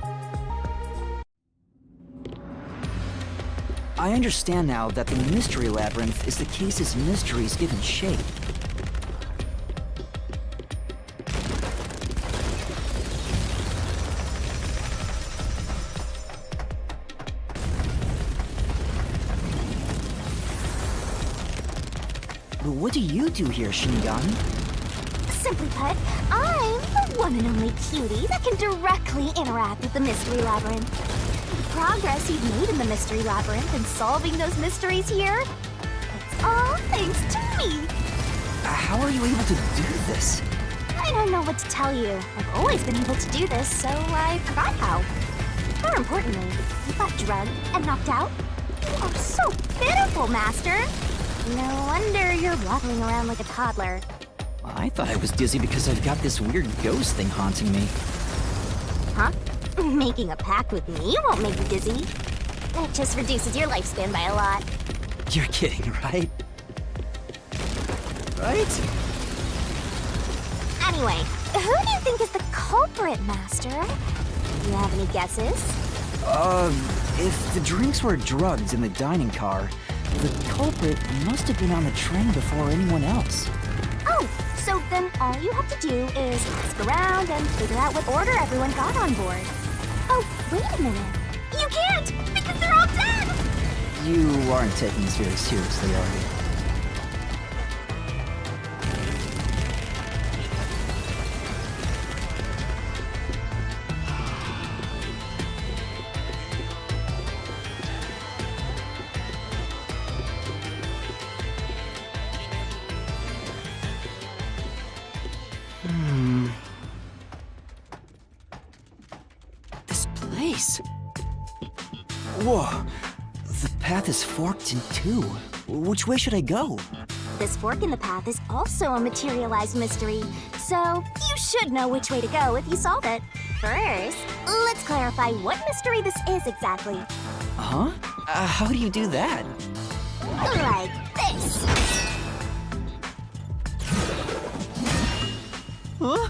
I understand now that the mystery labyrinth is the case's mysteries given shape. But what do you do here, Shinigami? Simply put, I'm the one and only cutie that can directly interact with the mystery labyrinth. The progress you've made in the mystery labyrinth and solving those mysteries here, it's all thanks to me. How are you able to do this? I don't know what to tell you. I've always been able to do this, so I forgot how. More importantly, you got drugged and knocked out? You are so pitiful, Master. No wonder you're waddling around like a toddler. I thought I was dizzy because I've got this weird ghost thing haunting me. Huh? Making a pact with me won't make you dizzy. It just reduces your lifespan by a lot. You're kidding, right? Right? Anyway, who do you think is the culprit, Master? You have any guesses? If the drinks were drugs in the dining car, the culprit must have been on the train before anyone else. Oh, so then all you have to do is ask around and figure out what order everyone got on board. Oh, wait a minute. You can't, because they're all dead! You aren't taking this very seriously, are you? This place. Whoa. The path is forked in two. Which way should I go? This fork in the path is also a materialized mystery, so you should know which way to go if you solve it. First, let's clarify what mystery this is exactly. Huh? How do you do that? Like this. Huh?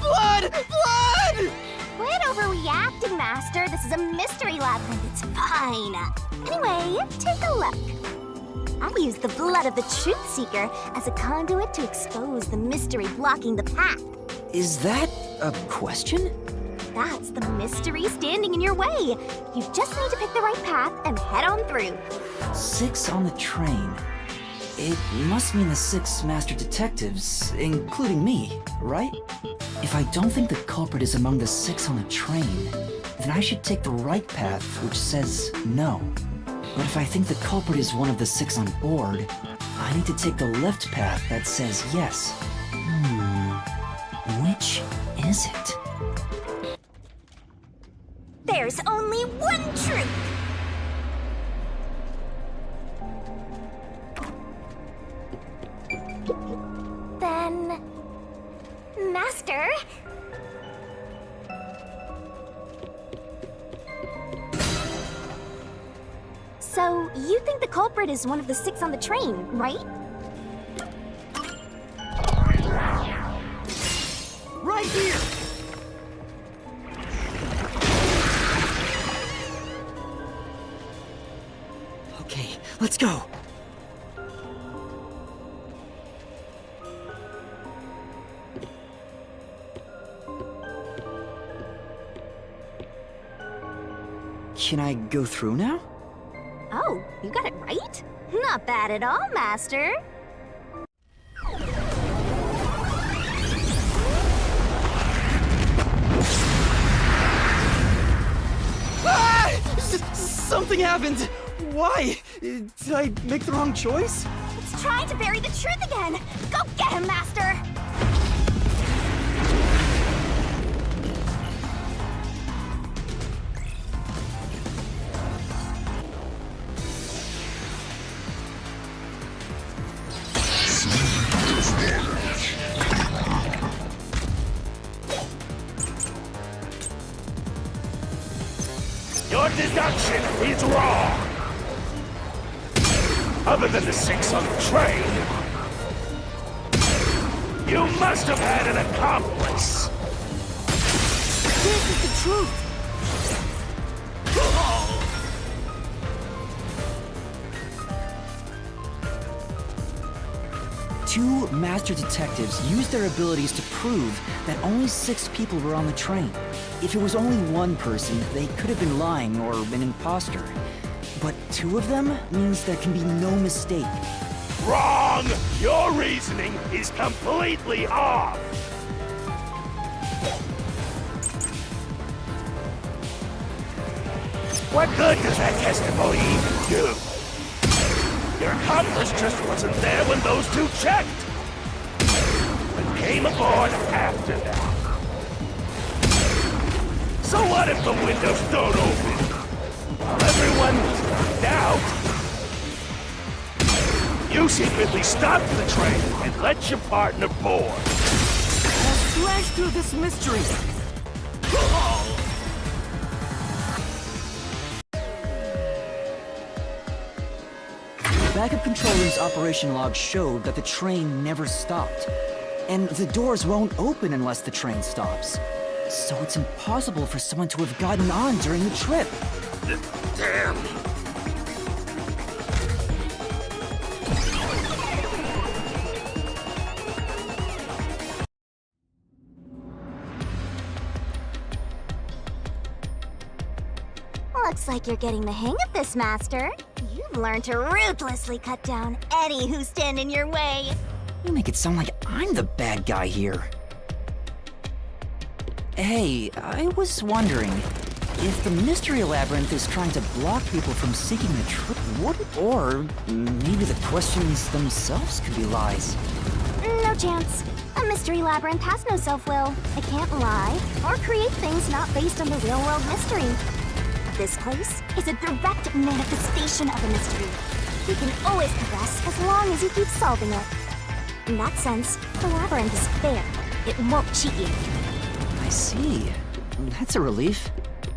Blood! Blood! Quit overreacting, Master. This is a mystery labyrinth. It's fine. Anyway, take a look. I used the blood of the Truth Seeker as a conduit to expose the mystery blocking the path. Is that a question? That's the mystery standing in your way. You just need to pick the right path and head on through. 6 on the train. It must mean the 6 master detectives, including me, right? If I don't think the culprit is among the 6 on the train, then I should take the right path, which says no. But if I think the culprit is one of the 6 on board, I need to take the left path that says yes. Which is it? There's only one truth. Then, Master? So, you think the culprit is one of the 6 on the train, right? Right here! Okay, let's go. Can I go through now? Oh, you got it right? Not bad at all, Master. Something happened! Why? Did I make the wrong choice? It's trying to bury the truth again! Go get him, Master! Your deduction is wrong! Other than the 6 on the train, you must have had an accomplice! This is the truth! Two master detectives used their abilities to prove that only 6 people were on the train. If it was only one person, they could have been lying or an imposter. But 2 of them means there can be no mistake. Wrong! Your reasoning is completely off! What good does that testimony even do? Your accomplice just wasn't there when those two checked. But came aboard after that. So what if the windows don't open? While everyone was knocked out, you secretly stopped the train and let your partner board. Slash through this mystery! The backup control room's operation log showed that the train never stopped. And the doors won't open unless the train stops. So it's impossible for someone to have gotten on during the trip. Damn. Looks like you're getting the hang of this, Master. You've learned to ruthlessly cut down any who stand in your way. You make it sound like I'm the bad guy here. Hey, I was wondering, if the Mystery Labyrinth is trying to block people from seeking the truth, or maybe the questions themselves could be lies. No chance. A Mystery Labyrinth has no self-will. It can't lie, or create things not based on the real-world mystery. This place is a direct manifestation of a mystery. You can always progress as long as you keep solving it. In that sense, the labyrinth is fair. It won't cheat you. I see. That's a relief.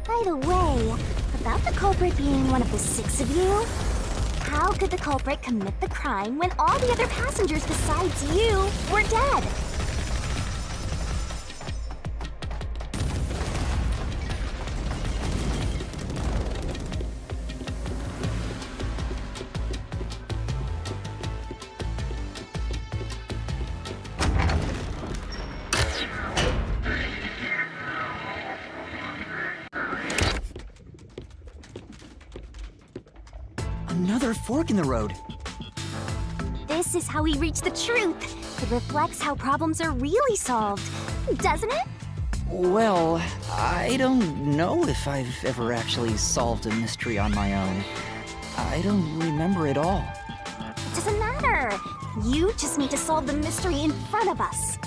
By the way, about the culprit being one of the 6 of you, how could the culprit commit the crime when all the other passengers besides you were dead? Another fork in the road. This is how we reach the truth. It reflects how problems are really solved, doesn't it? Well, I don't know if I've ever actually solved a mystery on my own. I don't remember it all. It doesn't matter. You just need to solve the mystery in front of us.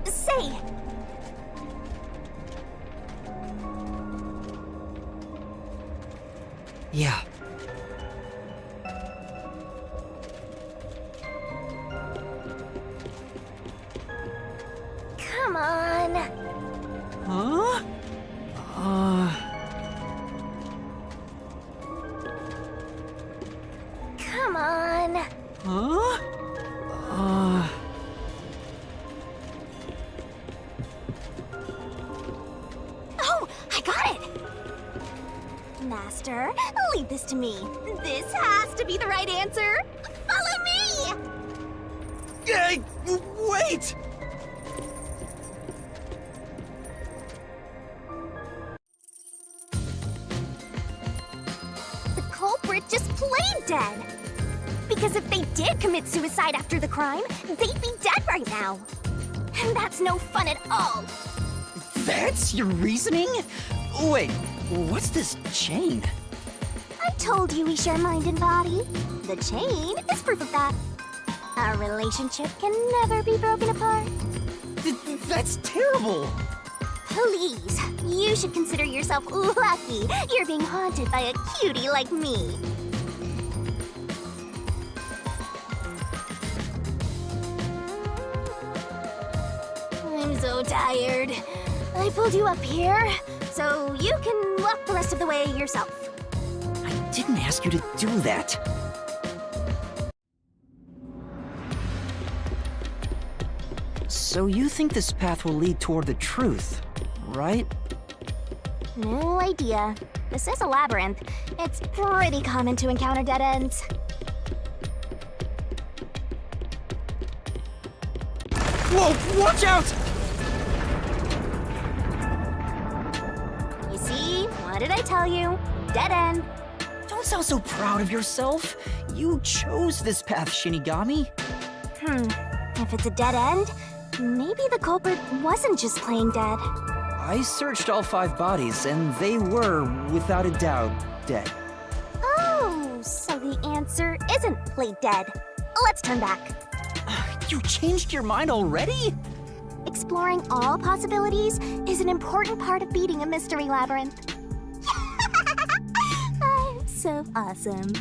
Say! Yeah. Come on! Huh? Come on! Huh? Oh, I got it! Master, leave this to me. This has to be the right answer. Follow me! Hey, wait! The culprit just played dead. Because if they did commit suicide after the crime, they'd be dead right now. And that's no fun at all. That's your reasoning? Wait, what's this chain? I told you we share mind and body. The chain is proof of that. Our relationship can never be broken apart. That's terrible! Please, you should consider yourself lucky you're being haunted by a cutie like me. I'm so tired. I pulled you up here, so you can walk the rest of the way yourself. I didn't ask you to do that. So you think this path will lead toward the truth, right? No idea. This is a labyrinth. It's pretty common to encounter dead ends. Whoa, watch out! You see? What did I tell you? Dead end. Don't sound so proud of yourself. You chose this path, Shinigami. If it's a dead end, maybe the culprit wasn't just plain dead. I searched all 5 bodies, and they were, without a doubt, dead. Oh, so the answer isn't play dead. Let's turn back. You changed your mind already? Exploring all possibilities is an important part of beating a mystery labyrinth. I'm so awesome.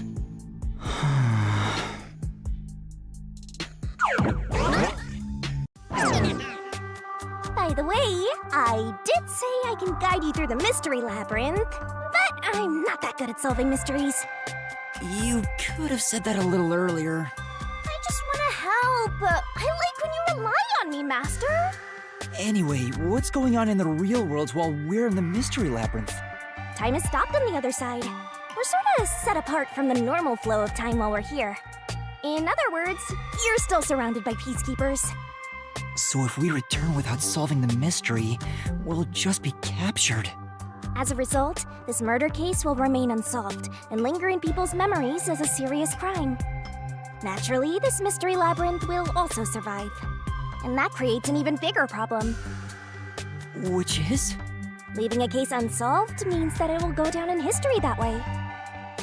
By the way, I did say I can guide you through the mystery labyrinth, but I'm not that good at solving mysteries. You could have said that a little earlier. I just want to help. I like when you rely on me, Master. Anyway, what's going on in the real world while we're in the mystery labyrinth? Time has stopped on the other side. We're sort of set apart from the normal flow of time while we're here. In other words, you're still surrounded by peacekeepers. So if we return without solving the mystery, we'll just be captured. As a result, this murder case will remain unsolved and linger in people's memories as a serious crime. Naturally, this mystery labyrinth will also survive. And that creates an even bigger problem. Which is? Leaving a case unsolved means that it will go down in history that way.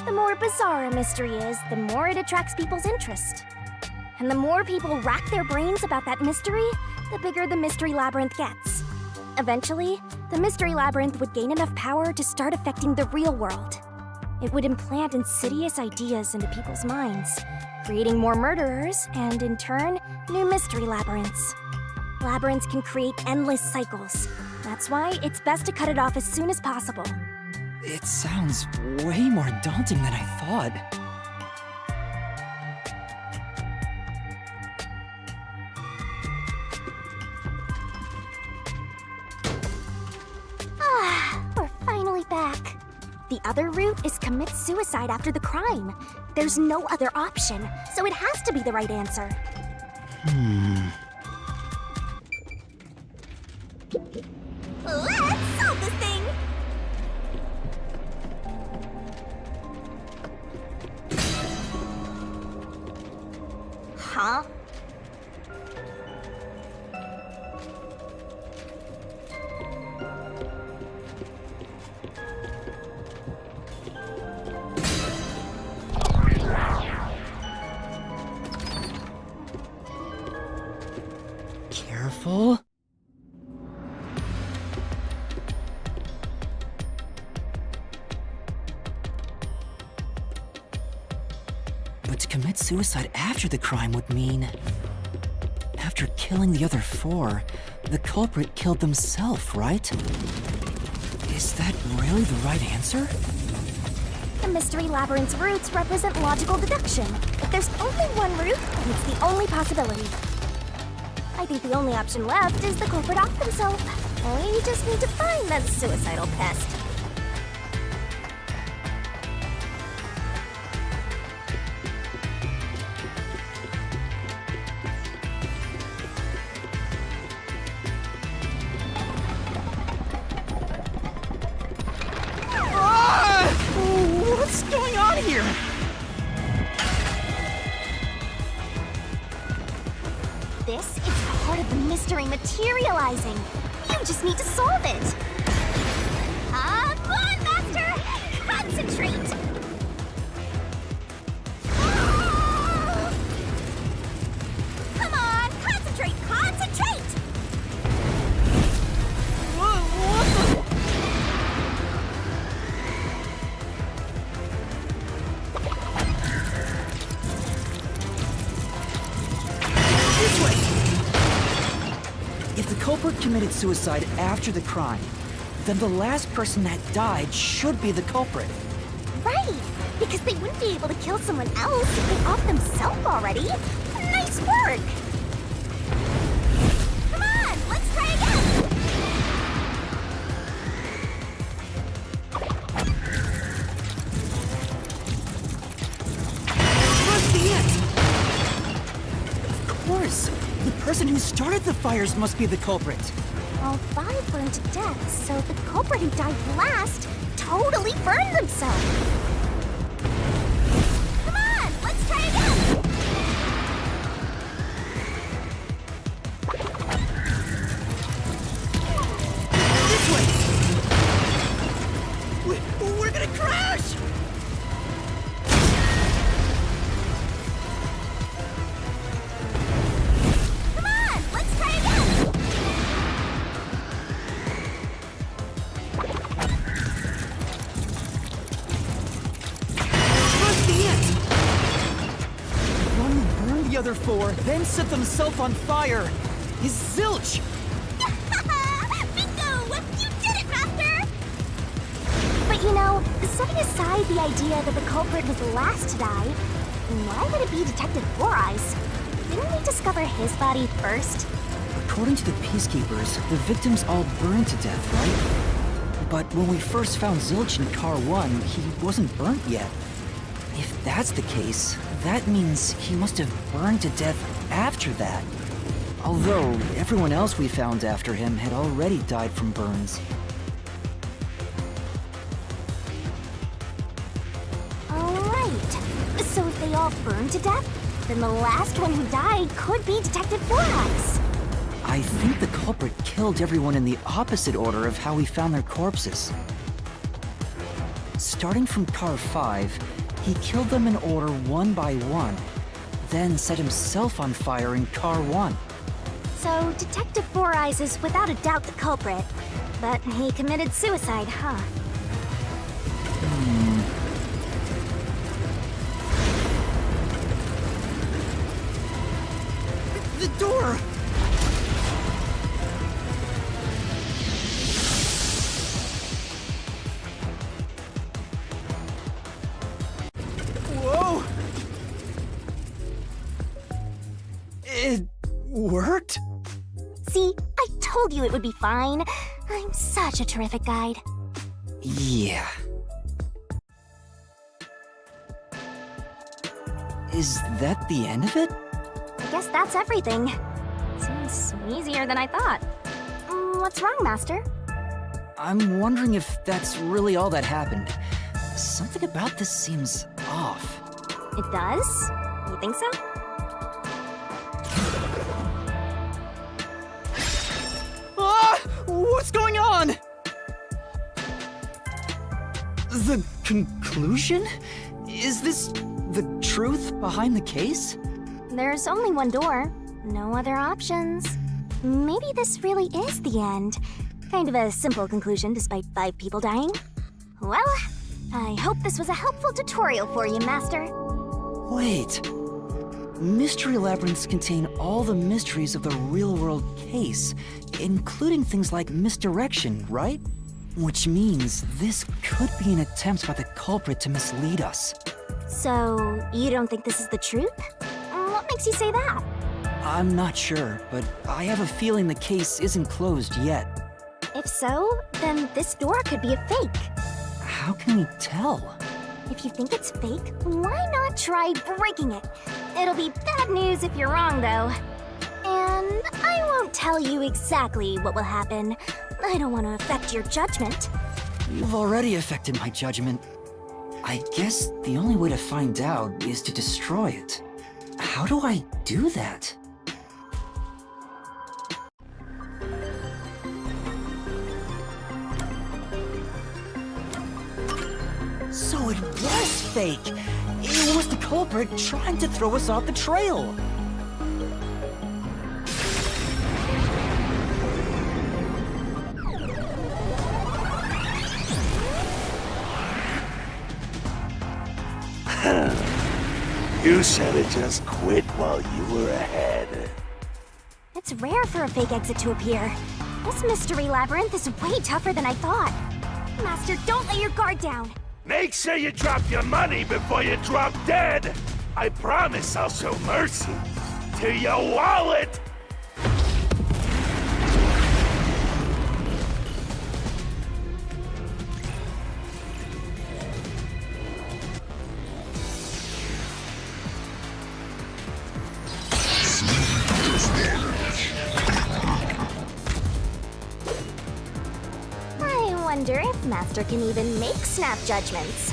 The more bizarre a mystery is, the more it attracts people's interest. And the more people rack their brains about that mystery, the bigger the mystery labyrinth gets. Eventually, the mystery labyrinth would gain enough power to start affecting the real world. It would implant insidious ideas into people's minds, creating more murderers and, in turn, new mystery labyrinths. Labyrinths can create endless cycles. That's why it's best to cut it off as soon as possible. It sounds way more daunting than I thought. We're finally back. The other route is commit suicide after the crime. There's no other option, so it has to be the right answer. Let's solve this thing! Huh? Careful. But to commit suicide after the crime would mean... After killing the other 4, the culprit killed themselves, right? Is that really the right answer? The mystery labyrinth's roots represent logical deduction. If there's only one route, then it's the only possibility. I think the only option left is the culprit off themselves. We just need to find that suicidal pest. What's going on here? This is part of the mystery materializing. You just need to solve it. Come on, Master! Concentrate! Come on, concentrate, concentrate! This way! If the culprit committed suicide after the crime, then the last person that died should be the culprit. Right, because they wouldn't be able to kill someone else if they off themselves already. Nice work! Come on, let's try again! Must be it! Of course! The person who started the fires must be the culprit. All 5 burned to death, so the culprit who died last totally burned themselves. Come on, let's try again! the other 4, then set themselves on fire is Zilch! Bingo! You did it, Master! But you know, setting aside the idea that the culprit was the last to die, why would it be Detective Four Eyes? Didn't we discover his body first? According to the Peacekeepers, the victims all burned to death, right? But when we first found Zilch in Car 1, he wasn't burnt yet. If that's the case, that means he must have burned to death after that. Although, everyone else we found after him had already died from burns. Alright. So if they all burned to death, then the last one who died could be Detective Four Eyes. I think the culprit killed everyone in the opposite order of how we found their corpses. Starting from Car 5, he killed them in order one by one, then set himself on fire in Car 1. So Detective Four Eyes is without a doubt the culprit, but he committed suicide, huh? The door! Whoa! It worked? See, I told you it would be fine. I'm such a terrific guide. Yeah. Is that the end of it? I guess that's everything. Seems easier than I thought. What's wrong, Master? I'm wondering if that's really all that happened. Something about this seems off. It does? You think so? Ah! What's going on? The conclusion? Is this the truth behind the case? There's only one door. No other options. Maybe this really is the end. Kind of a simple conclusion despite 5 people dying. Well, I hope this was a helpful tutorial for you, Master. Wait. Mystery labyrinths contain all the mysteries of the real-world case, including things like misdirection, right? Which means this could be an attempt by the culprit to mislead us. So, you don't think this is the truth? What makes you say that? I'm not sure, but I have a feeling the case isn't closed yet. If so, then this door could be a fake. How can we tell? If you think it's fake, why not try breaking it? It'll be bad news if you're wrong, though. And I won't tell you exactly what will happen. I don't want to affect your judgment. You've already affected my judgment. I guess the only way to find out is to destroy it. How do I do that? So it was fake! It was the culprit trying to throw us off the trail! You should have just quit while you were ahead. It's rare for a fake exit to appear. This mystery labyrinth is way tougher than I thought. Master, don't let your guard down. Make sure you drop your money before you drop dead. I promise I'll show mercy to your wallet. I wonder if Master can even make snap judgments.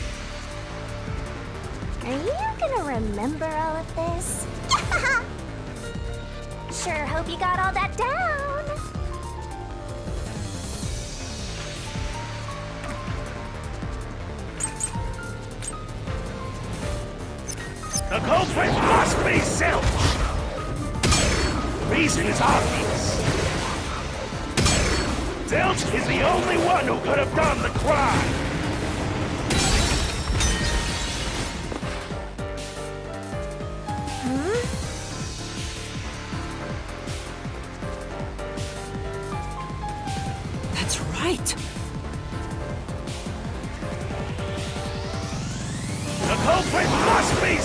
Are you gonna remember all of this? Sure hope you got all that down. The culprit must be Zilch. The reason is obvious. Zilch is the only one who could have done the crime.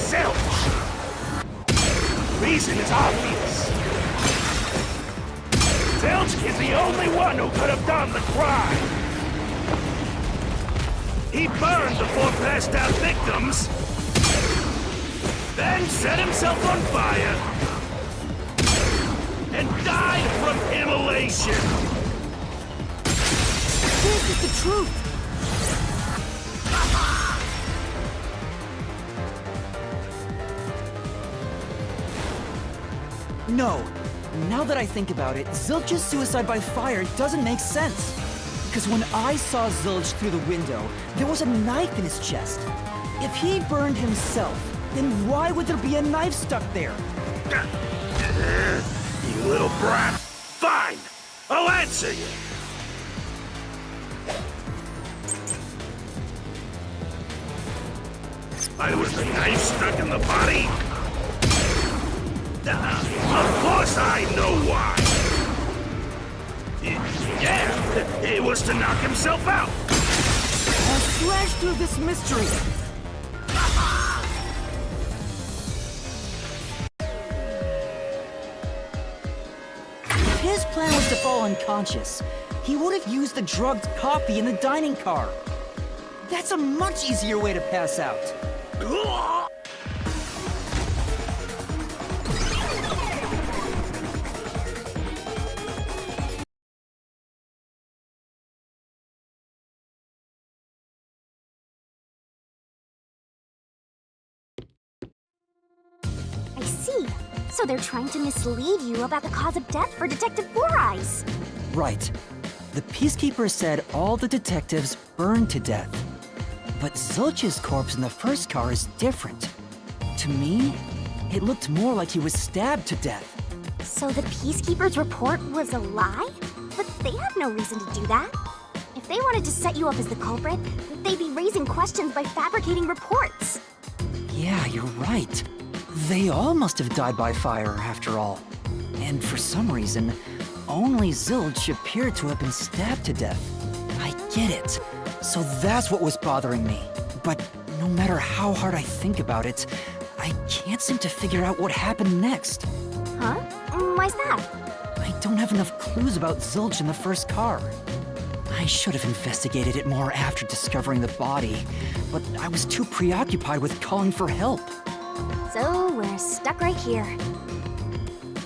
Zilch! Reason is obvious. Zilch is the only one who could have done the crime. He burned the 4 passed out victims, then set himself on fire, and died from immolation. This is the truth! No. Now that I think about it, Zilch's suicide by fire doesn't make sense. Because when I saw Zilch through the window, there was a knife in his chest. If he burned himself, then why would there be a knife stuck there? You little brat. Fine. I'll answer you. Why was the knife stuck in the body? Of course I know why. Yeah, it was to knock himself out. I'll slash through this mystery. If his plan was to fall unconscious, he would have used the drugged coffee in the dining car. That's a much easier way to pass out. I see. So they're trying to mislead you about the cause of death for Detective Four Eyes. Right. The Peacekeeper said all the detectives burned to death. But Zilch's corpse in the first car is different. To me, it looked more like he was stabbed to death. So the Peacekeeper's report was a lie? But they have no reason to do that. If they wanted to set you up as the culprit, they'd be raising questions by fabricating reports. Yeah, you're right. They all must have died by fire, after all. And for some reason, only Zilch appeared to have been stabbed to death. I get it. So that's what was bothering me. But no matter how hard I think about it, I can't seem to figure out what happened next. Huh? Why's that? I don't have enough clues about Zilch in the first car. I should have investigated it more after discovering the body, but I was too preoccupied with calling for help. So we're stuck right here.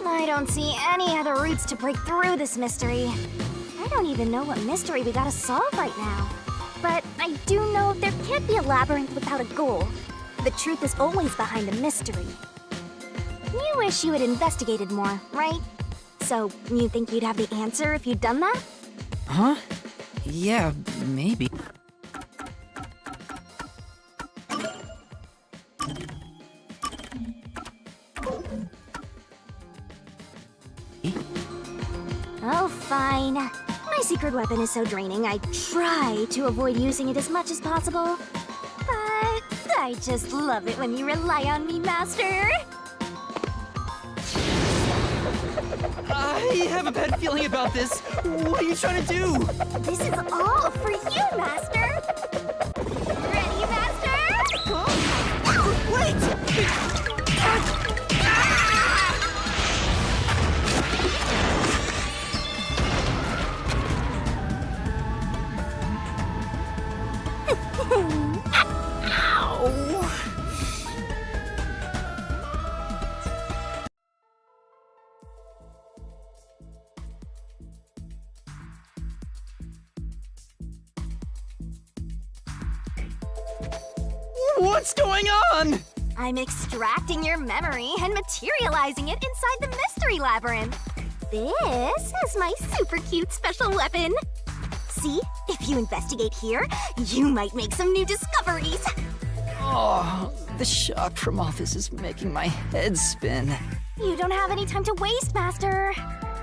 I don't see any other routes to break through this mystery. I don't even know what mystery we gotta solve right now. But I do know there can't be a labyrinth without a goal. The truth is always behind the mystery. You wish you had investigated more, right? So, you think you'd have the answer if you'd done that? Huh? Yeah, maybe. Oh, fine. My secret weapon is so draining, I try to avoid using it as much as possible. But I just love it when you rely on me, Master. I have a bad feeling about this. What are you trying to do? This is all for you, Master. Ready, Master? Huh? Wait! What's going on? I'm extracting your memory and materializing it inside the mystery labyrinth. This is my super cute special weapon. See, if you investigate here, you might make some new discoveries. Oh, the shock from all this is making my head spin. You don't have any time to waste, Master.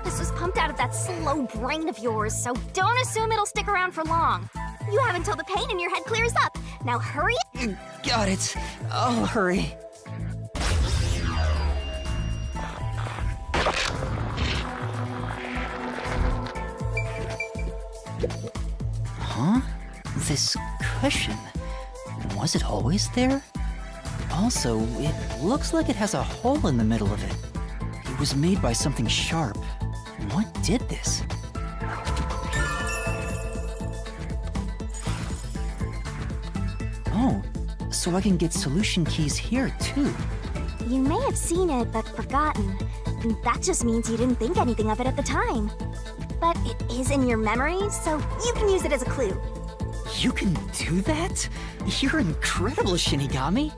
This was pumped out of that slow brain of yours, so don't assume it'll stick around for long. You have until the pain in your head clears up. Now hurry. Got it. I'll hurry. Huh? This cushion. Was it always there? Also, it looks like it has a hole in the middle of it. It was made by something sharp. What did this? Oh, so I can get solution keys here too. You may have seen it but forgotten. That just means you didn't think anything of it at the time. But it is in your memory, so you can use it as a clue. You can do that? You're incredible, Shinigami.